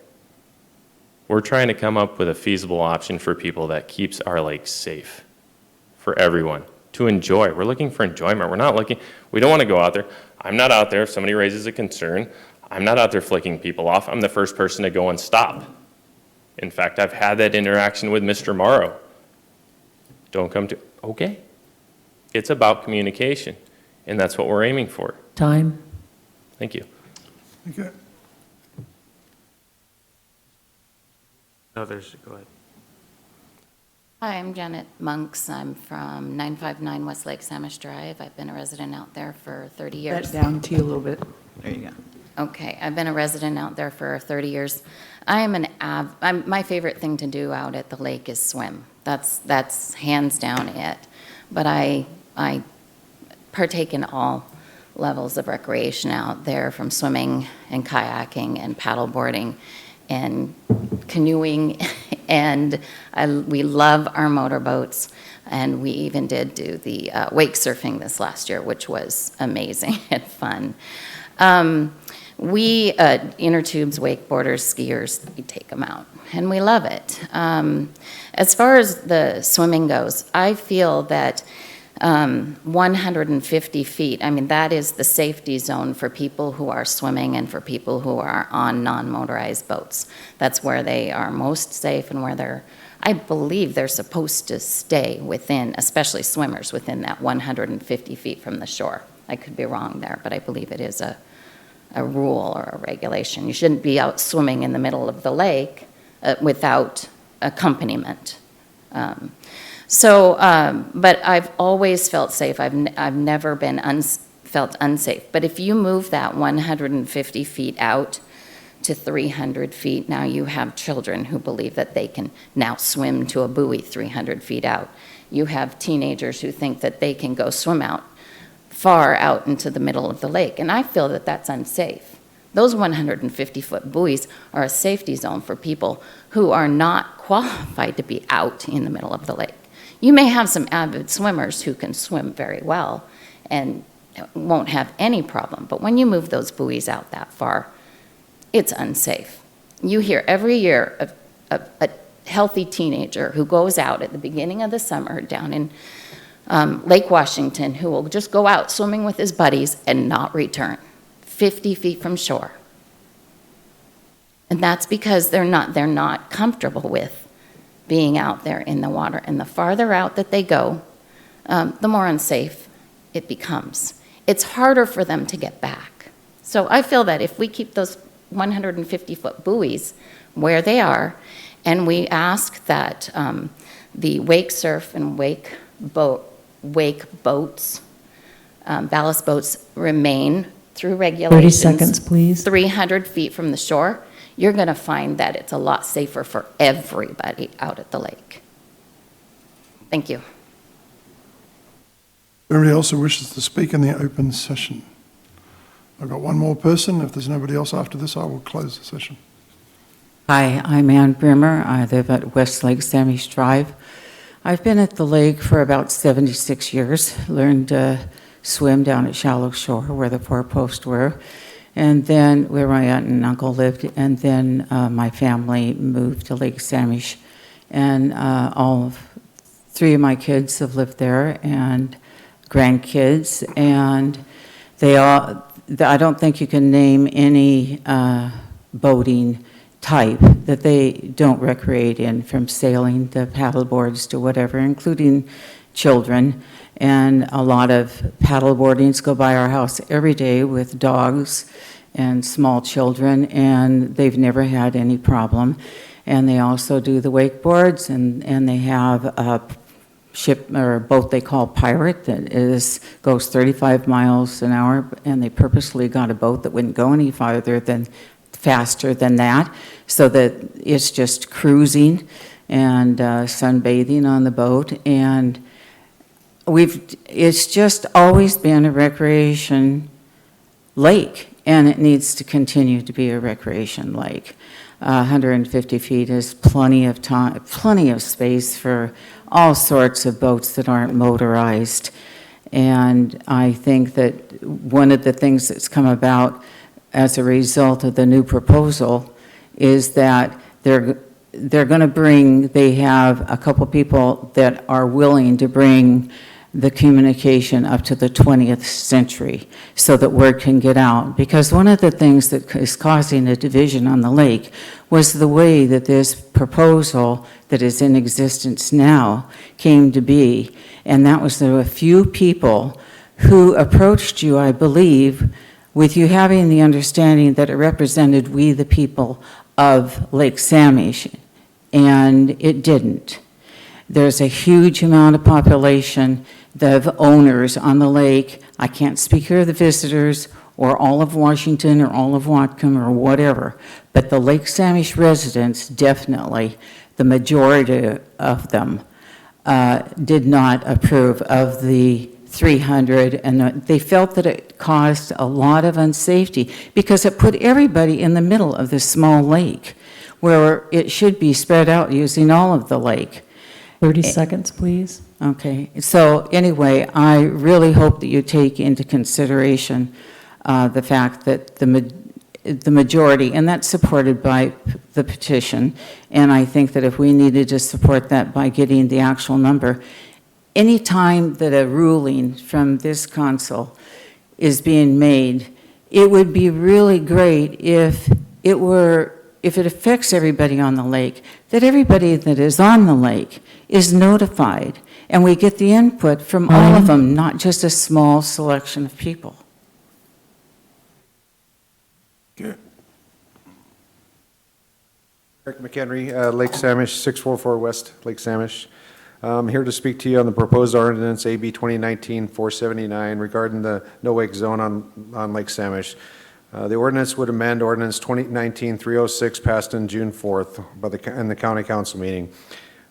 We're trying to come up with a feasible option for people that keeps our lake safe for everyone to enjoy. We're looking for enjoyment. We don't want to go out there. I'm not out there if somebody raises a concern. I'm not out there flicking people off. I'm the first person to go and stop. In fact, I've had that interaction with Mr. Morrow. Don't come to, okay. It's about communication, and that's what we're aiming for. Time. Thank you. Okay. Others, go ahead. Hi, I'm Janet Monks. I'm from 959 Westlake Samish Drive. I've been a resident out there for 30 years. That down to you a little bit. There you go. Okay, I've been a resident out there for 30 years. My favorite thing to do out at the lake is swim. That's hands down it. But I partake in all levels of recreation out there, from swimming and kayaking and paddleboarding and canoeing, and we love our motorboats, and we even did do the wake surfing this last year, which was amazing and fun. We, inner tubes, wakeboarders, skiers, we take them out, and we love it. As far as the swimming goes, I feel that 150 feet, I mean, that is the safety zone for people who are swimming and for people who are on non-motorized boats. That's where they are most safe and where I believe they're supposed to stay within, especially swimmers, within that 150 feet from the shore. I could be wrong there, but I believe it is a rule or a regulation. You shouldn't be out swimming in the middle of the lake without accompaniment. But I've always felt safe. I've never been felt unsafe. But if you move that 150 feet out to 300 feet, now you have children who believe that they can now swim to a buoy 300 feet out. You have teenagers who think that they can go swim out far out into the middle of the lake. And I feel that that's unsafe. Those 150-foot buoys are a safety zone for people who are not qualified to be out in the middle of the lake. You may have some avid swimmers who can swim very well and won't have any problem, but when you move those buoys out that far, it's unsafe. You hear every year of a healthy teenager who goes out at the beginning of the summer down in Lake Washington, who will just go out swimming with his buddies and not return 50 feet from shore. And that's because they're not comfortable with being out there in the water. And the farther out that they go, the more unsafe it becomes. It's harder for them to get back. So I feel that if we keep those 150-foot buoys where they are, and we ask that the wake surf and wake boats ballast boats remain through regulations. 30 seconds, please. 300 feet from the shore, you're going to find that it's a lot safer for everybody out at the lake. Thank you. Anybody else who wishes to speak in the open session? I've got one more person. If there's nobody else after this, I will close the session. Hi, I'm Ann Brimmer. I live at West Lake Samish Drive. I've been at the lake for about 76 years, learned to swim down at Shallow Shore where the four posts were, and then where my aunt and uncle lived, and then my family moved to Lake Samish, and three of my kids have lived there, and grandkids, and I don't think you can name any boating type that they don't recreate in, from sailing to paddle boards to whatever, including children. And a lot of paddle boardings go by our house every day with dogs and small children, and they've never had any problem. And they also do the wakeboards, and they have a ship or boat they call Pirate that goes 35 miles an hour, and they purposely got a boat that wouldn't go any faster than that, so that it's just cruising and sunbathing on the boat. And it's just always been a recreation lake, and it needs to continue to be a recreation lake. 150 feet is plenty of time, plenty of space for all sorts of boats that aren't motorized. And I think that one of the things that's come about as a result of the new proposal is that they're going to bring, they have a couple people that are willing to bring the communication up to the 20th century so that word can get out. Because one of the things that is causing a division on the lake was the way that this proposal that is in existence now came to be. And that was there were a few people who approached you, I believe, with you having the understanding that it represented we the people of Lake Samish, and it didn't. There's a huge amount of population of owners on the lake. I can't speak for the visitors or all of Washington or all of Whatcom or whatever, but the Lake Samish residents, definitely, the majority of them, did not approve of the 300, and they felt that it caused a lot of unsafety because it put everybody in the middle of this small lake where it should be spread out using all of the lake. 30 seconds, please. Okay, so anyway, I really hope that you take into consideration the fact that the majority, and that's supported by the petition, and I think that if we needed to support that by getting the actual number, any time that a ruling from this council is being made, it would be really great if it affects everybody on the lake, that everybody that is on the lake is notified, and we get the input from all of them, not just a small selection of people. Okay. Eric McHenry, Lake Samish, 644 West Lake Samish. I'm here to speak to you on the proposed ordinance AB 2019-479 regarding the no-wake zone on Lake Samish. The ordinance would amend ordinance 2019-306 passed on June 4th in the county council meeting.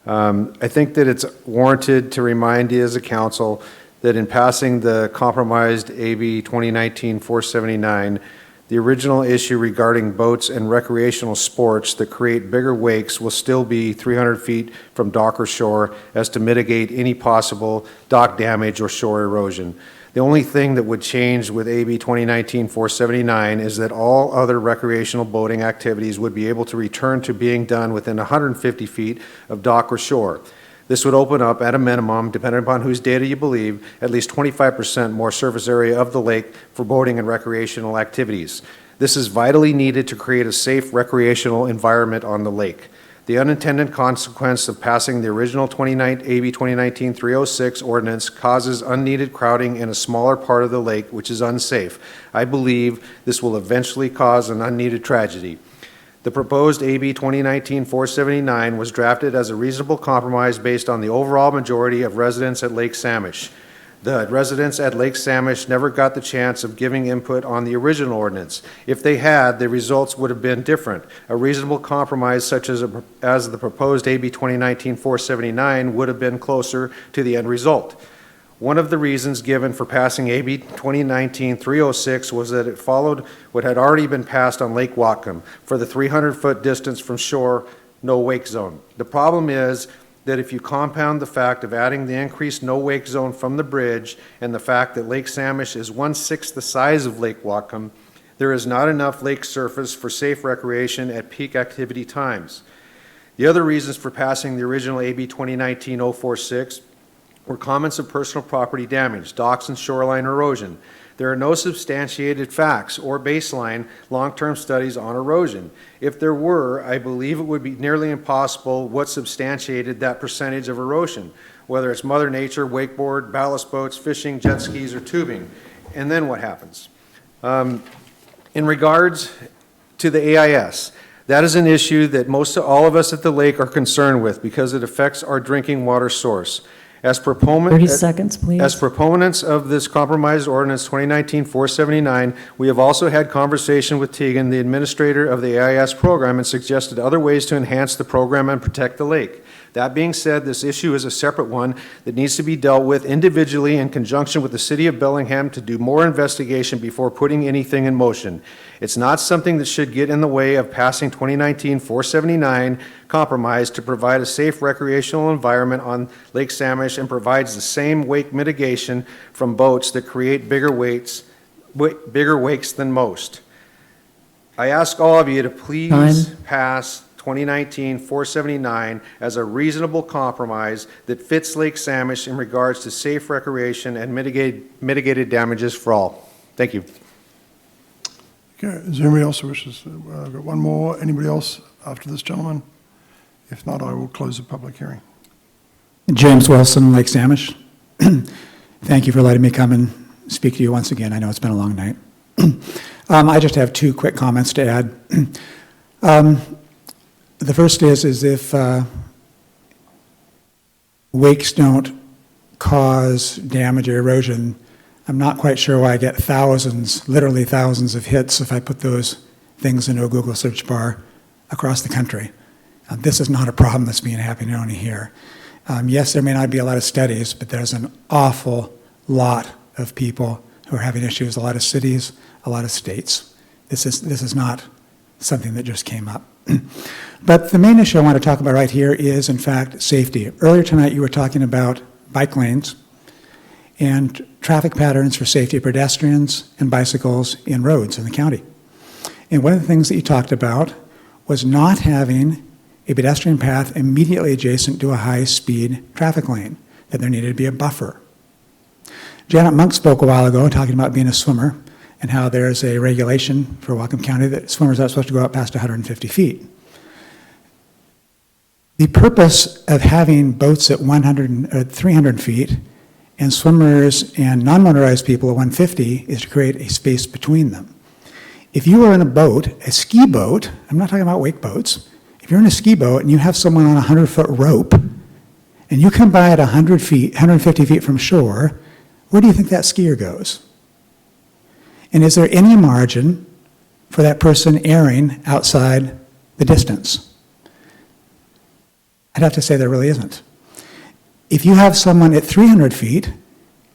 I think that it's warranted to remind you as a council that in passing the compromised AB 2019-479, the original issue regarding boats and recreational sports that create bigger wakes will still be 300 feet from dock or shore as to mitigate any possible dock damage or shore erosion. The only thing that would change with AB 2019-479 is that all other recreational boating activities would be able to return to being done within 150 feet of dock or shore. This would open up, at a minimum, depending upon whose data you believe, at least 25% more surface area of the lake for boating and recreational activities. This is vitally needed to create a safe recreational environment on the lake. The unintended consequence of passing the original AB 2019-306 ordinance causes unneeded crowding in a smaller part of the lake, which is unsafe. I believe this will eventually cause an unneeded tragedy. The proposed AB 2019-479 was drafted as a reasonable compromise based on the overall majority of residents at Lake Samish. The residents at Lake Samish never got the chance of giving input on the original ordinance. If they had, the results would have been different. A reasonable compromise such as the proposed AB 2019-479 would have been closer to the end result. One of the reasons given for passing AB 2019-306 was that it followed what had already been passed on Lake Whatcom for the 300-foot distance from shore, no wake zone. The problem is that if you compound the fact of adding the increased no wake zone from the bridge and the fact that Lake Samish is 1/6 the size of Lake Whatcom, there is not enough lake surface for safe recreation at peak activity times. The other reasons for passing the original AB 2019-046 were comments of personal property damage, docks and shoreline erosion. There are no substantiated facts or baseline long-term studies on erosion. If there were, I believe it would be nearly impossible what substantiated that percentage of erosion, whether it's Mother Nature, wakeboard, ballast boats, fishing, jet skis, or tubing. And then what happens? In regards to the AIS, that is an issue that all of us at the lake are concerned with because it affects our drinking water source. As 30 seconds, please. As proponents of this compromised ordinance 2019-479, we have also had conversation with Teagan, the administrator of the AIS program, and suggested other ways to enhance the program and protect the lake. That being said, this issue is a separate one that needs to be dealt with individually in conjunction with the City of Bellingham to do more investigation before putting anything in motion. It's not something that should get in the way of passing 2019-479 compromise to provide a safe recreational environment on Lake Samish and provides the same wake mitigation from boats that create bigger wakes than most. I ask all of you to please pass 2019-479 as a reasonable compromise that fits Lake Samish in regards to safe recreation and mitigated damages for all. Thank you. Okay, is there anybody else who wishes? I've got one more. Anybody else after this gentleman? If not, I will close the public hearing. James Wilson, Lake Samish. Thank you for letting me come and speak to you once again. I know it's been a long night. I just have two quick comments to add. The first is if wakes don't cause damage or erosion, I'm not quite sure why I get thousands, literally thousands of hits if I put those things into a Google search bar across the country. This is not a problem that's happening only here. Yes, there may not be a lot of studies, but there's an awful lot of people who are having issues, a lot of cities, a lot of states. This is not something that just came up. But the main issue I want to talk about right here is, in fact, safety. Earlier tonight, you were talking about bike lanes and traffic patterns for safety of pedestrians and bicycles in roads in the county. And one of the things that you talked about was not having a pedestrian path immediately adjacent to a high-speed traffic lane, that there needed to be a buffer. Janet Monk spoke a while ago talking about being a swimmer and how there's a regulation for Whatcom County that swimmers aren't supposed to go out past 150 feet. The purpose of having boats at 300 feet and swimmers and non-motorized people at 150 is to create a space between them. If you are in a boat, a ski boat, I'm not talking about wake boats, if you're in a ski boat and you have someone on a 100-foot rope and you come by at 100 feet, 150 feet from shore, where do you think that skier goes? And is there any margin for that person erring outside the distance? I'd have to say there really isn't. If you have someone at 300 feet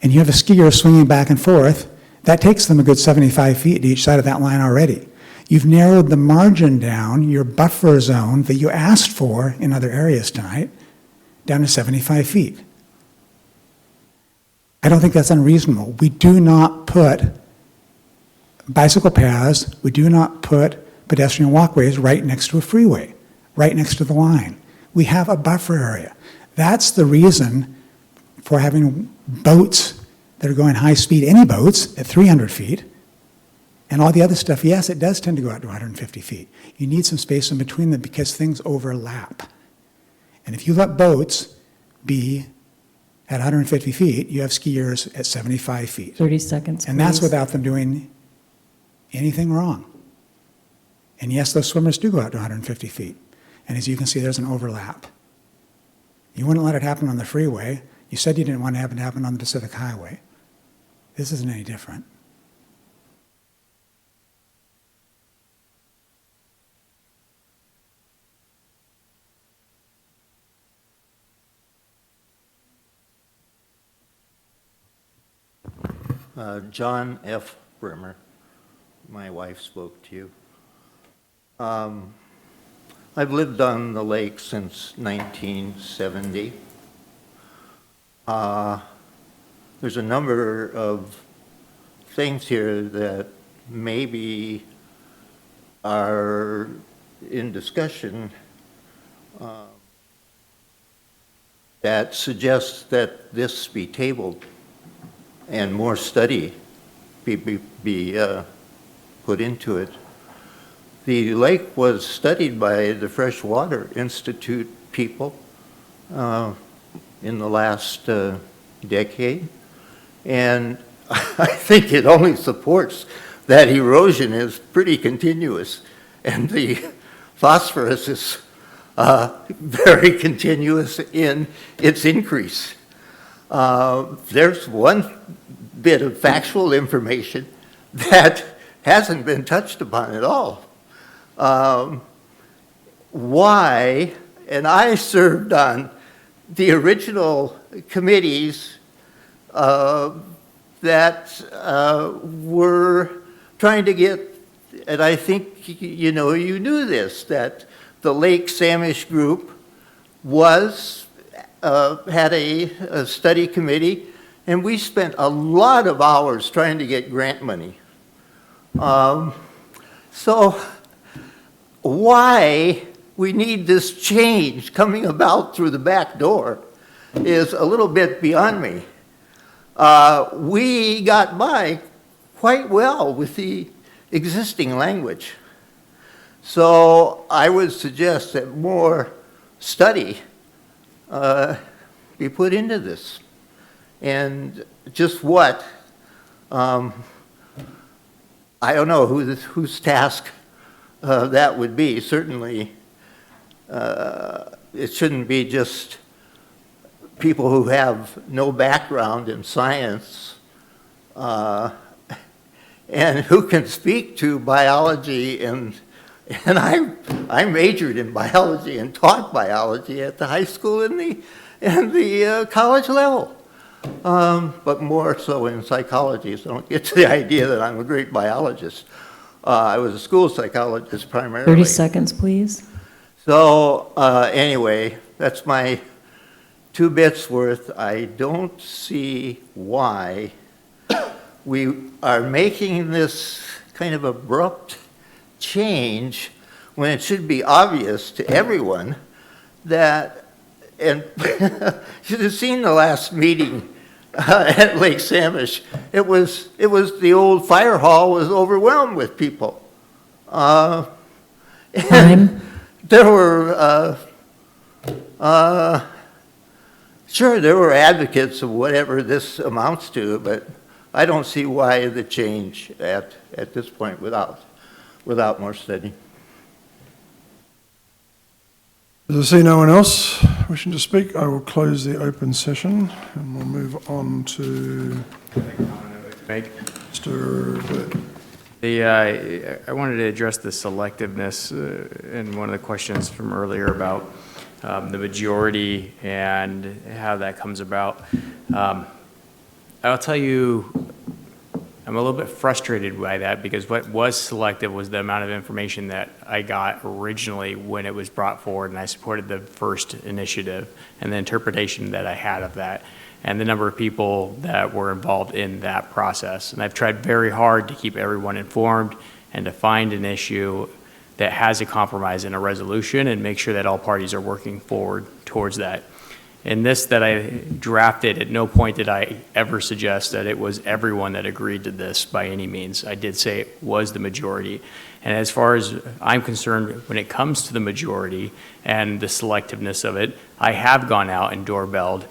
and you have a skier swinging back and forth, that takes them a good 75 feet to each side of that line already. You've narrowed the margin down, your buffer zone that you asked for in other areas tonight, down to 75 feet. I don't think that's unreasonable. We do not put bicycle paths, we do not put pedestrian walkways right next to a freeway, right next to the line. We have a buffer area. That's the reason for having boats that are going high speed, any boats at 300 feet, and all the other stuff, yes, it does tend to go out to 150 feet. You need some space in between them because things overlap. And if you let boats be at 150 feet, you have skiers at 75 feet. 30 seconds, And that's please. without them doing anything wrong. And yes, those swimmers do go out to 150 feet. And as you can see, there's an overlap. You wouldn't let it happen on the freeway. You said you didn't want to have it happen on the Pacific Highway. This isn't any different. John F. Brimmer, my wife spoke to you. I've lived on the lake since 1970. There's a number of things here that maybe are in discussion that suggests that this be tabled and more study be put into it. The lake was studied by the Freshwater Institute people in the last decade, and I think it only supports that erosion is pretty continuous, and the phosphorus is very continuous in its increase. There's one bit of factual information that hasn't been touched upon at all. Why, and I served on the original committees that were trying to get, and I think you knew this, that the Lake Samish group had a study committee, and we spent a lot of hours trying to get grant money. So why we need this change coming about through the back door is a little bit beyond me. We got by quite well with the existing language. So I would suggest that more study be put into this. And just what, I don't know whose task that would be. Certainly, it shouldn't be just people who have no background in science and who can speak to biology, and I majored in biology and taught biology at the high school and the college level. But more so in psychology, so don't get to the idea that I'm a great biologist. I was a school psychologist primarily. 30 seconds, please. So anyway, that's my 2 bits worth. I don't see why we are making this kind of abrupt change when it should be obvious to everyone that, and you should have seen the last meeting at Lake Samish. It was the old fire hall was overwhelmed with people. And there were sure there were advocates of whatever this amounts to, but I don't see why the change at this point without more study. As I see no one else wishing to speak, I will close the open session and we'll move on to Mr. Bird. I wanted to address the selectiveness in one of the questions from earlier about the majority and how that comes about. I'll tell you, I'm a little bit frustrated by that because what was selective was the amount of information that I got originally when it was brought forward, and I supported the first initiative and the interpretation that I had of that and the number of people that were involved in that process. And I've tried very hard to keep everyone informed and to find an issue that has a compromise and a resolution and make sure that all parties are working forward towards that. In this that I drafted, at no point did I ever suggest that it was everyone that agreed to this by any means. I did say it was the majority. And as far as I'm concerned, when it comes to the majority and the selectiveness of it, I have gone out and doorbelled,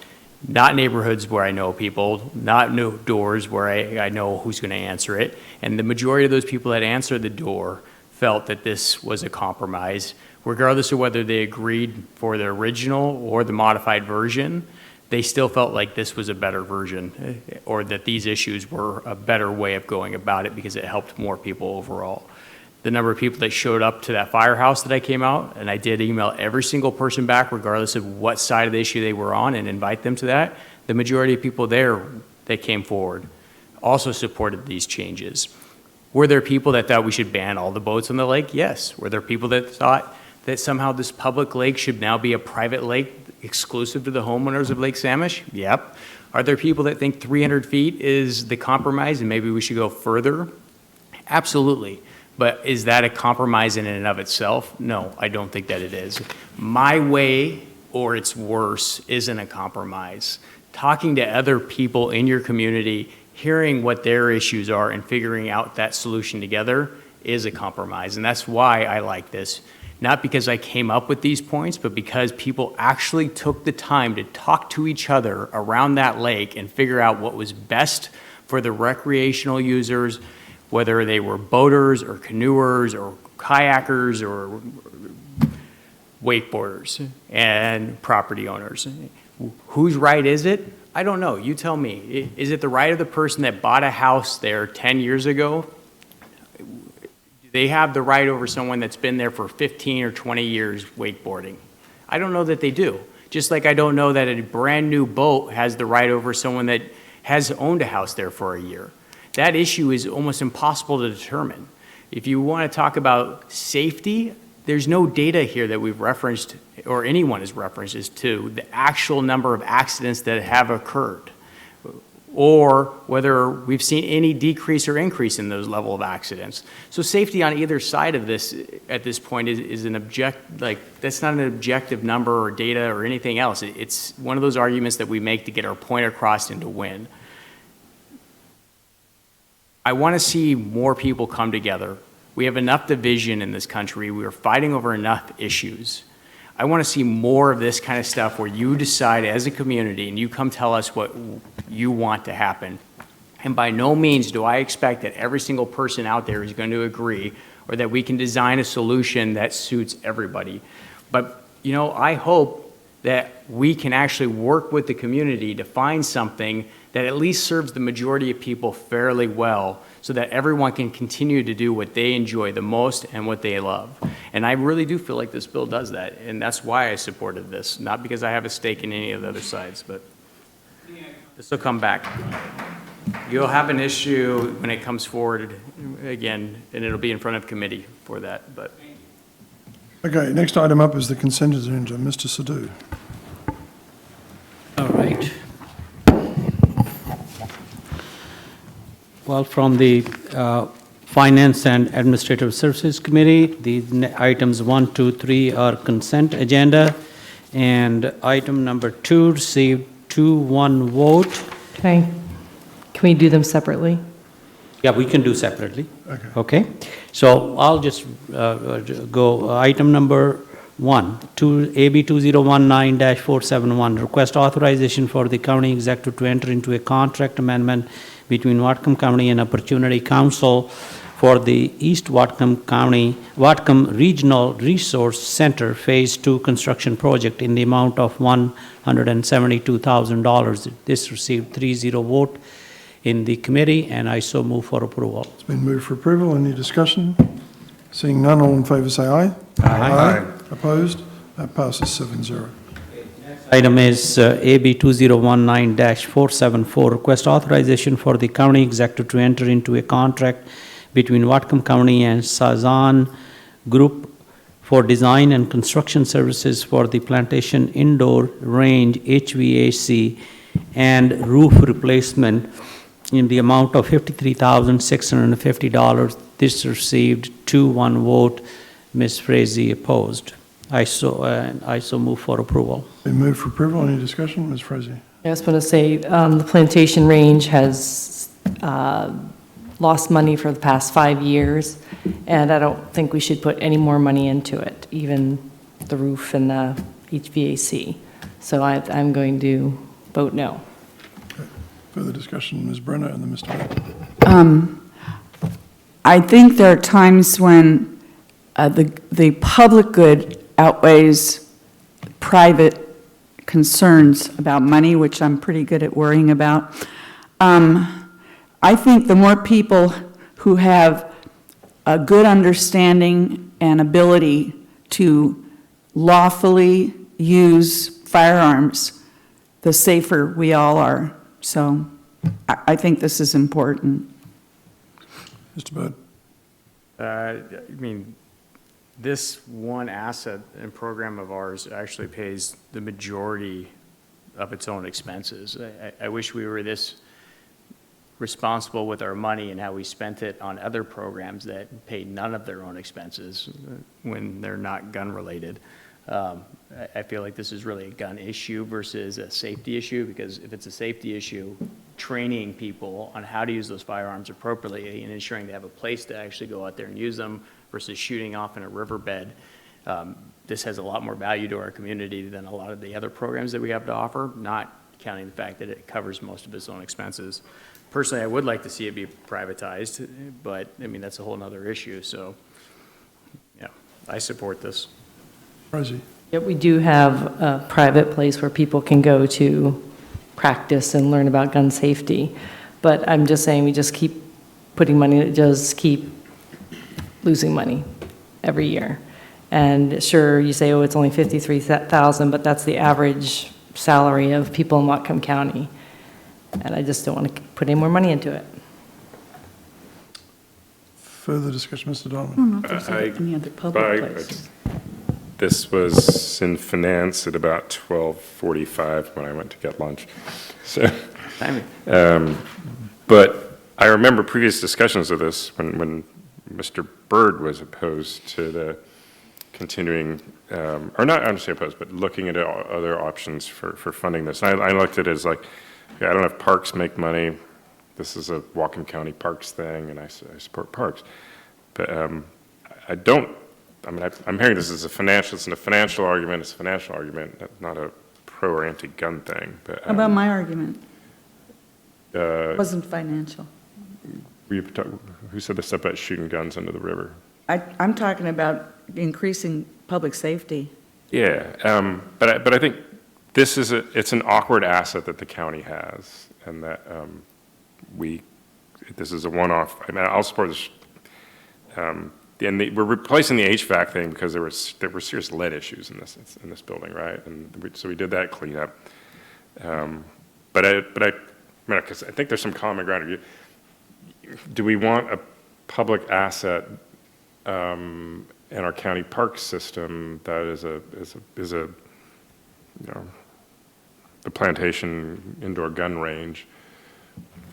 not neighborhoods where I know people, not no doors where I know who's going to answer it. And the majority of those people that answered the door felt that this was a compromise, regardless of whether they agreed for the original or the modified version. they still felt like this was a better version, or that these issues were a better way of going about it because it helped more people overall. The number of people that showed up to that firehouse that I came out, and I did email every single person back regardless of what side of the issue they were on and invite them to that, the majority of people there that came forward also supported these changes. Were there people that thought we should ban all the boats on the lake? Yes. Were there people that thought that somehow this public lake should now be a private lake exclusive to the homeowners of Lake Samish? Yep. Are there people that think 300 feet is the compromise and maybe we should go further? Absolutely. But is that a compromise in and of itself? No, I don't think that it is. My way, or it's worse, isn't a compromise. Talking to other people in your community, hearing what their issues are and figuring out that solution together is a compromise. And that's why I like this. Not because I came up with these points, but because people actually took the time to talk to each other around that lake and figure out what was best for the recreational users, whether they were boaters or canoers or kayakers or wakeboarders and property owners. Whose right is it? I don't know. You tell me. Is it the right of the person that bought a house there 10 years ago? Do they have the right over someone that's been there for 15 or 20 years wakeboarding? I don't know that they do. Just like I don't know that a brand new boat has the right over someone that has owned a house there for a year. That issue is almost impossible to determine. If you want to talk about safety, there's no data here that we've referenced or anyone has referenced as to the actual number of accidents that have occurred or whether we've seen any decrease or increase in those level of accidents. So safety on either side of this at this point is an that's not an objective number or data or anything else. It's one of those arguments that we make to get our point across and to win. I want to see more people come together. We have enough division in this country. We are fighting over enough issues. I want to see more of this kind of stuff where you decide as a community and you come tell us what you want to happen. And by no means do I expect that every single person out there is going to agree or that we can design a solution that suits everybody. But, you know, I hope that we can actually work with the community to find something that at least serves the majority of people fairly well so that everyone can continue to do what they enjoy the most and what they love. And I really do feel like this bill does that, and that's why I supported this, not because I have a stake in any of the other sides, but this will come back. You'll have an issue when it comes forward again, and it'll be in front of committee for that. But Okay, next item up is the consent agenda. Mr. Sadhu. All right. Well, from the Finance and Administrative Services Committee, the items 1, 2, 3 are consent agenda, and item number 2 received 2-1 vote. Can we do them separately? Yeah, we can do separately. Okay. Okay. So I'll just go item number 1, AB 2019-471, request authorization for the county executive to enter into a contract amendment between Whatcom County and Opportunity Council for the East Whatcom Regional Resource Center Phase 2 construction project in the amount of $172,000. This received 3-0 vote in the committee, and I so move for approval. It's been moved for approval. Any discussion? Seeing none, all in favour say aye. Aye. Opposed? That passes 7-0. Item is AB 2019-474, request authorization for the county executive to enter into a contract between Whatcom County and Sazan Group for design and construction services for the plantation indoor range HVAC and roof replacement in the amount of $53,650. This received 2-1 vote. Ms. Frazee opposed. I so move for approval. Been moved for approval. Any discussion? Ms. Frazee. I just want to say the plantation range has lost money for the past 5 years, and I don't think we should put any more money into it, even the roof and the HVAC. So I'm going to vote no. Okay. Further discussion, Ms. Brenner and then Mr. Webb. I think there are times when the public good outweighs private concerns about money, which I'm pretty good at worrying about. I think the more people who have a good understanding and ability to lawfully use firearms, the safer we all are. So I think this is important. Mr. Byrd? I mean, this one asset and program of ours actually pays the majority of its own expenses. I wish we were this responsible with our money and how we spent it on other programs that paid none of their own expenses when they're not gun-related. I feel like this is really a gun issue versus a safety issue, because if it's a safety issue, training people on how to use those firearms appropriately and ensuring they have a place to actually go out there and use them versus shooting off in a riverbed, this has a lot more value to our community than a lot of the other programs that we have to offer, not counting the fact that it covers most of its own expenses. Personally, I would like to see it be privatized, but I mean, that's a whole nother issue. So, yeah, I support this. Rosie? Yep, we do have a private place where people can go to practice and learn about gun safety. But I'm just saying, we just keep putting money, it does keep losing money every year. And sure, you say, oh, it's only $53,000, but that's the average salary of people in Whatcom County. And I just don't want to put any more money into it. Further discussion, Mr. I Donovan? don't know if there's any other public place. This was in finance at about 12:45 when I went to get lunch. So, but I remember previous discussions of this when Mr. Byrd was opposed to the continuing, or not, I don't say opposed, but looking at other options for funding this. I looked at it as like, okay, I don't have parks make money. This is a Whatcom County Parks thing, and I support parks. But I don't. I mean, I'm hearing this as a financial argument. It's a financial argument, not a pro or anti-gun thing. But How about my argument? It wasn't financial. Who said this about shooting guns into the river? I'm talking about increasing public safety. Yeah, but I think this is it's an awkward asset that the county has, and that this is a one-off. I mean, I'll support this. And we're replacing the HVAC thing because there were serious lead issues in this building, right? And so we did that cleanup. But I think there's some common ground. Do we want a public asset in our county park system that is a the plantation indoor gun range?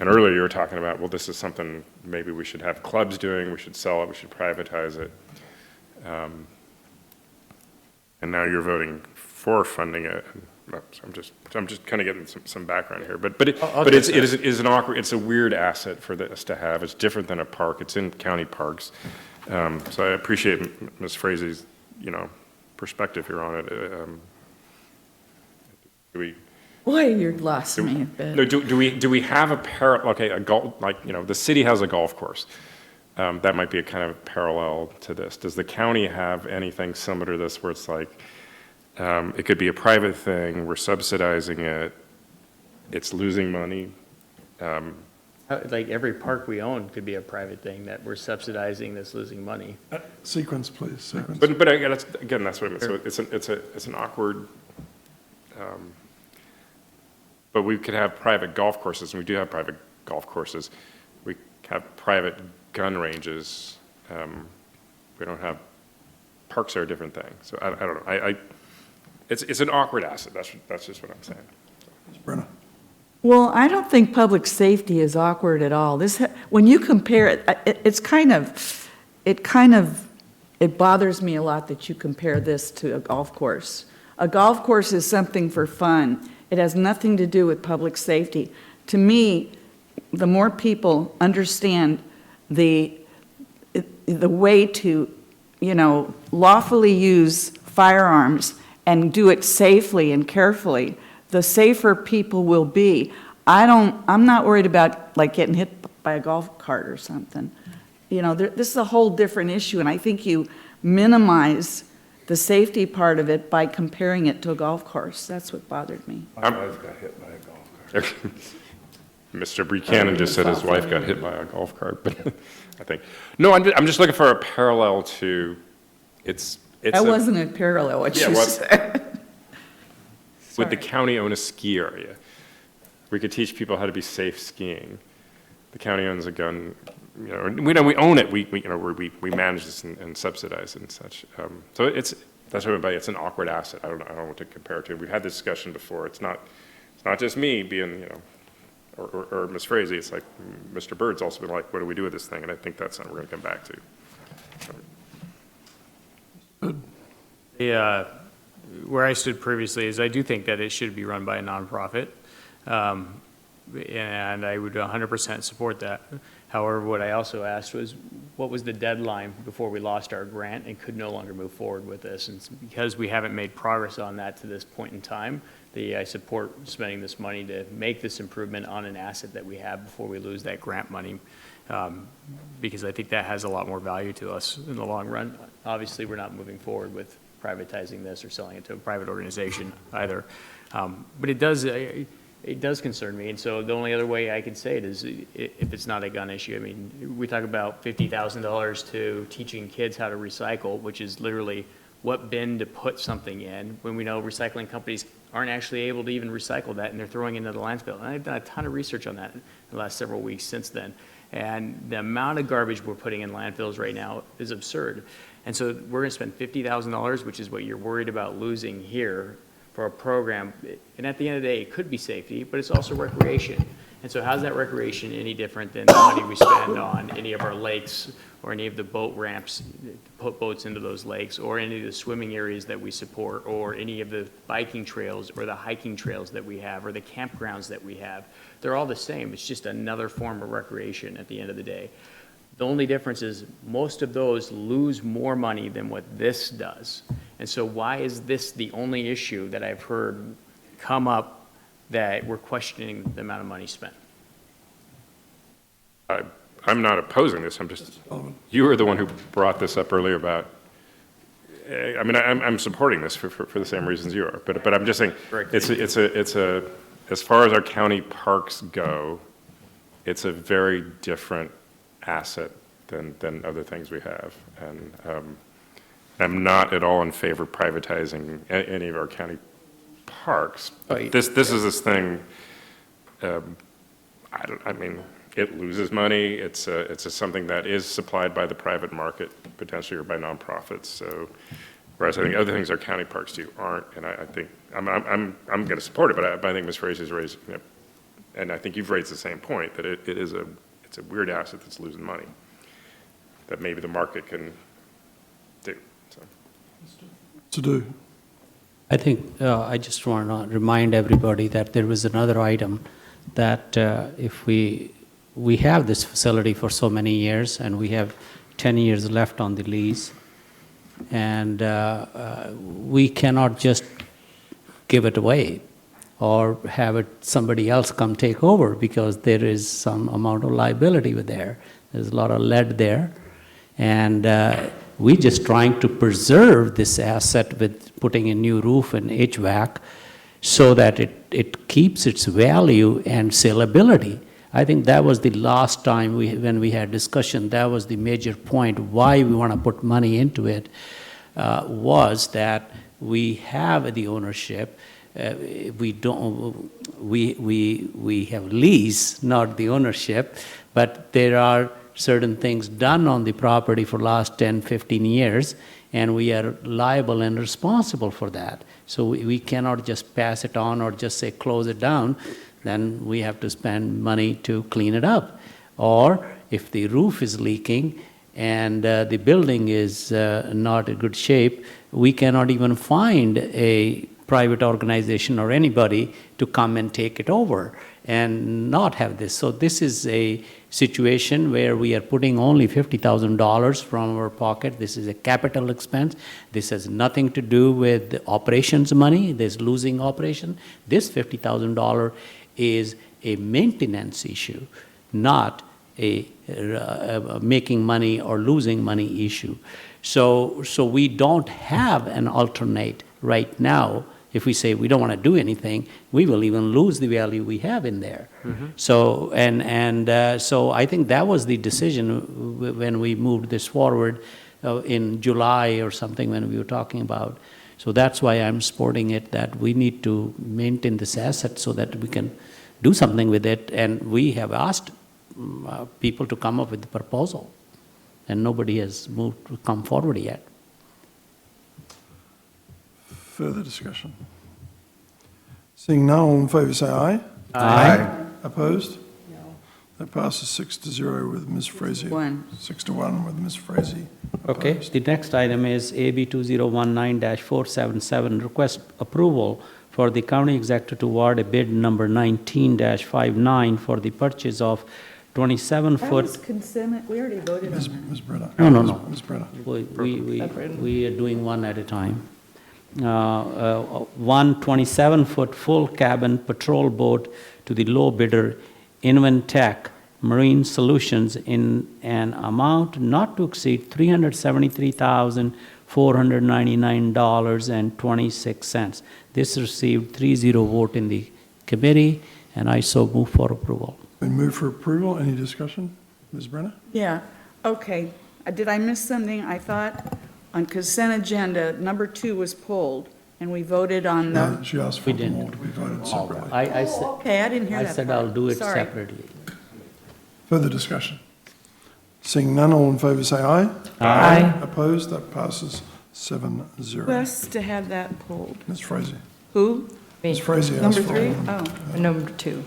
And earlier you were talking about, well, this is something maybe we should have clubs doing, we should sell it, we should privatize it. And now you're voting for funding it. So I'm just kind of getting some background here. But it is an awkward, it's a weird asset for this to have. It's different than a park. It's in county parks. So I appreciate Ms. Frazie's, perspective here on it. Boy, you lost me a bit. No, do we have a golf, the city has a golf course. That might be a kind of parallel to this. Does the county have anything similar to this where it's like, it could be a private thing, we're subsidizing it, it's losing money? Like every park we own could be a private thing that we're subsidizing that's losing money. Sequence, please, sequence. But again, that's what I mean. So it's an awkward, but we could have private golf courses, and we do have private golf courses. We have private gun ranges. We don't have, parks are a different thing. So I don't know. It's an awkward asset. That's just what I'm saying. Ms. Brenner? Well, I don't think public safety is awkward at all. When you compare it, it bothers me a lot that you compare this to a golf course. A golf course is something for fun. It has nothing to do with public safety. To me, the more people understand the way to, lawfully use firearms and do it safely and carefully, the safer people will be. I'm not worried about like getting hit by a golf cart or something. This is a whole different issue, and I think you minimize the safety part of it by comparing it to a golf course. That's what bothered me. My wife got hit by a golf cart. Mr. Buchanan just said his wife got hit by a golf cart, but I think, no, I'm just looking for a parallel to, it's. That wasn't a parallel, what Yeah, you well, said. Would the county own a ski area? We could teach people how to be safe skiing. The county owns a gun, we own it, we manage this and subsidize it and such. So that's what I mean by it's an awkward asset. I don't know what to compare it to. We've had this discussion before. It's not just me being, or Ms. Frazee, it's like Mr. Bird's also been like, what do we do with this thing? And I think that's something we're gonna come back to. Where I stood previously is I do think that it should be run by a nonprofit. And I would 100% support that. However, what I also asked was, what was the deadline before we lost our grant and could no longer move forward with this? And because we haven't made progress on that to this point in time, I support spending this money to make this improvement on an asset that we have before we lose that grant money, because I think that has a lot more value to us in the long run. Obviously, we're not moving forward with privatizing this or selling it to a private organization either. But it does concern me, and so the only other way I can say it is if it's not a gun issue. I mean, we talk about $50,000 to teaching kids how to recycle, which is literally what bin to put something in, when we know recycling companies aren't actually able to even recycle that, and they're throwing it into the landfill. And I've done a ton of research on that in the last several weeks since then. And the amount of garbage we're putting in landfills right now is absurd. And so we're going to spend $50,000, which is what you're worried about losing here, for a program. And at the end of the day, it could be safety, but it's also recreation. And so how's that recreation any different than the money we spend on any of our lakes or any of the boat ramps to put boats into those lakes, or any of the swimming areas that we support, or any of the biking trails or the hiking trails that we have, or the campgrounds that we have? They're all the same. It's just another form of recreation at the end of the day. The only difference is most of those lose more money than what this does. And so why is this the only issue that I've heard come up that we're questioning the amount of money spent? I'm not opposing this, you were the one who brought this up earlier about, I mean, I'm supporting this for the same reasons you are, but I'm just saying, as far as our county parks go, it's a very different asset than other things we have. And I'm not at all in favor of privatizing any of our county parks. But this is this thing, I mean, it loses money. It's something that is supplied by the private market, potentially, or by nonprofits. So, whereas I think other things our county parks do aren't. And I think, I'm going to support it, but I think Ms. Frazier's raised, and I think you've raised the same point, that it's a weird asset that's losing money that maybe the market can do. So. To do. I think I just want to remind everybody that there was another item that if we have this facility for so many years, and we have 10 years left on the lease, and we cannot just give it away or have somebody else come take over, because there is some amount of liability with there. There's a lot of lead there. And we're just trying to preserve this asset with putting a new roof and HVAC so that it keeps its value and saleability. I think that was the last time when we had discussion, that was the major point why we want to put money into it, was that we have the ownership. We have lease, not the ownership, but there are certain things done on the property for last 10, 15 years, and we are liable and responsible for that. So we cannot just pass it on or just say close it down. Then we have to spend money to clean it up. Or if the roof is leaking and the building is not in good shape, we cannot even find a private organization or anybody to come and take it over and not have this. So this is a situation where we are putting only $50,000 from our pocket. This is a capital expense. This has nothing to do with operations money. There's losing operation. This $50,000 is a maintenance issue, not a making money or losing money issue. So we don't have an alternate right now. If we say we don't want to do anything, we will even lose the value we have in there. So, so I think that was the decision when we moved this forward in July or something when we were talking about. So that's why I'm supporting it, that we need to maintain this asset so that we can do something with it. And we have asked people to come up with the proposal, and nobody has come forward yet. Further discussion? Seeing none, all in favour say aye. Aye. Opposed? No. That passes 6-0 with Ms. Frazee. 6-1 with Ms. Frazee. Okay, the next item is AB 2019-477, request approval for the county executive to award a bid number 19-59 for the purchase of 27-foot. Consent, we already voted on that. Ms. Brenner. No. Ms. Brenner. We are doing one at a time. One 27-foot full cabin patrol boat to the low bidder, Inventec Marine Solutions, in an amount not to exceed $373,499.26. This received 3-0 vote in the committee, and I so move for approval. Been moved for approval. Any discussion? Ms. Brenner? Yeah, okay. Did I miss something? I thought on consent agenda, number 2 was pulled, and we voted on the... No, she asked for them all to be voted separately. I said, Okay, I didn't hear that I said part. I'll do it Sorry. separately. Further discussion? Seeing none, all in favour say aye. Aye. Opposed? That passes 7-0. Request to have that pulled. Ms. Frazee. Who? Ms. Frazee asked Number for 3? it. Oh. Number 2.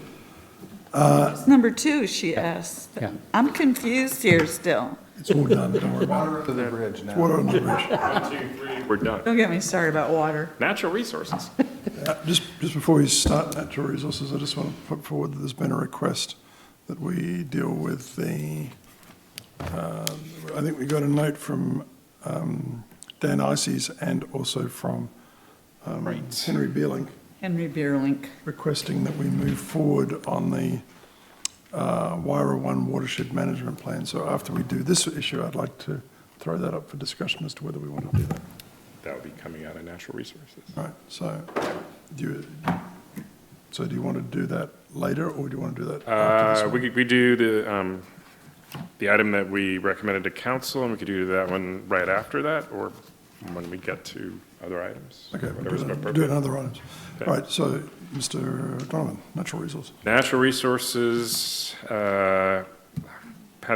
It's number 2, she asked. Yeah. I'm confused here still. It's all done, don't worry about it. Water to the bridge now. It's water on the bridge. 1, 2, 3, we're done. Don't get me started about water. Natural resources. Just before we start natural resources, I just want to put forward that there's been a request that we deal with the, I think we got a note from Dan Ices and also from Henry Beerlink Henry Beerlink. requesting that we move forward on the Wyra 1 watershed management plan. So after we do this issue, I'd like to throw that up for discussion as to whether we want to do that. That would be coming out of natural resources. Right, so do you want to do that later, or do you want to do that after this one? We do the item that we recommended to council, and we could do that one right after that, or when we get to other items. Okay, whatever's we'll do appropriate. it in other items. Okay. All right, so Mr. Donovan, natural resources. Natural Resources had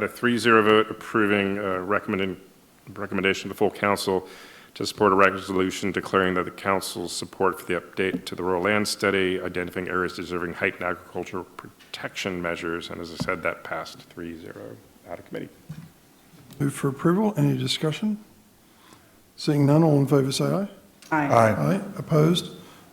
a 3-0 vote approving recommendation to the full council to support a resolution declaring that the council's support for the update to the rural land study, identifying areas deserving heightened agricultural protection measures, and as I said, that passed 3-0 out of committee. Move for approval. Any discussion? Seeing none, all in favour say aye. Aye. Aye. Opposed?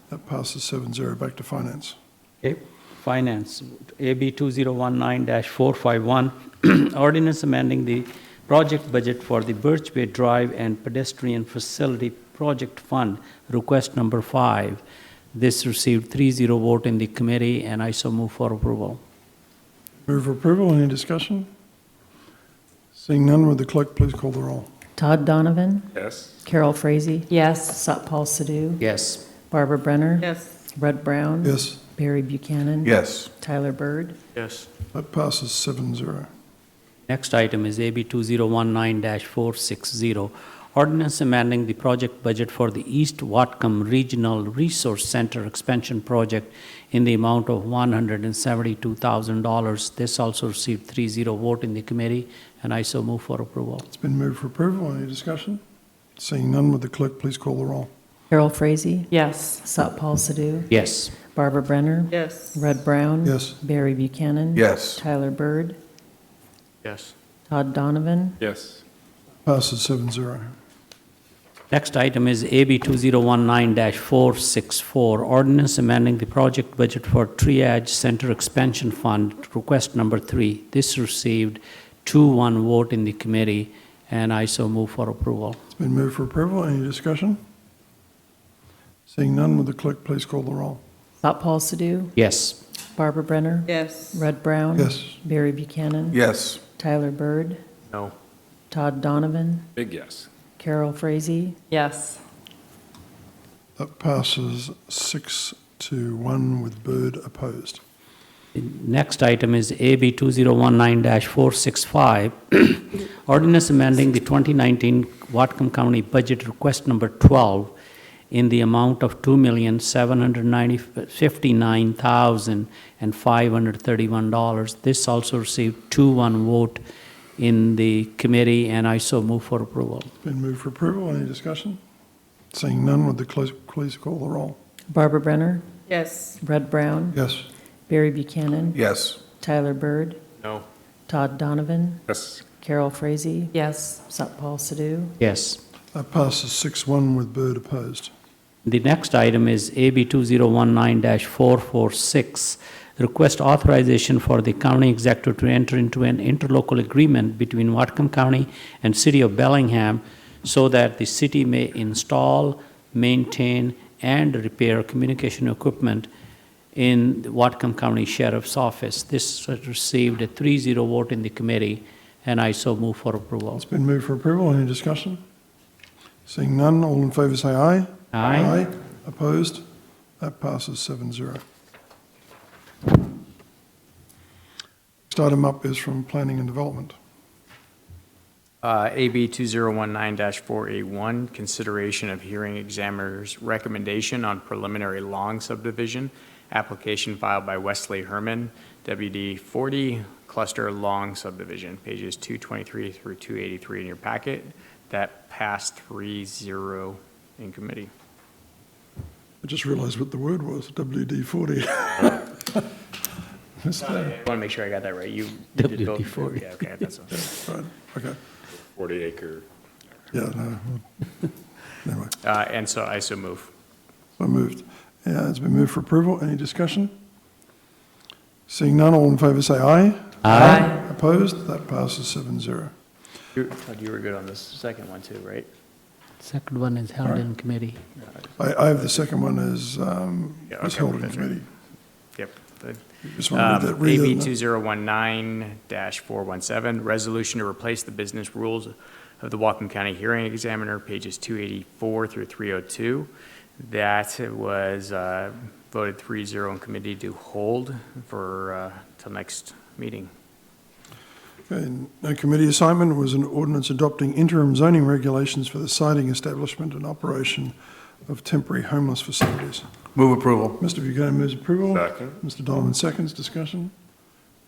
That passes 7-0. Back to finance. Okay, finance, AB 2019-451, ordinance amending the project budget for the Birch Bay Drive and Pedestrian Facility Project Fund, request number 5. This received 3-0 vote in the committee, and I so move for approval. Move for approval. Any discussion? Seeing none, would the clerk please call the roll? Todd Donovan? Yes. Carol Frazee? Yes. Satpal Sidhu? Yes. Barbara Brenner? Yes. Red Brown? Yes. Barry Buchanan? Yes. Tyler Bird? Yes. That passes 7-0. Next item is AB 2019-460, ordinance amending the project budget for the East Whatcom Regional Resource Center expansion project in the amount of $172,000. This also received 3-0 vote in the committee, and I so move for approval. It's been moved for approval. Any discussion? Seeing none, would the clerk please call the roll? Carol Frazee? Yes. Satpal Sidhu? Yes. Barbara Brenner? Yes. Red Brown? Yes. Barry Buchanan? Yes. Tyler Bird? Yes. Todd Donovan? Yes. Passes 7-0. Next item is AB 2019-464, ordinance amending the project budget for Triage Center Expansion Fund, request number 3. This received 2-1 vote in the committee, and I so move for approval. It's been moved for approval. Any discussion? Seeing none, would the clerk please call the roll? Satpal Sidhu? Yes. Barbara Brenner? Yes. Red Brown? Yes. Barry Buchanan? Yes. Tyler Bird? No. Todd Donovan? Big yes. Carol Frazee? Yes. That passes 6-1 with Bird opposed. The next item is AB 2019-465, ordinance amending the 2019 Whatcom County budget request number 12 in the amount of $2,759,531. This also received 2-1 vote in the committee, and I so move for approval. Been moved for approval. Any discussion? Seeing none, would the please call the roll? Barbara Brenner? Yes. Red Brown? Yes. Barry Buchanan? Yes. Tyler Bird? No. Todd Donovan? Yes. Carol Frazee? Yes. Satpal Sidhu? Yes. That passes 6-1 with Bird opposed. The next item is AB 2019-446, request authorization for the county executive to enter into an interlocal agreement between Whatcom County and City of Bellingham so that the city may install, maintain, and repair communication equipment in the Whatcom County Sheriff's Office. This has received a 3-0 vote in the committee, and I so move for approval. It's been moved for approval. Any discussion? Seeing none, all in favour say aye. Aye. Opposed? That passes 7-0. Next item up is from Planning and Development. AB 2019-481, consideration of hearing examiner's recommendation on preliminary long subdivision, application filed by Wesley Herman, WD 40, cluster long subdivision, pages 223 through 283 in your packet. That passed 3-0 in committee. I just realised what the word was, WD-40. I want to make sure I got that right. You did both. WD-40. Yeah, okay, that's Right, okay. 40 acre. Yeah, no. Anyway, And so I so move. so moved. Yeah, it's been moved for approval. Any discussion? Seeing none, all in favour say aye. Aye. Opposed? That passes 7-0. You were good on this second one too, right? Second one is held in committee. I have the second one as Yeah, was okay, held in that's right. committee. Yep. Good. Just want to read AB that. 2019-417, resolution to replace the business rules of the Whatcom County Hearing Examiner, pages 284 through 302. That was voted 3-0 in committee to hold for till next meeting. Okay, no committee assignment was an ordinance adopting interim zoning regulations for the siting, establishment and operation of temporary homeless facilities. Move approval. Mr. Buchanan moves approval. Second. Mr. Donovan seconds. Discussion.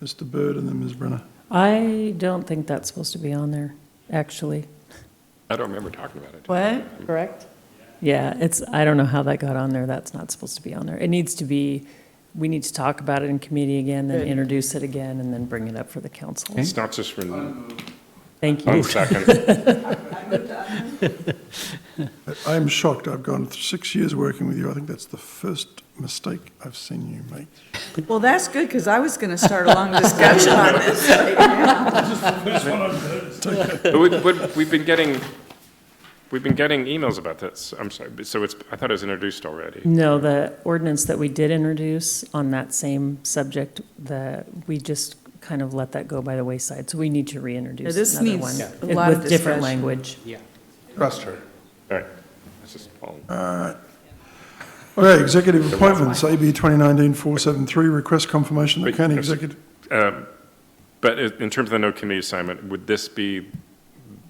Mr. Bird and then Ms. Brenner. I don't think that's supposed to be on there, actually. I don't remember talking about it. What? Correct? Yeah, I don't know how that got on there. That's not supposed to be on there. It needs to be, we need to talk about it in committee again, then Good. introduce it again, and then bring it up for the council. It's not just for, Thank you. 1 second. I am shocked. I've gone 6 years working with you. I think that's the first mistake I've seen you make. Well, that's good, because I was going to start a long discussion on this right now. But we've been getting emails about this. I'm sorry, so I thought it was introduced already. No, the ordinance that we did introduce on that same subject, we just kind of let that go by the wayside. So we need to reintroduce Yeah, this another needs one a lot of with different discussion. language. Yeah. Trust her. All right. That's just following. All right. Okay, executive appointments, AB 2019-473, request confirmation that county executive. But in terms of the no committee assignment, would this be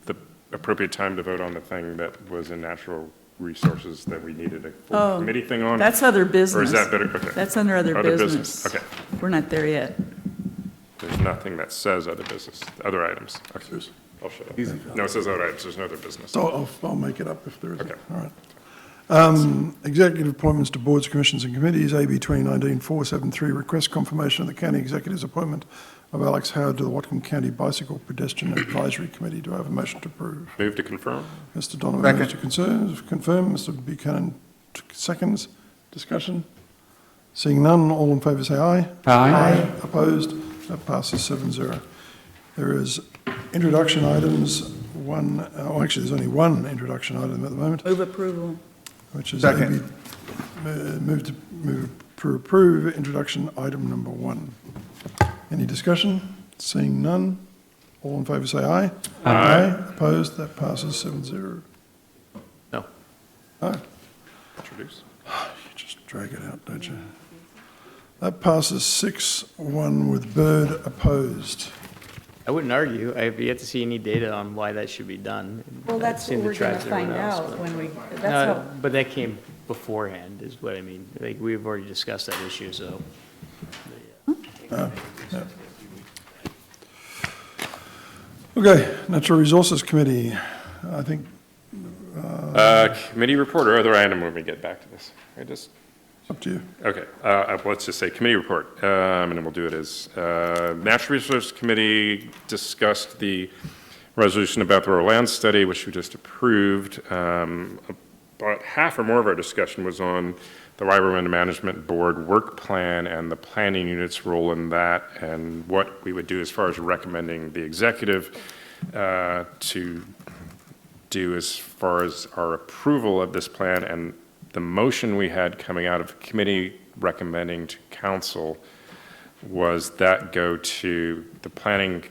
the appropriate time to vote on the thing that was in natural resources that we needed a full committee thing on? That's other business. Or is that better? Okay. That's under other business. Okay. We're not there yet. There's nothing that says other business, other items. Okay. I'll shut up. No, it says other items. There's no other business. So I'll make it up if there is. Okay. All right. Executive appointments to boards, commissions and committees, AB 2019-473, request confirmation of the county executive's appointment of Alex Howard to the Whatcom County Bicycle Pedestrian Advisory Committee. Do I have a motion to approve? Move to confirm. Mr. Donovan moves to confirm. Mr. Buchanan seconds. Discussion. Seeing none, all in favour say aye. Aye. Opposed? That passes 7-0. There is introduction items, actually there's only one introduction item at the moment, Move approval. which is Second. move to approve introduction item number 1. Any discussion? Seeing none. All in favour say aye. Aye. Opposed? That passes 7-0. No. No. Introduce. You just drag it out, don't you? That passes 6-1 with Bird opposed. I wouldn't argue. I have yet to see any data on why that should be done. Well, that's I've seen what the we're going tribes to and find everyone else, out but- when we, that's No, how, but that came beforehand, is what I mean. Like, we've already discussed that issue, so. Yeah. Okay, Natural Resources Committee, I think. Committee report or other item when we get back to this? I just. Up to you. Okay, let's just say committee report, and then we'll do it as, Natural Resources Committee discussed the resolution about the rural land study, which we just approved. About half or more of our discussion was on the Wyoming Management Board work plan and the planning unit's role in that, and what we would do as far as recommending the executive to do as far as our approval of this plan, and the motion we had coming out of committee recommending to council was that go to the planning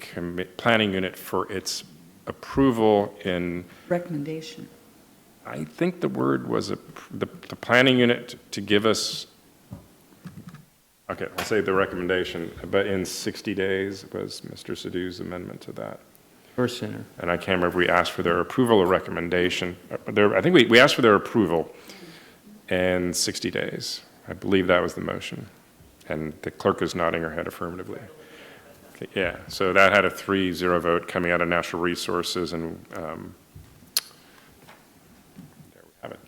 unit for its approval in, recommendation. I think the word was the planning unit to give us, okay, I'll say the recommendation, but in 60 days was Mr. Sadhu's amendment to that. Or sooner. And I can't remember if we asked for their approval or recommendation. I think we asked for their approval in 60 days. I believe that was the motion. And the clerk is nodding her head affirmatively. Okay, yeah, so that had a 3-0 vote coming out of Natural Resources, and there we have it.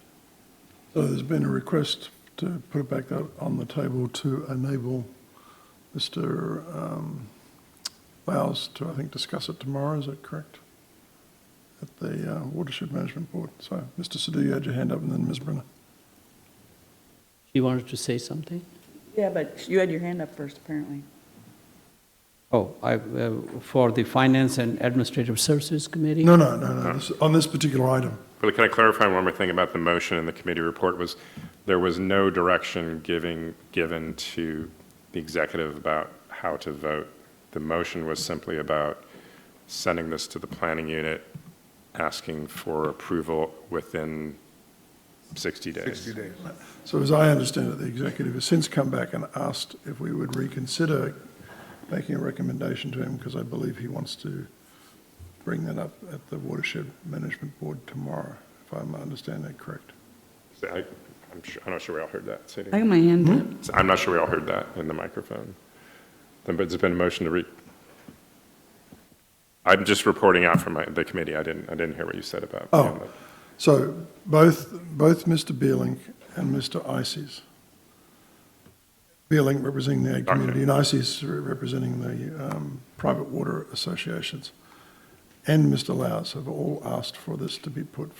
So there's been a request to put it back out on the table to enable Mr. Lowes to, I think, discuss it tomorrow, is that correct? At the Watershed Management Board. So, Mr. Sadhu, you had your hand up, and then Ms. Brenner. She wanted to say something? Yeah, but you had your hand up first, apparently. Oh, for the Finance and Administrative Services Committee? No. On this particular item. But can I clarify one more thing about the motion in the committee report? Was there was no direction given to the executive about how to vote. The motion was simply about sending this to the planning unit, asking for approval within 60 days. 60 days. So as I understand it, the executive has since come back and asked if we would reconsider making a recommendation to him, because I believe he wants to bring that up at the Watershed Management Board tomorrow, if I'm understanding that correct. I'm not sure we all heard that. Say it I got again. my hand up. I'm not sure we all heard that in the microphone. But there's been a motion to I'm just reporting out from the committee. I didn't hear what you said about. Oh, so both Mr. Beerlink and Mr. Ices, Beerlink representing the ag community and Ices representing the private water associations, and Mr. Lowes have all asked for this to be put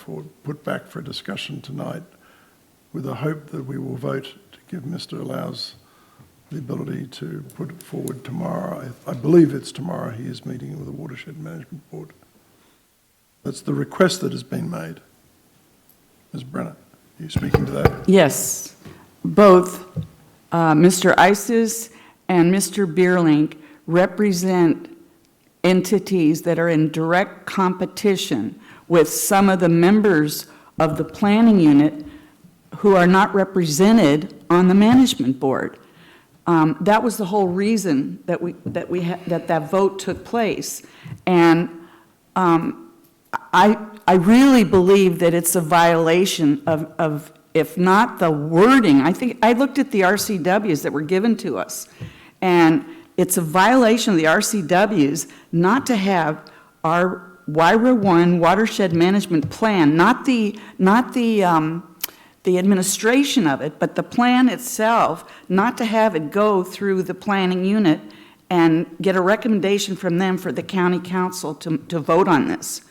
back for discussion tonight, with the hope that we will vote to give Mr. Lowes the ability to put it forward tomorrow. I believe it's tomorrow he is meeting with the Watershed Management Board. That's the request that has been made. Ms. Brenner, are you speaking to that? Yes, both Mr. Ices and Mr. Beerlink represent entities that are in direct competition with some of the members of the planning unit who are not represented on the management board. That was the whole reason that vote took place, and I really believe that it's a violation of if not the wording. I think I looked at the RCWs that were given to us, and it's a violation of the RCWs not to have our WIRA 1 watershed management plan, not the administration of it, but the plan itself, not to have it go through the planning unit and get a recommendation from them for the county council to vote on this.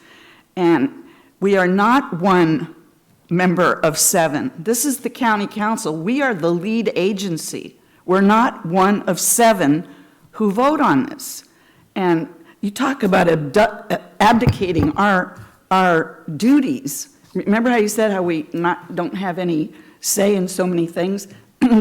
And we are not one member of 7. This is the county council. We are the lead agency. We're not one of 7 who vote on this. And you talk about abdicating our duties. Remember how you said how we don't have any say in so many things?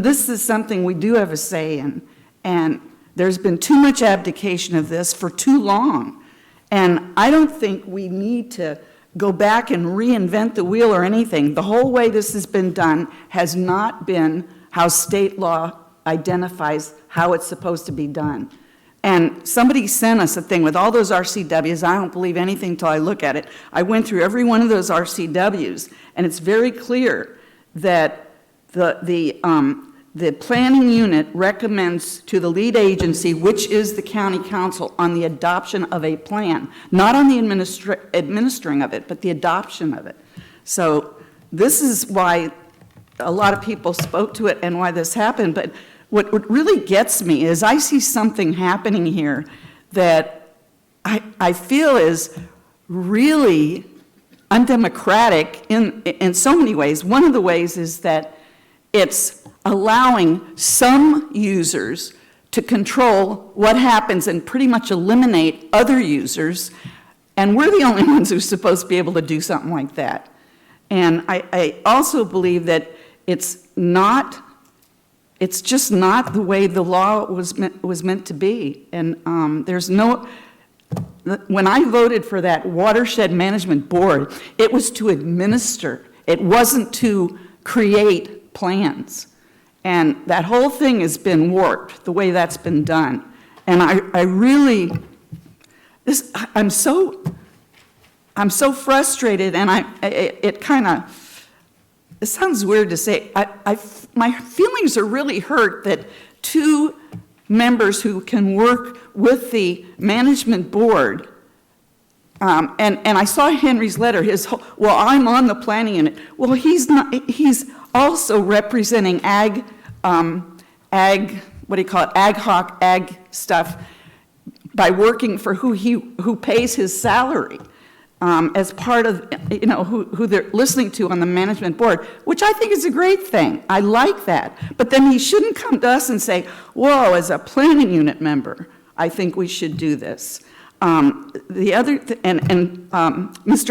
this is something we do have a say in, and there's been too much abdication of this for too long. And I don't think we need to go back and reinvent the wheel or anything. The whole way this has been done has not been how state law identifies how it's supposed to be done. And somebody sent us a thing with all those RCWs. I don't believe anything till I look at it. I went through every one of those RCWs, and it's very clear that the planning unit recommends to the lead agency, which is the county council, on the adoption of a plan, not on the administering of it, but the adoption of it. So this is why a lot of people spoke to it and why this happened. But what really gets me is I see something happening here that I feel is really undemocratic in so many ways. One of the ways is that it's allowing some users to control what happens and pretty much eliminate other users, and we're the only ones who are supposed to be able to do something like that. And I also believe that it's just not the way the law was meant to be. And when I voted for that watershed management board, it was to administer. It wasn't to create plans. And that whole thing has been warped, the way that's been done. And I'm so frustrated, and it sounds weird to say, my feelings are really hurt that two members who can work with the management board, and I saw Henry's letter, well, I'm on the planning unit. Well, he's not, he's also representing ag, what do you call it, ad hoc ag stuff by working for who pays his salary. As part of, who they're listening to on the management board, which I think is a great thing. I like that. But then he shouldn't come to us and say, whoa, as a planning unit member, I think we should do this. Mr.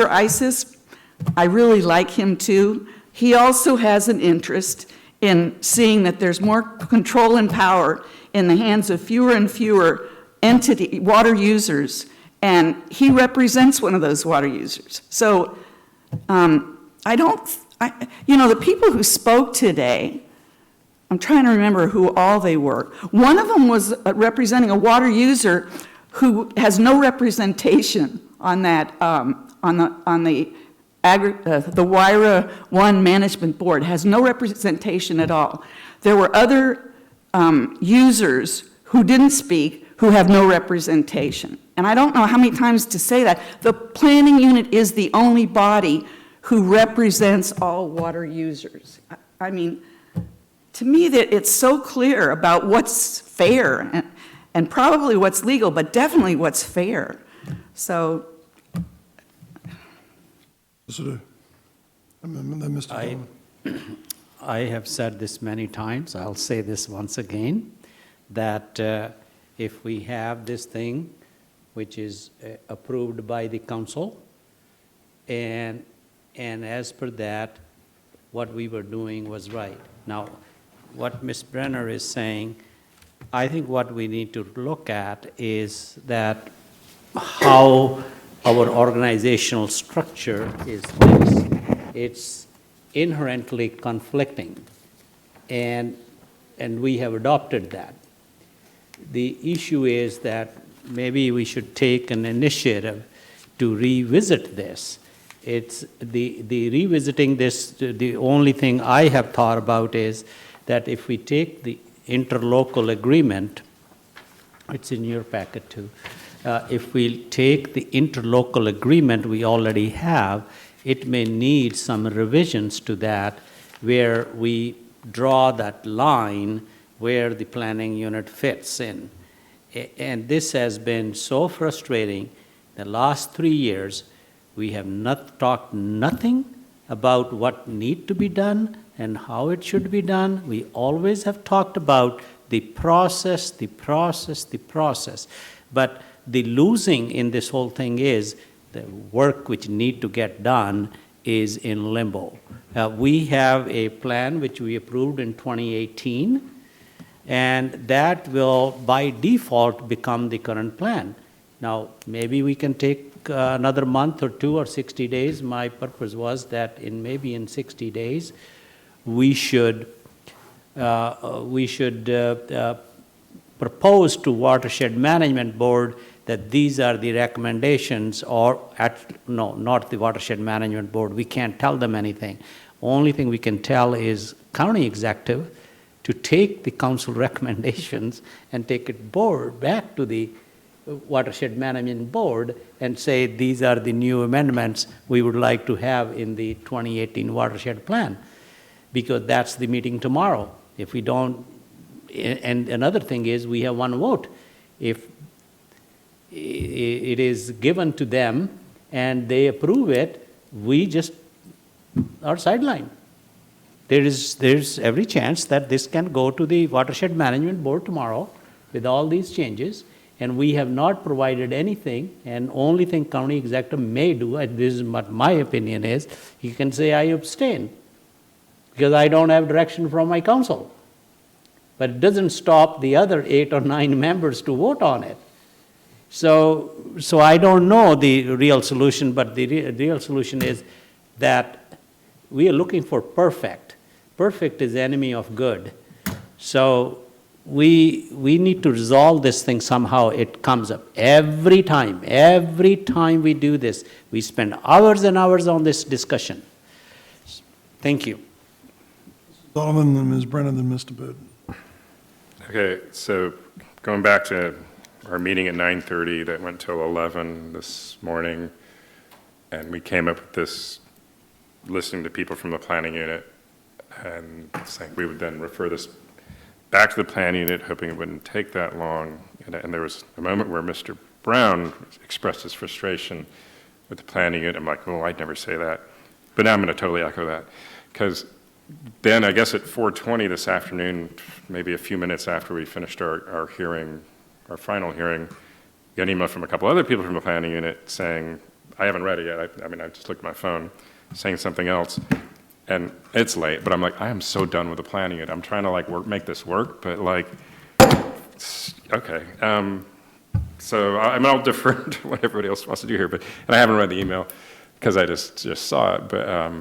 Isis, I really like him too. He also has an interest in seeing that there's more control and power in the hands of fewer and fewer water users. And he represents one of those water users. So the people who spoke today, I'm trying to remember who all they were. One of them was representing a water user who has no representation on that, on the WIRA 1 management board, has no representation at all. There were other users who didn't speak, who have no representation. And I don't know how many times to say that. The planning unit is the only body who represents all water users. I mean, to me, that it's so clear about what's fair and probably what's legal, but definitely what's fair. So. I have said this many times. I'll say this once again, that if we have this thing which is approved by the council, and as per that, what we were doing was right. Now, what Ms. Brenner is saying, I think what we need to look at is that how our organizational structure is this. It's inherently conflicting, and we have adopted that. The issue is that maybe we should take an initiative to revisit this. It's the revisiting this, the only thing I have thought about is that if we take the interlocal agreement, it's in your packet too, if we take the interlocal agreement we already have, it may need some revisions to that where we draw that line where the planning unit fits in. And this has been so frustrating. The last 3 years, we have talked nothing about what need to be done and how it should be done. We always have talked about the process, the process, the process. But the losing in this whole thing is the work which need to get done is in limbo. We have a plan which we approved in 2018, and that will by default become the current plan. Now, maybe we can take another month or 2 or 60 days. My purpose was that maybe in 60 days, we should propose to Watershed Management Board that these are the recommendations, no, not the Watershed Management Board. We can't tell them anything. Only thing we can tell is county executive to take the council recommendations and take it back to the Watershed Management Board and say, these are the new amendments we would like to have in the 2018 watershed plan, because that's the meeting tomorrow. If we don't, and another thing is we have one vote. If it is given to them and they approve it, we just are sidelined. There's every chance that this can go to the Watershed Management Board tomorrow with all these changes, and we have not provided anything, and only thing county executive may do, and this is what my opinion is, he can say, I abstain, because I don't have direction from my council. But it doesn't stop the other 8 or 9 members to vote on it. So I don't know the real solution, but the real solution is that we are looking for perfect. Perfect is enemy of good. So we need to resolve this thing somehow. It comes up every time we do this. We spend hours and hours on this discussion. Thank you. Donovan, then Ms. Brennan, then Mr. Bird. Okay, so going back to our meeting at 9:30 that went till 11 this morning, and we came up with this, listening to people from the planning unit, and saying we would then refer this back to the planning unit, hoping it wouldn't take that long. And there was a moment where Mr. Brown expressed his frustration with the planning unit. I'm like, well, I'd never say that. But now I'm going to totally echo that, because then I guess at 4:20 this afternoon, maybe a few minutes after we finished our hearing, our final hearing, got an email from a couple other people from the planning unit saying, I haven't read it yet. I mean, I just looked at my phone, saying something else. And it's late, but I'm like, I am so done with the planning unit. I'm trying to make this work, but okay. So I'll defer to what everybody else wants to do here, and I haven't read the email because I just saw it. But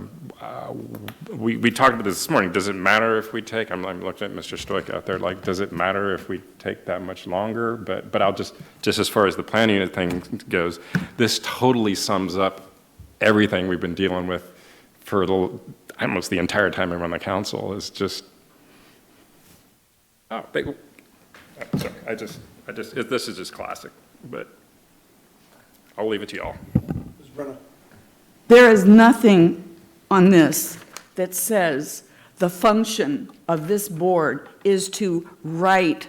we talked about this morning. Does it matter if we take? I'm looking at Mr. Stoic out there. Does it matter if we take that much longer? But I'll just as far as the planning unit thing goes, this totally sums up everything we've been dealing with for almost the entire time I'm on the council. Is just sorry. This is just classic. But I'll leave it to y'all. Ms. Brennan. There is nothing on this that says the function of this board is to write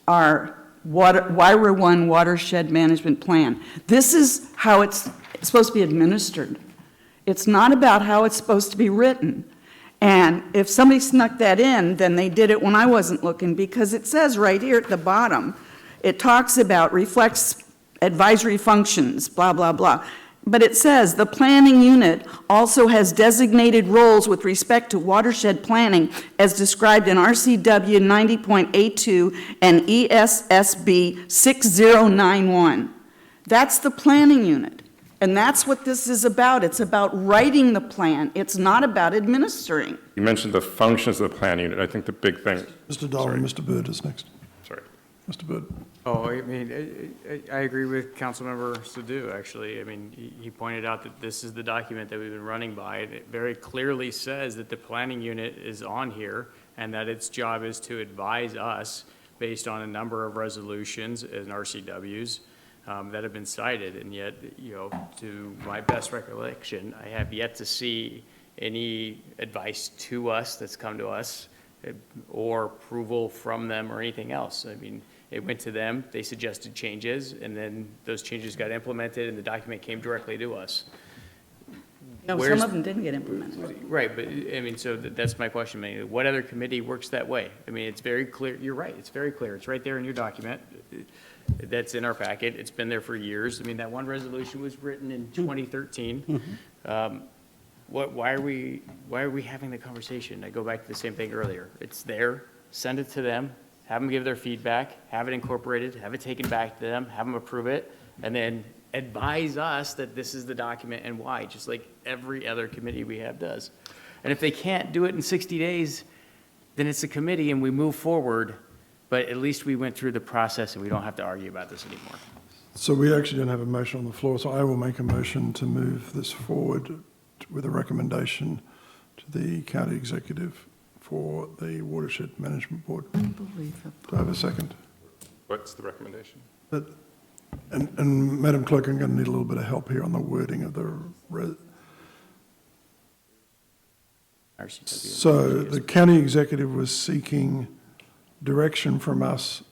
our WIRA 1 watershed management plan. This is how it's supposed to be administered. It's not about how it's supposed to be written. And if somebody snuck that in, then they did it when I wasn't looking, because it says right here at the bottom, it talks about reflects advisory functions, blah, blah, blah. But it says the planning unit also has designated roles with respect to watershed planning as described in RCW 90.82 and ESSB 6091. That's the planning unit. And that's what this is about. It's about writing the plan. It's not about administering. You mentioned the functions of the planning unit. I think the big thing. Mr. Donovan, Mr. Bird is next. Sorry. Mr. Bird. Oh, I mean, I agree with Councilmember Sadhu, actually. I mean, he pointed out that this is the document that we've been running by, and it very clearly says that the planning unit is on here and that its job is to advise us based on a number of resolutions and RCWs that have been cited. And yet, to my best recollection, I have yet to see any advice to us that's come to us or approval from them or anything else. I mean, it went to them, they suggested changes, and then those changes got implemented and the document came directly to us. No, some of them didn't get implemented. Right, but I mean, so that's my question. I mean, what other committee works that way? I mean, it's very clear, you're right, it's very clear. It's right there in your document. That's in our packet. It's been there for years. I mean, that one resolution was written in 2013. why are we having the conversation? I go back to the same thing earlier. It's there, send it to them, have them give their feedback, have it incorporated, have it taken back to them, have them approve it, and then advise us that this is the document and why, just like every other committee we have does. And if they can't do it in 60 days, then it's a committee and we move forward, but at least we went through the process and we don't have to argue about this anymore. So we actually don't have a motion on the floor, so I will make a motion to move this forward with a recommendation to the county executive for the Watershed Management Board. Unbelievable. Do I have a second? What's the recommendation? And Madam Clerk, I'm going to need a little bit of help here on the wording of the. So the county executive was seeking direction from us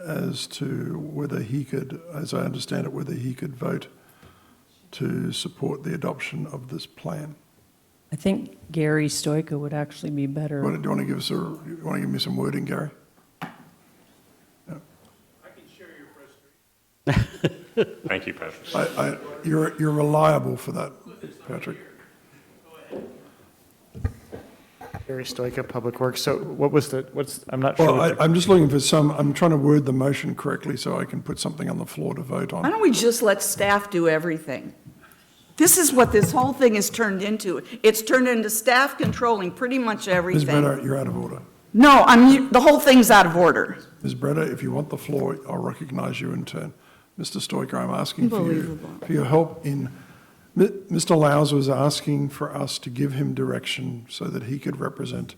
as to whether he could, as I understand it, whether he could vote to support the adoption of this plan. I think Gary Stoika would actually be better. Do you want to give us you want to give me some wording, Gary? Thank you, Patrick. You're reliable for that, Patrick. Gary Stoika, Public Works. So I'm not sure. Well, I'm just looking for I'm trying to word the motion correctly so I can put something on the floor to vote on. Why don't we just let staff do everything? This is what this whole thing is turned into. It's turned into staff controlling pretty much everything. Ms. Breda, you're out of order. No, the whole thing's out of order. Ms. Breda, if you want the floor, I'll recognize you in turn. Mr. Stoiker, I'm asking for your help in. Mr. Lowes was asking for us to give him direction so that he could represent,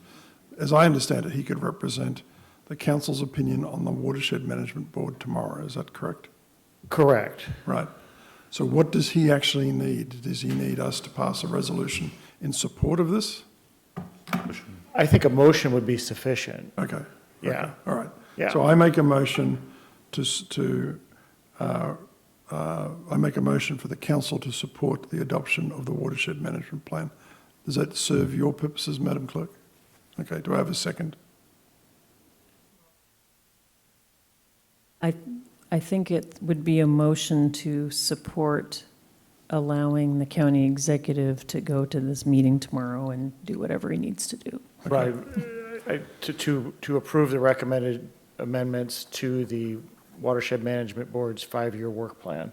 as I understand it, he could represent the council's opinion on the Watershed Management Board tomorrow. Is that correct? Correct. Right. So what does he actually need? Does he need us to pass a resolution in support of this? I think a motion would be sufficient. Okay. Yeah. Okay. All right. Yeah. So I make a motion I make a motion for the council to support the adoption of the Watershed Management Plan. Does that serve your purposes, Madam Clerk? Okay. Do I have a second? I think it would be a motion to support allowing the county executive to go to this meeting tomorrow and do whatever he needs to do. Right. To approve the recommended amendments to the Watershed Management Board's 5-year work plan.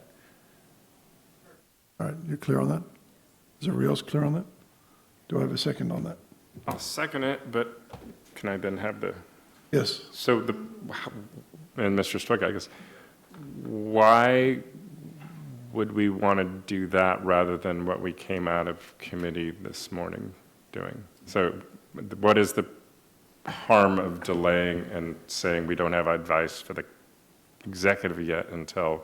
All right. You clear on that? Is everybody else clear on that? Do I have a second on that? I'll second it, but can I then have the? Yes. So and Mr. Stoica, I guess, why would we want to do that rather than what we came out of committee this morning doing? So what is the harm of delaying and saying we don't have advice for the executive yet until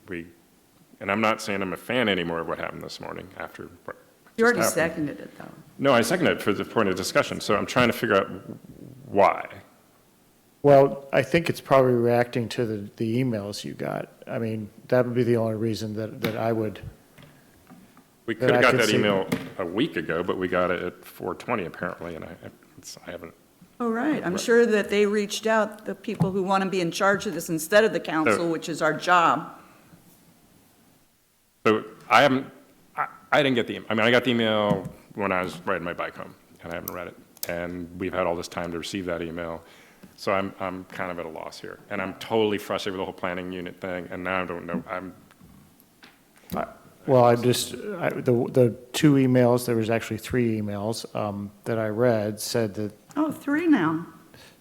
and I'm not saying I'm a fan anymore of what happened this morning after what You already happened. seconded it, though. No, I seconded it for the point of discussion, so I'm trying to figure out why. Well, I think it's probably reacting to the emails you got. I mean, that would be the only reason that I would. We could have got that email a week ago, but we got it at 4:20 apparently, and I haven't. Oh, right. I'm sure that they reached out, the people who want to be in charge of this instead of the council, which is our job. So I didn't get the, I got the email when I was riding my bike home, and I haven't read it. And we've had all this time to receive that email. So I'm kind of at a loss here. And I'm totally frustrated with the whole planning unit thing, and now I don't know, Well, the 2 emails, there was actually 3 emails that I read, said that. Oh, 3 now.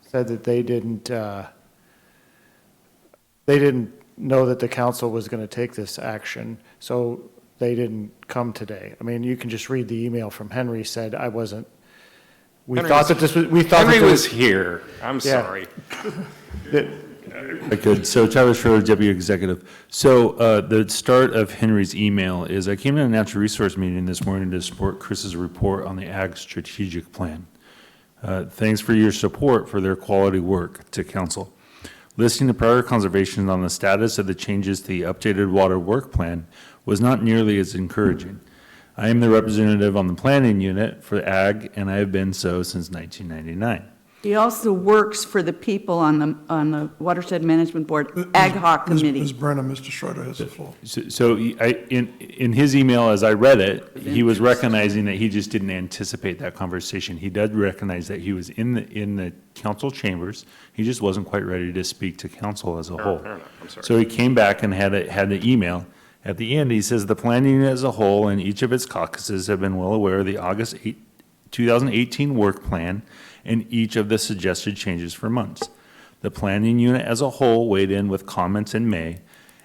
Said that they didn't know that the council was going to take this action, so they didn't come today. I mean, you can just read the email from Henry, said I wasn't. Henry was here. I'm sorry. I could. So Tyler Schroeder, Deputy Executive. So the start of Henry's email is, I came to a natural resource meeting this morning to support Chris's report on the Ag Strategic Plan. Thanks for your support for their quality work to council. Listening to prior conservations on the status of the changes to the updated water work plan was not nearly as encouraging. I am the representative on the planning unit for Ag, and I have been so since 1999. He also works for the people on the Watershed Management Board Ad Hoc Committee. Ms. Brenner, Mr. Schroeder has the floor. So in his email, as I read it, he was recognizing that he just didn't anticipate that conversation. He did recognize that he was in the council chambers. He just wasn't quite ready to speak to council as a whole. Fair enough. I'm sorry. So he came back and had the email. At the end, he says, the planning unit as a whole and each of its caucuses have been well aware of the August 2018 work plan and each of the suggested changes for months. The planning unit as a whole weighed in with comments in May.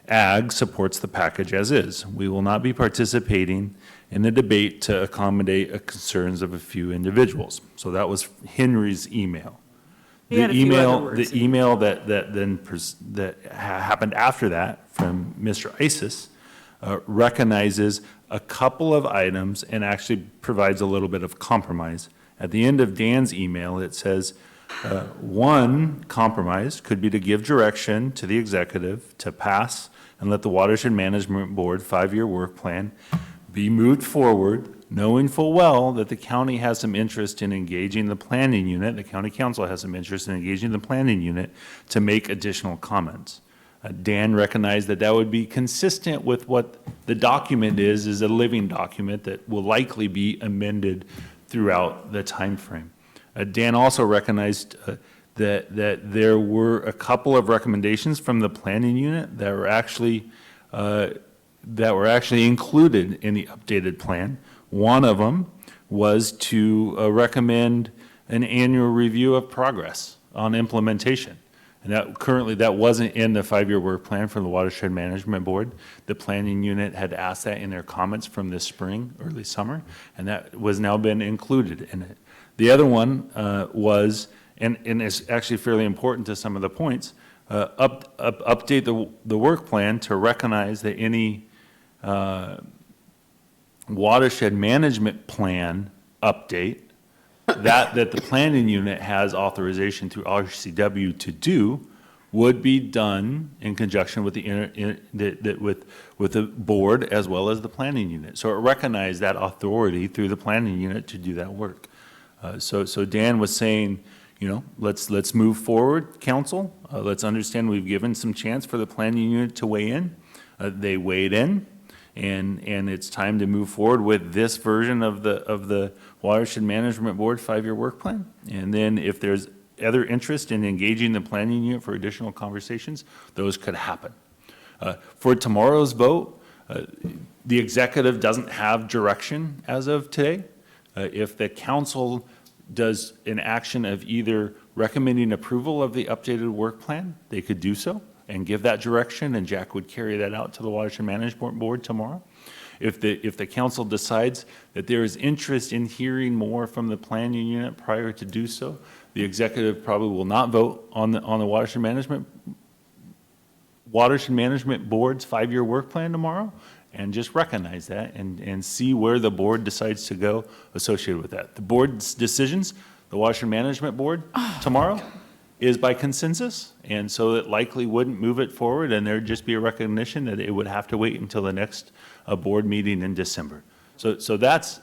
Ag supports the package as is. We will not be participating in the debate to accommodate the concerns of a few individuals. So that was Henry's email. He had a few other words. The email that happened after that from Mr. Isis recognizes a couple of items and actually provides a little bit of compromise. At the end of Dan's email, it says, one compromise could be to give direction to the executive to pass and let the Watershed Management Board 5-year work plan be moved forward, knowing full well that the county has some interest in engaging the planning unit, the county council has some interest in engaging the planning unit to make additional comments. Dan recognized that that would be consistent with what the document is a living document that will likely be amended throughout the time frame. Dan also recognized that there were a couple of recommendations from the planning unit that were actually included in the updated plan. One of them was to recommend an annual review of progress on implementation. And that wasn't in the 5-year work plan for the Watershed Management Board. The planning unit had asked that in their comments from this spring, early summer, and that was now been included in it. The other one was, and it's actually fairly important to some of the points, update the work plan to recognize that any watershed management plan update that the planning unit has authorization through RCW to do would be done in conjunction with with the board as well as the planning unit. So it recognized that authority through the planning unit to do that work. So Dan was saying, let's move forward, council. Let's understand we've given some chance for the planning unit to weigh in. They weighed in. And it's time to move forward with this version of the Watershed Management Board 5-year work plan. And then if there's other interest in engaging the planning unit for additional conversations, those could happen. For tomorrow's vote, the executive doesn't have direction as of today. If the council does an action of either recommending approval of the updated work plan, they could do so and give that direction, and Jack would carry that out to the Watershed Management Board tomorrow. If the council decides that there is interest in hearing more from the planning unit prior to do so, the executive probably will not vote on the Watershed Management Board's 5-year work plan tomorrow, and just recognize that and see where the board decides to go associated with that. The board's decisions, the Watershed Management Board tomorrow, is by consensus, and so it likely wouldn't move it forward, and there'd just be a recognition that it would have to wait until the next board meeting in December. So that's,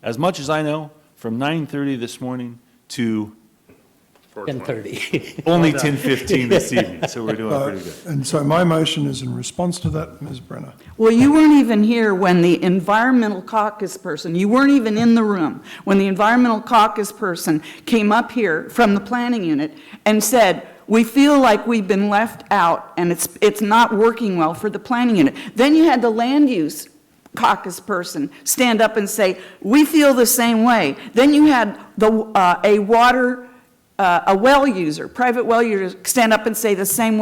as much as I know, from 9:30 this morning to 10:30. only 10:15 this evening, so we're doing pretty good. And so my motion is in response to that, Ms. Brenner. Well, you weren't even here when the environmental caucus person, you weren't even in the room, when the environmental caucus person came up here from the planning unit and said, we feel like we've been left out and it's not working well for the planning unit. Then you had the land use caucus person stand up and say, we feel the same way. Then you had a well user, private well user, stand up and say the same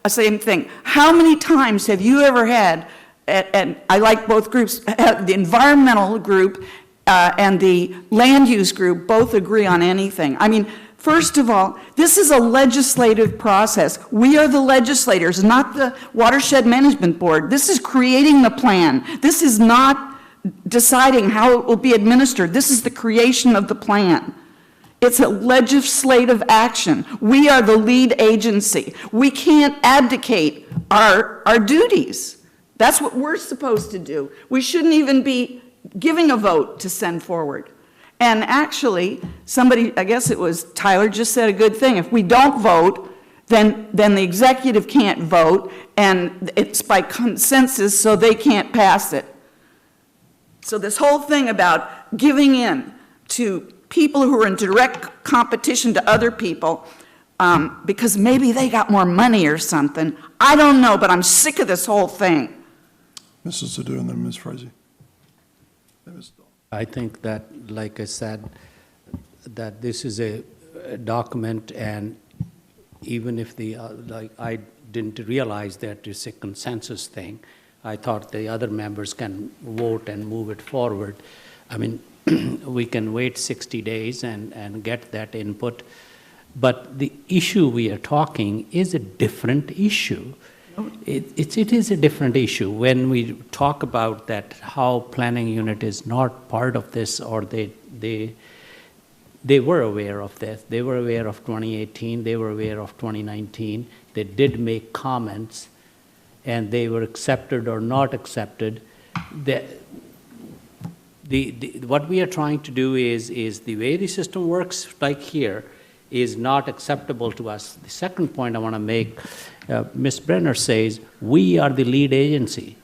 same thing. How many times have you ever had, and I like both groups, the environmental group and the land use group both agree on anything? I mean, first of all, this is a legislative process. We are the legislators, not the Watershed Management Board. This is creating the plan. This is not deciding how it will be administered. This is the creation of the plan. It's a legislative action. We are the lead agency. We can't abdicate our duties. That's what we're supposed to do. We shouldn't even be giving a vote to send forward. And actually, somebody, I guess it was Tyler, just said a good thing. If we don't vote, then the executive can't vote, and it's by consensus, so they can't pass it. So this whole thing about giving in to people who are in direct competition to other people, because maybe they got more money or something, I don't know, but I'm sick of this whole thing. Mrs. Sadhu and then Ms. Frazee. I think that, like I said, that this is a document, and even if I didn't realize that it's a consensus thing, I thought the other members can vote and move it forward. I mean, we can wait 60 days and get that input, but the issue we are talking is a different issue. It is a different issue. When we talk about that, how planning unit is not part of this, or they were aware of this. They were aware of 2018. They were aware of 2019. They did make comments, and they were accepted or not accepted. What we are trying to do is the way the system works, like here, is not acceptable to us. The second point I want to make, Ms. Brenner says, we are the lead agency.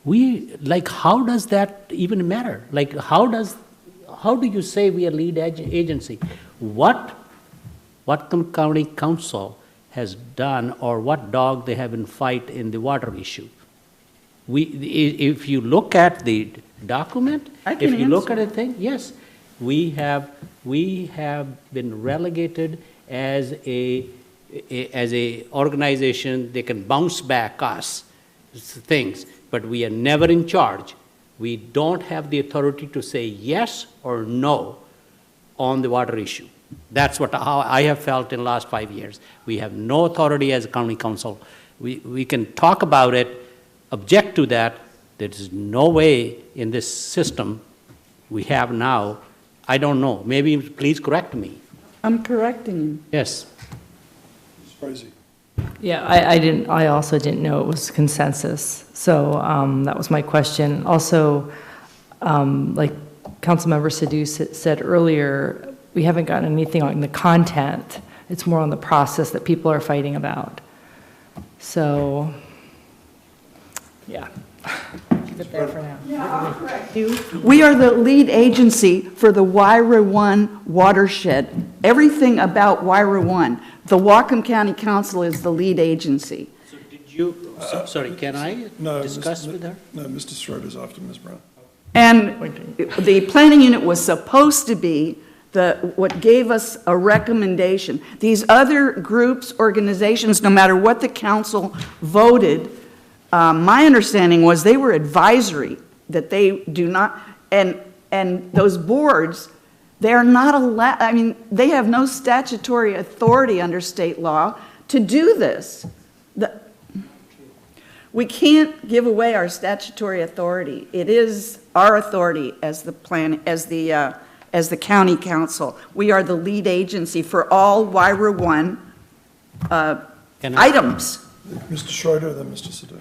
How does that even matter? How do you say we are lead agency? What Whatcom County Council has done, or what dog they have in fight in the water issue? If you look at the document, if you look at a thing, yes, we have been relegated as a organization. They can bounce back us things, but we are never in charge. We don't have the authority to say yes or no on the water issue. That's how I have felt in the last 5 years. We have no authority as a county council. We can talk about it, object to that. There is no way in this system we have now. I don't know. Maybe please correct me. I'm correcting you. Yes. Ms. Frazee. Yeah, I also didn't know it was consensus. So that was my question. Also, like Councilmember Sadhu said earlier, we haven't gotten anything on the content. It's more on the process that people are fighting about. So, yeah. Keep it there for now. Yeah, I'll correct you. We are the lead agency for the Wyra 1 watershed. Everything about Wyra 1. The Whatcom County Council is the lead agency. So did you, sorry, can I discuss with her? No, Mr. Schroeder's after Ms. Brown. And the planning unit was supposed to be what gave us a recommendation. These other groups, organizations, no matter what the council voted, my understanding was they were advisory, that they do not, and those boards, they are not allowed, I mean, they have no statutory authority under state law to do this. We can't give away our statutory authority. It is our authority as the county council. We are the lead agency for all Wyra 1 items. Mr. Schroeder, then Mr. Sadhu.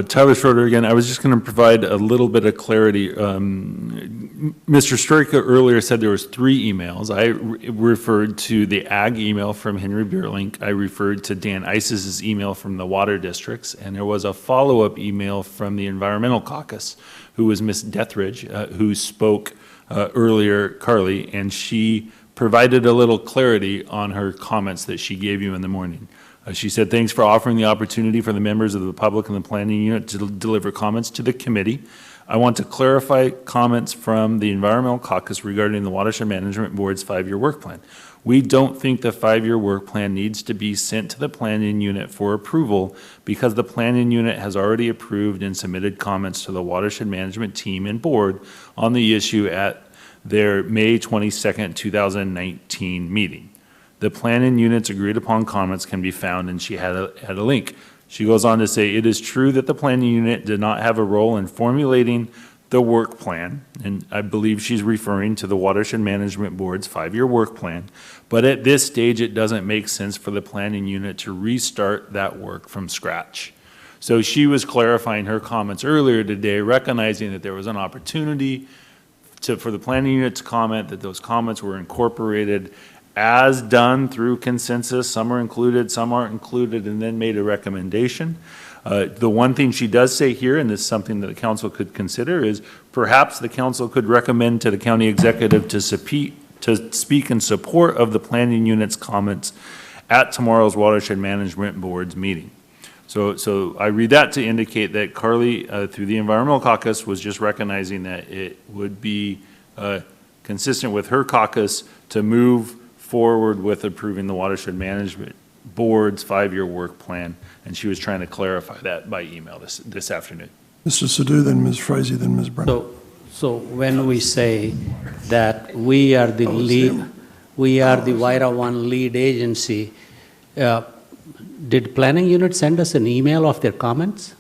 Tyler Schroeder again. I was just going to provide a little bit of clarity. Mr. Sturka earlier said there was 3 emails. I referred to the ag email from Henry Beerlink. I referred to Dan Isis's email from the water districts, and there was a follow-up email from the environmental caucus, who was Ms. Dethridge, who spoke earlier, Carly, and she provided a little clarity on her comments that she gave you in the morning. She said, thanks for offering the opportunity for the members of the public and the planning unit to deliver comments to the committee. I want to clarify comments from the Environmental Caucus regarding the Watershed Management Board's 5-year work plan. We don't think the 5-year work plan needs to be sent to the planning unit for approval because the planning unit has already approved and submitted comments to the Watershed Management team and board on the issue at their May 22nd, 2019 meeting. The planning unit's agreed upon comments can be found, and she had a link. She goes on to say, it is true that the planning unit did not have a role in formulating the work plan, and I believe she's referring to the Watershed Management Board's 5-year work plan, but at this stage it doesn't make sense for the planning unit to restart that work from scratch. So she was clarifying her comments earlier today, recognizing that there was an opportunity for the planning unit to comment, that those comments were incorporated as done through consensus. Some are included, some aren't included, and then made a recommendation. The one thing she does say here, and this is something that the council could consider, is perhaps the council could recommend to the county executive to speak in support of the planning unit's comments at tomorrow's Watershed Management Board's meeting. So I read that to indicate that Carly, through the Environmental Caucus, was just recognizing that it would be consistent with her caucus to move forward with approving the Watershed Management Board's 5-year work plan, and she was trying to clarify that by email this afternoon. Mr. Sadhu, then Ms. Frazee, then Ms. Brennan. So when we say that we are the lead, we are the WIRA 1 lead agency, did planning unit send us an email of their comments?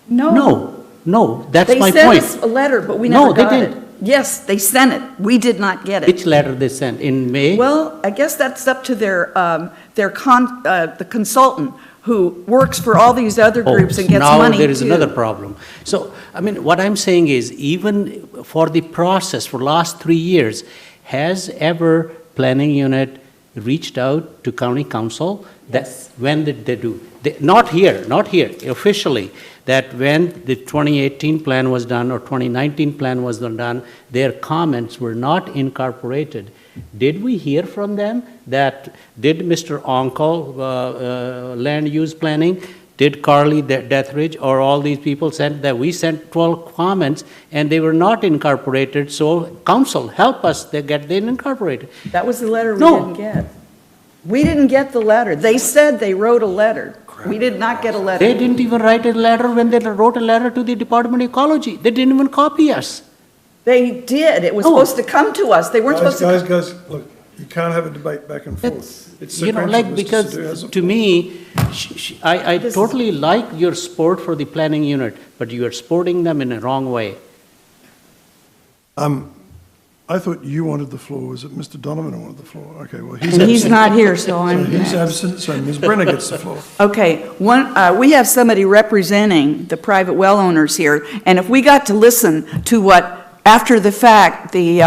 No. No, that's my point. They sent us a letter, but we never got it. didn't. Yes, they sent it. We did not get it. Which letter they sent, in May? Well, I guess that's up to the consultant who works for all these other groups and gets money Now there is too. another problem. So, I mean, what I'm saying is, even for the process for last 3 years, has ever planning unit reached out to county council? Yes. When did they do? Not here, officially, that when the 2018 plan was done or 2019 plan was done, their comments were not incorporated. Did we hear from them that, did Mr. Onkel, land use planning, did Carly Deathridge, or all these people sent that we sent 12 comments and they were not incorporated, so council, help us to get them incorporated? That was the letter we No. didn't get. We didn't get the letter. They said they wrote a letter. We did not get a letter. They didn't even write a letter when they wrote a letter to the Department of Ecology. They didn't even copy us. They did. It was supposed to come to us. They weren't supposed to. Guys, look, you can't have a debate back and forth. It's You know, sequential. like, Mr. because Sadhu has a to me, I totally like your support for the planning unit, but you are supporting them in a wrong way. I thought you wanted the floor. Was it Mr. Donovan who wanted the floor? Okay, well, And he's not here, so I'm. He's absent, so Ms. Brenner gets the floor. Okay, we have somebody representing the private well owners here, and if we got to listen to what, after the fact, the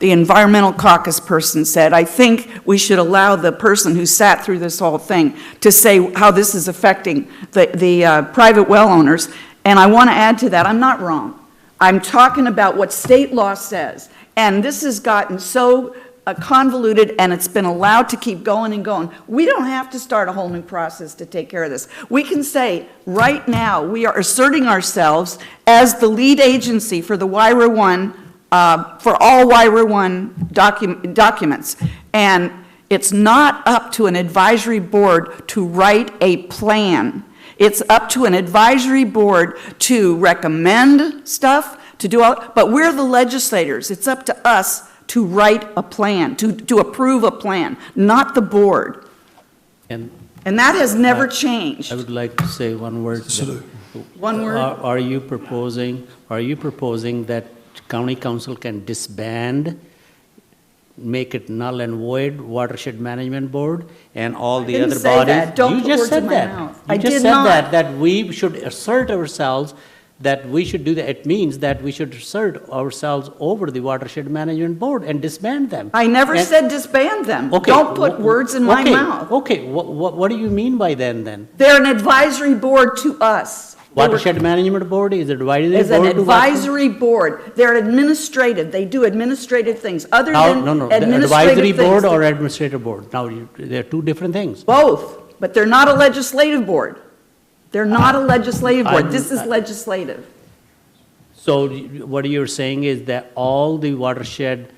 environmental caucus person said, I think we should allow the person who sat through this whole thing to say how this is affecting the private well owners. And I want to add to that, I'm not wrong. I'm talking about what state law says. And this has gotten so convoluted, and it's been allowed to keep going and going. We don't have to start a whole new process to take care of this. We can say, right now, we are asserting ourselves as the lead agency for the WIRA 1, for all WIRA 1 documents. And it's not up to an advisory board to write a plan. It's up to an advisory board to recommend stuff, to do all, but we're the legislators. It's up to us to write a plan, to approve a plan, not the board. And that has never changed. I would like to say one word. One word? Are you proposing that county council can disband, make it null and void Watershed Management Board and all the other bodies? I didn't say that. Don't put words in my that. mouth. You I just did said not. that we should assert ourselves, that we should do that. It means that we should assert ourselves over the Watershed Management Board and disband them. I never said disband them. Okay, Don't put words in my mouth. Okay, what do you mean by then? They're an advisory board to us. Watershed Management Board is advisory board? Is an to advisory board. They're administrative. They do administrative things. Other than No, administrative advisory things. board or administrative board? Now, they're two different things. Both, but they're not a legislative board. They're not a legislative board. This is legislative. So what you're saying is that all the watershed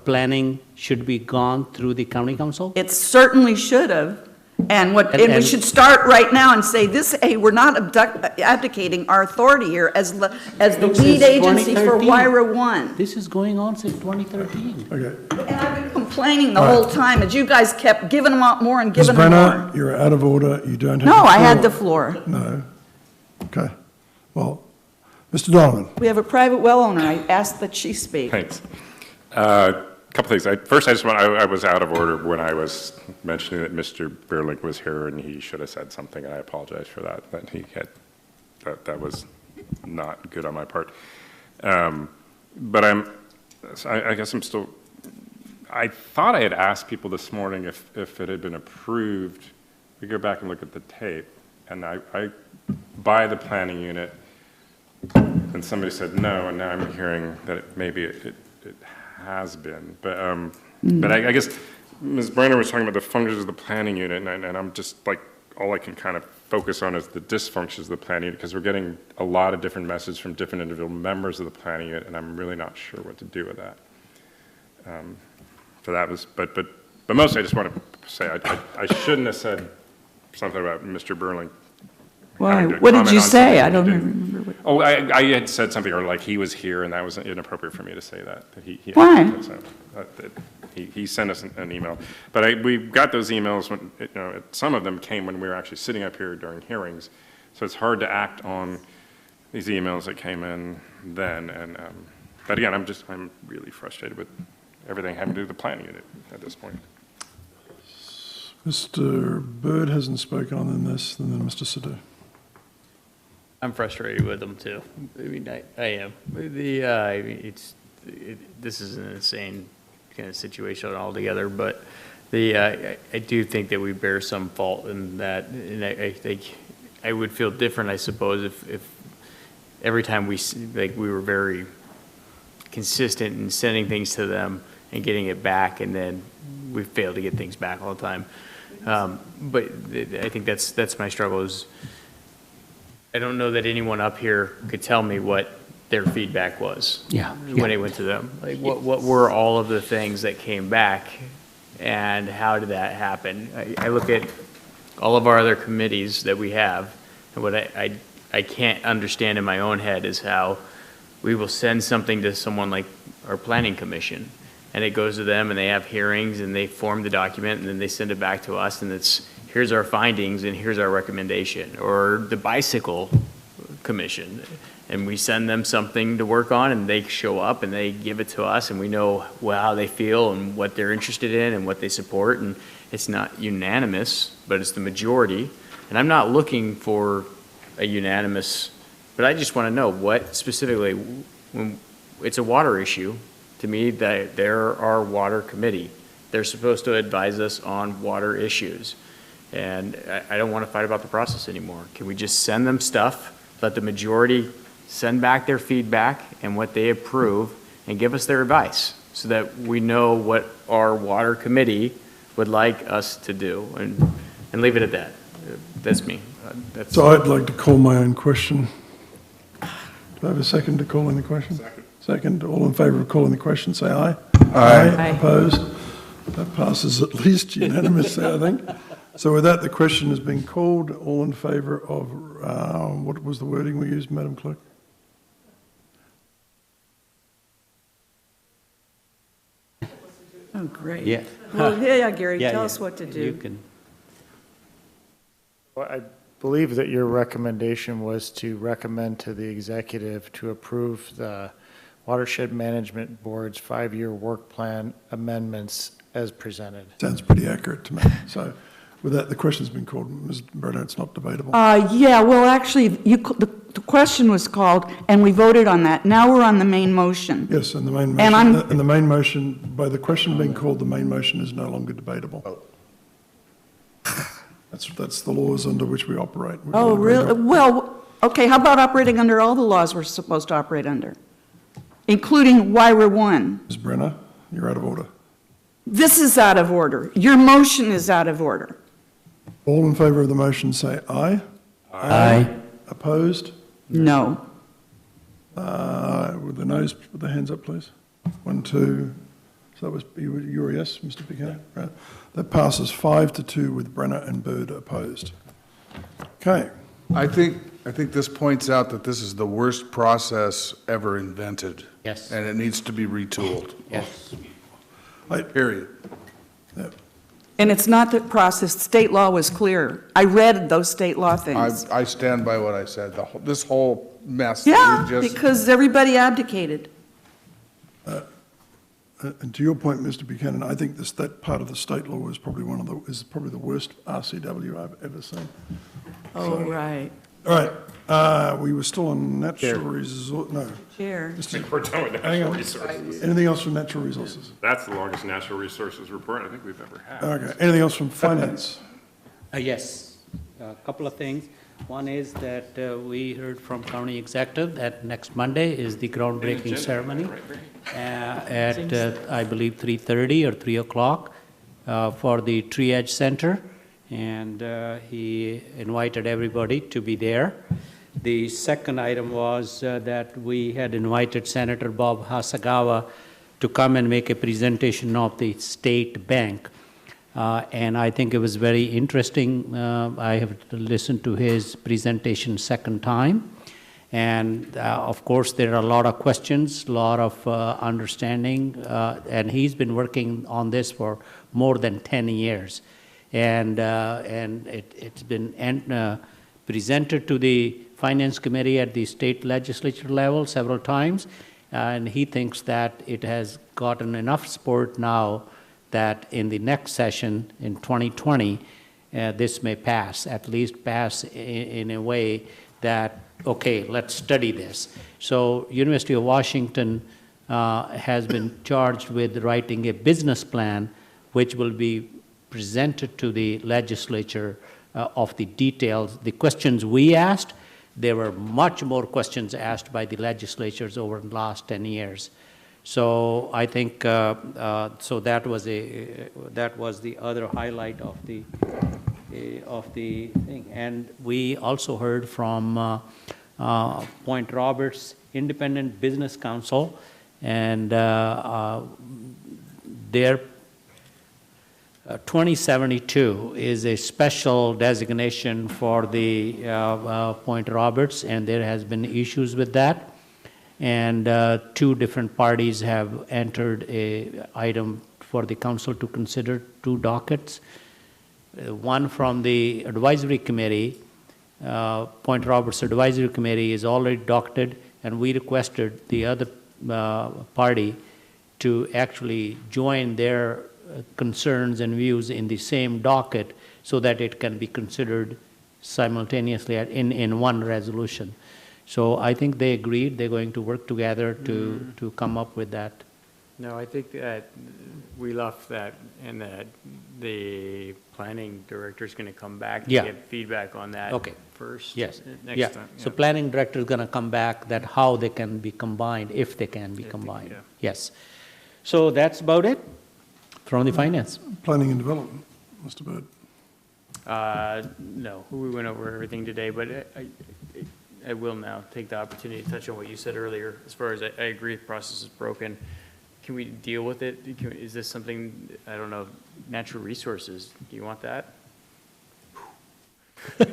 planning should be gone through the county council? It certainly should have. And we should start right now and say this, hey, we're not abdicating our authority here as the lead agency for WIRA 1. This is going on since 2013. Okay. And I've been complaining the whole time as you guys kept giving them out more and giving Ms. them Brenner, more. you're out of order. You don't have the No, floor. I had the floor. No. Okay. Well, Mr. Donovan. We have a private well owner. I asked that she speak. Thanks. Couple things. First, I was out of order when I was mentioning that Mr. Beerling was here, and he should have said something, and I apologize for that. That was not good on my part. But So I guess I'm still, I thought I had asked people this morning if it had been approved. We go back and look at the tape, and I by the planning unit, and somebody said no, and now I'm hearing that maybe it has been. But I guess Ms. Brenner was talking about the functions of the planning unit, and I'm just like, all I can kind of focus on is the dysfunctions of the planning unit, because we're getting a lot of different messages from different individual members of the planning unit, and I'm really not sure what to do with that. So that was, but mostly I just want to say I shouldn't have said something about Mr. Burling. Why? What did you say? I don't remember. What... Oh, I had said something, or like he was here, and that was inappropriate for me to say that. Why? He sent us an email, but we got those emails when, you know, some of them came when we were actually sitting up here during hearings, so it's hard to act on these emails that came in then. And but again, I'm really frustrated with everything having to do with the planning unit at this point. Mr. Bird hasn't spoken on this, and then Mr. Sadhu. I'm frustrated with them too. I mean, I am. This is an insane kind of situation altogether, but I do think that we bear some fault in that, and I think I would feel different, I suppose, if every time we were very consistent in sending things to them and getting it back, and then we fail to get things back all the time. But I think that's my struggle is, I don't know that anyone up here could tell me what their feedback was when it went to them. Like, what were all of the things that came back, and how did that happen? I look at all of our other committees that we have, and what I can't understand in my own head is how we will send something to someone like our planning commission, and it goes to them, and they have hearings, and they form the document, and then they send it back to us, and it's, here's our findings, and here's our recommendation. Or the bicycle commission, and we send them something to work on, and they show up, and they give it to us, and we know how they feel, and what they're interested in, and what they support, and it's not unanimous, but it's the majority. And I'm not looking for a unanimous, but I just want to know what specifically, when it's a water issue, to me, that they're our water committee. They're supposed to advise us on water issues. And I don't want to fight about the process anymore. Can we just send them stuff, let the majority send back their feedback and what they approve, and give us their advice so that we know what our water committee would like us to do, and leave it at that. That's me. So I'd like to call my own question. Do I have a second to call in the question? Second. All in favour of calling the question, say aye. Aye. Opposed? That passes at least unanimously, I think. So with that, the question has been called. All in favour of, what was the wording we used, Madam Clerk? Oh, great. Yeah. Well, yeah, Gary, Yeah, tell yeah. us what to do. You can. Well, I believe that your recommendation was to recommend to the executive to approve the Watershed Management Board's 5-year work plan amendments as presented. Sounds pretty accurate to me. So with that, the question's been called. Ms. Brenner, it's not debatable. Yeah, well, actually, the question was called, and we voted on that. Now we're on the main motion. Yes, and the main motion, And and the main motion, by the question being called, the main motion is no longer debatable. That's the laws under which we operate. We've Oh, all agreed really? on. Well, okay, how about operating under all the laws we're supposed to operate under, including WIRA 1? Ms. Brenner, you're out of order. This is out of order. Your motion is out of order. All in favour of the motion say aye. Aye. Opposed? No. With the noes, put the hands up, please. 1, 2. So that was you or yes, Mr. Buchanan? Right. That passes 5-2 with Brenner and Bird opposed. Okay. I think this points out that this is the worst process ever invented. Yes. And it needs to be retooled. Yes. Period. Yeah. And it's not the process. State law was clear. I read those state law things. I stand by what I said. This whole mess. Yeah, that we just- because everybody abdicated. And to your point, Mr. Buchanan, I think that part of the state law is probably the worst RCW I've ever seen. Oh, right. All right, we were still on natural resource, no. Chair. We're done with Hang natural on. resources. Anything else from natural resources? That's the longest natural resources report I think we've ever had. Okay, anything else from finance? Yes, a couple of things. One is that we heard from county executive that next Monday is the groundbreaking ceremony at, I believe, 3:30 or 3 o'clock for the Tree Edge Center. And he invited everybody to be there. The second item was that we had invited Senator Bob Hasagawa to come and make a presentation of the state bank. And I think it was very interesting. I have listened to his presentation second time. And of course, there are a lot of questions, a lot of understanding. And he's been working on this for more than 10 years. And it's been presented to the Finance Committee at the state legislature level several times. And he thinks that it has gotten enough support now that in the next session in 2020, this may pass, at least pass in a way that, okay, let's study this. So University of Washington has been charged with writing a business plan which will be presented to the legislature of the details. The questions we asked, there were much more questions asked by the legislatures over the last 10 years. So I think so that was the other highlight of the thing. And we also heard from Point Roberts Independent Business Council, and their 2072 is a special designation for the Point Roberts, and there has been issues with that. And two different parties have entered a item for the council to consider, two dockets. One from the advisory committee, Point Roberts Advisory Committee is already docketed, and we requested the other party to actually join their concerns and views in the same docket so that it can be considered simultaneously in one resolution. So I think they agreed they're going to work together to come up with that. No, I think that we left that, and that the planning director is going to come back to get feedback on that first. Yes. Next time. So planning director is going to come back that how they can be combined, if they can be combined. Yes. So that's about it from the finance. Planning and development, Mr. Bird. No, we went over everything today, but I will now take the opportunity to touch on what you said earlier. As far as I agree, the process is broken. Can we deal with it? Is this something, I don't know, natural resources? Do you want that? Not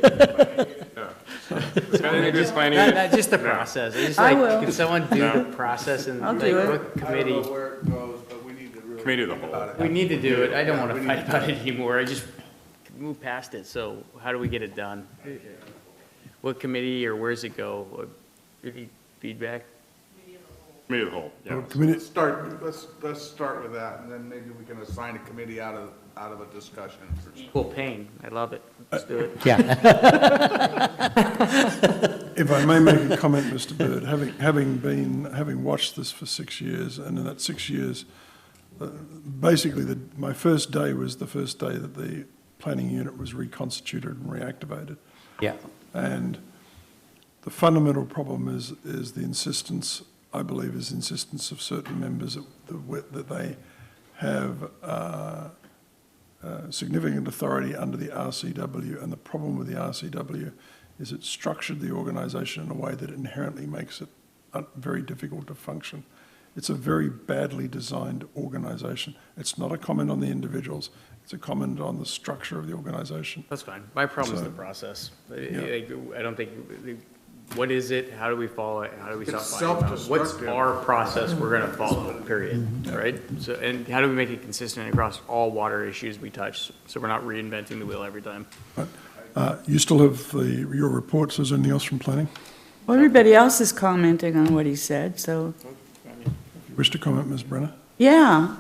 just the process. I just like, can someone do the process and like what committee? I don't know where it goes, but we need to really. Committee of the whole. We need to do it. I don't want to fight about it anymore. I just move past it. So how do we get it done? What committee or where's it go? Any feedback? Committee of the whole, yeah. Let's start with that, and then maybe we can assign a committee out of a discussion. Equal pain. I love it. Let's do it. Yeah. If I may make a comment, Mr. Bird, having watched this for 6 years, and in that 6 years, basically my first day was the first day that the planning unit was reconstituted and reactivated. Yeah. And the fundamental problem is the insistence, I believe, is insistence of certain members that they have significant authority under the RCW. And the problem with the RCW is it's structured the organisation in a way that inherently makes it very difficult to function. It's a very badly designed organisation. It's not a comment on the individuals. It's a comment on the structure of the organisation. That's fine. My problem is the process. I don't think, what is it? How do we follow it? How do we stop fighting? What's our process we're going to follow, period, right? So, and how do we make it consistent across all water issues we touch so we're not reinventing the wheel every time? You still have your reports. Is there anything else from planning? Well, everybody else is commenting on what he said, so. Wish to comment, Ms. Brenner? Yeah.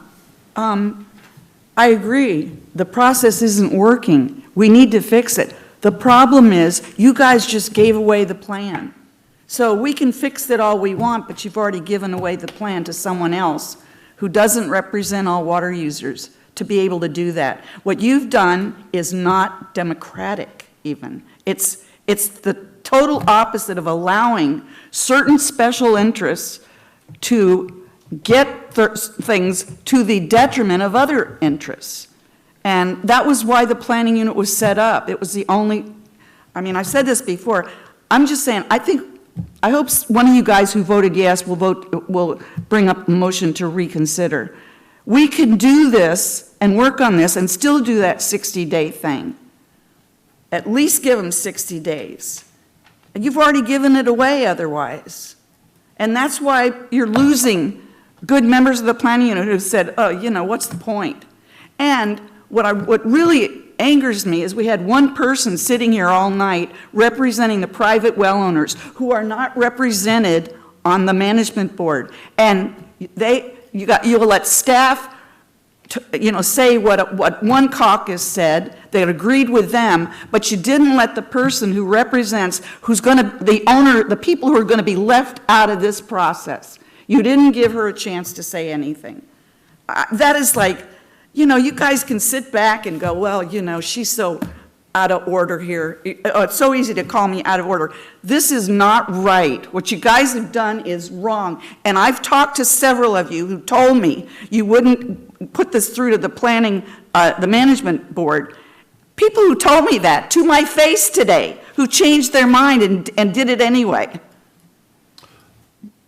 I agree. The process isn't working. We need to fix it. The problem is, you guys just gave away the plan. So we can fix it all we want, but you've already given away the plan to someone else who doesn't represent all water users to be able to do that. What you've done is not democratic even. It's the total opposite of allowing certain special interests to get things to the detriment of other interests. And that was why the planning unit was set up. It was the only, I mean, I've said this before. I'm just saying, I hope one of you guys who voted yes will bring up a motion to reconsider. We can do this and work on this and still do that 60-day thing. At least give them 60 days. You've already given it away otherwise. And that's why you're losing good members of the planning unit who said, oh, you know, what's the point? And what really angers me is we had one person sitting here all night representing the private well owners who are not represented on the management board. And you will let staff say what one caucus said, they agreed with them, but you didn't let the person who represents, the people who are going to be left out of this process. You didn't give her a chance to say anything. That is like, you guys can sit back and go, well, she's so out of order here. It's so easy to call me out of order. This is not right. What you guys have done is wrong. And I've talked to several of you who told me you wouldn't put this through to the management board. People who told me that to my face today, who changed their mind and did it anyway.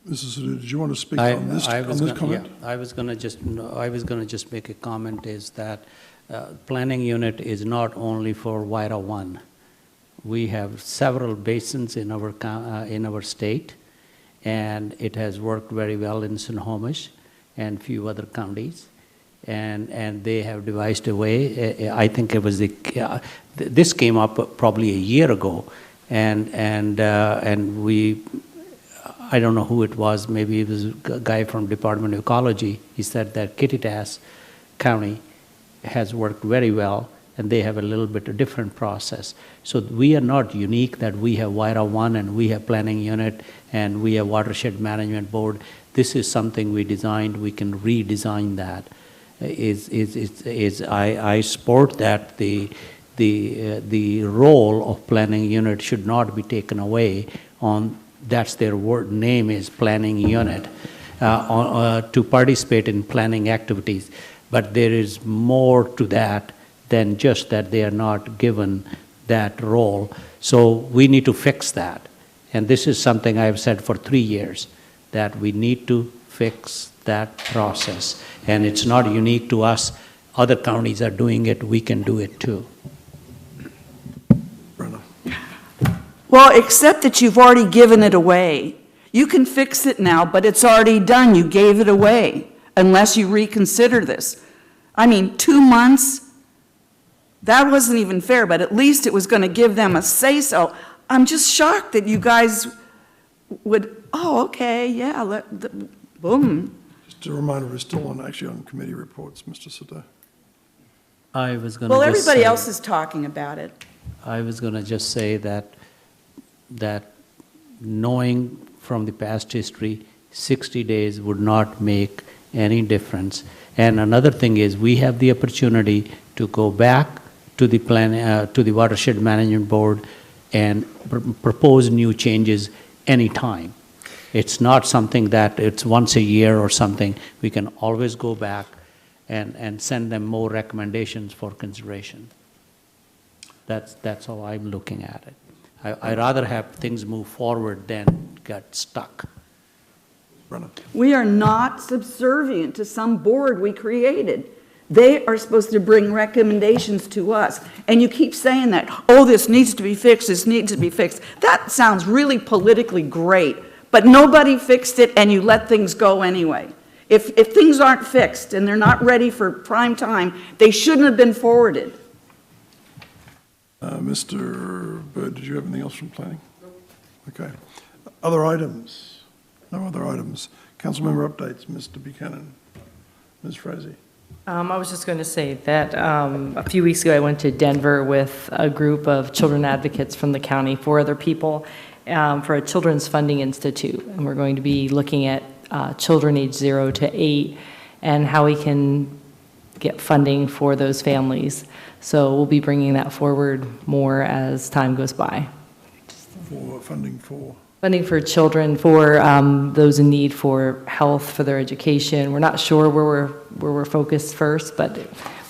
Mrs. Schroeder, did you want to speak on this comment? Yeah, I was going to just make a comment is that planning unit is not only for Wyra 1. We have several basins in our state, and it has worked very well in Snohomish and few other counties. And they have devised a way. I think it was this came up probably a year ago, and we. I don't know who it was, maybe it was a guy from Department of Ecology. He said that Kittitas County has worked very well, and they have a little bit of different process. So we are not unique that we have Wyra 1 and we have planning unit and we have watershed management board. This is something we designed, we can redesign that. I support that the role of planning unit should not be taken away on. That's their name is planning unit, to participate in planning activities. But there is more to that than just that they are not given that role. So we need to fix that. And this is something I've said for 3 years, that we need to fix that process. And it's not unique to us. Other counties are doing it. We can do it too. Well, except that you've already given it away. You can fix it now, but it's already done. You gave it away, unless you reconsider this. I mean, 2 months? That wasn't even fair, but at least it was going to give them a say-so. I'm just shocked that you guys would, okay, yeah, boom. Just a reminder, we're still actually on committee reports, Mr. Sutter. I was going to Well, everybody else is talking about it. I was going to just say that knowing from the past history, 60 days would not make any difference. And another thing is, we have the opportunity to go back to the to the Watershed Management Board and propose new changes anytime. It's not something that it's once a year or something. We can always go back and send them more recommendations for consideration. That's how I'm looking at it. I'd rather have things move forward than get stuck. We are not subservient to some board we created. They are supposed to bring recommendations to us. And you keep saying that, oh, this needs to be fixed, this needs to be fixed. That sounds really politically great, but nobody fixed it and you let things go anyway. If things aren't fixed and they're not ready for prime time, they shouldn't have been forwarded. Mr. Bird, did you have anything else from planning? Okay. Other items? No other items. Council member updates, Mr. Buchanan, Ms. Frazee. I was just going to say that a few weeks ago, I went to Denver with a group of children advocates from the county, 4 other people, for a Children's Funding Institute. And we're going to be looking at children age 0 to 8 and how we can get funding for those families. So we'll be bringing that forward more as time goes by. For funding for? Funding for children, for those in need for health, for their education. We're not sure where we're focused first, but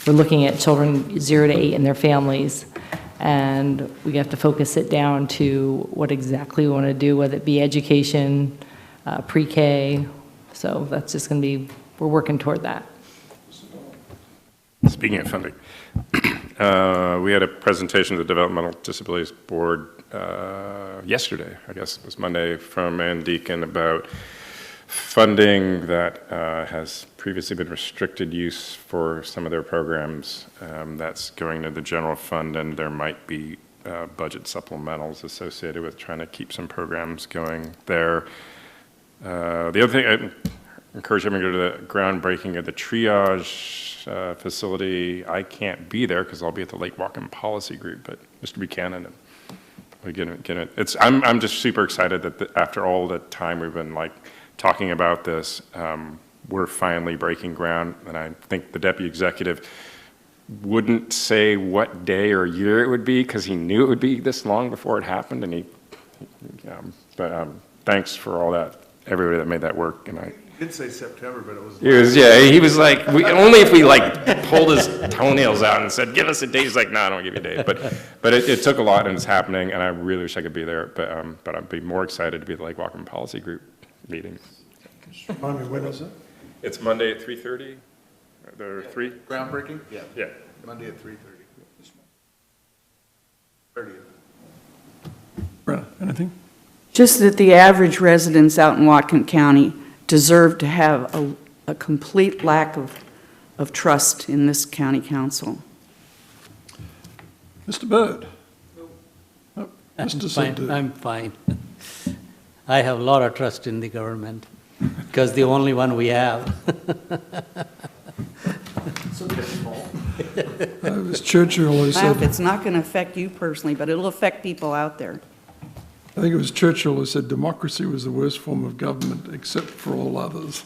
we're looking at children 0 to 8 and their families. And we have to focus it down to what exactly we want to do, whether it be education, pre-K. So that's just going to be, we're working toward that. Speaking of funding, we had a presentation to the Developmental Disabilities Board yesterday, I guess it was Monday, from Ann Deacon about funding that has previously been restricted use for some of their programs. That's going to the general fund, and there might be budget supplementals associated with trying to keep some programs going there. The other thing, I encourage everyone to go to the groundbreaking of the triage facility. I can't be there because I'll be at the Lake Whatcom Policy Group, but Mr. Buchanan and we get it. I'm just super excited that after all the time we've been like talking about this, we're finally breaking ground. And I think the deputy executive wouldn't say what day or year it would be because he knew it would be this long before it happened. And thanks for all that, everybody that made that work. And I did say September, but it was. He was like, only if we like pulled his toenails out and said, give us a date. He's like, no, I don't give you a date. But it took a lot and it's happening, and I really wish I could be there. But I'd be more excited to be at the Lake Whatcom Policy Group meeting. Remind me, when is it? It's Monday at 3:30. There are 3. Groundbreaking? Yeah. Monday at 3:30. 30th. Brenna, anything? Just that the average residents out in Whatcom County deserve to have a complete lack of trust in this county council. Mr. Byrd? Oh, Mr. Sadu. I'm fine. I have a lot of trust in the government because the only one we have. It was Churchill who said, It's not going to affect you personally, but it'll affect people out there. I think it was Churchill who said democracy was the worst form of government except for all others.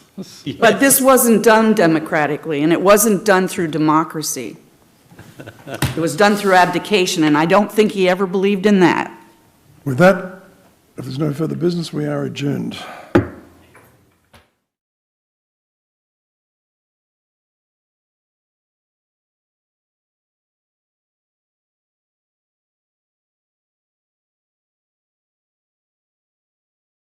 But this wasn't done democratically, and it wasn't done through democracy. It was done through abdication, and I don't think he ever believed in that. With that, if there's no further business, we are adjourned.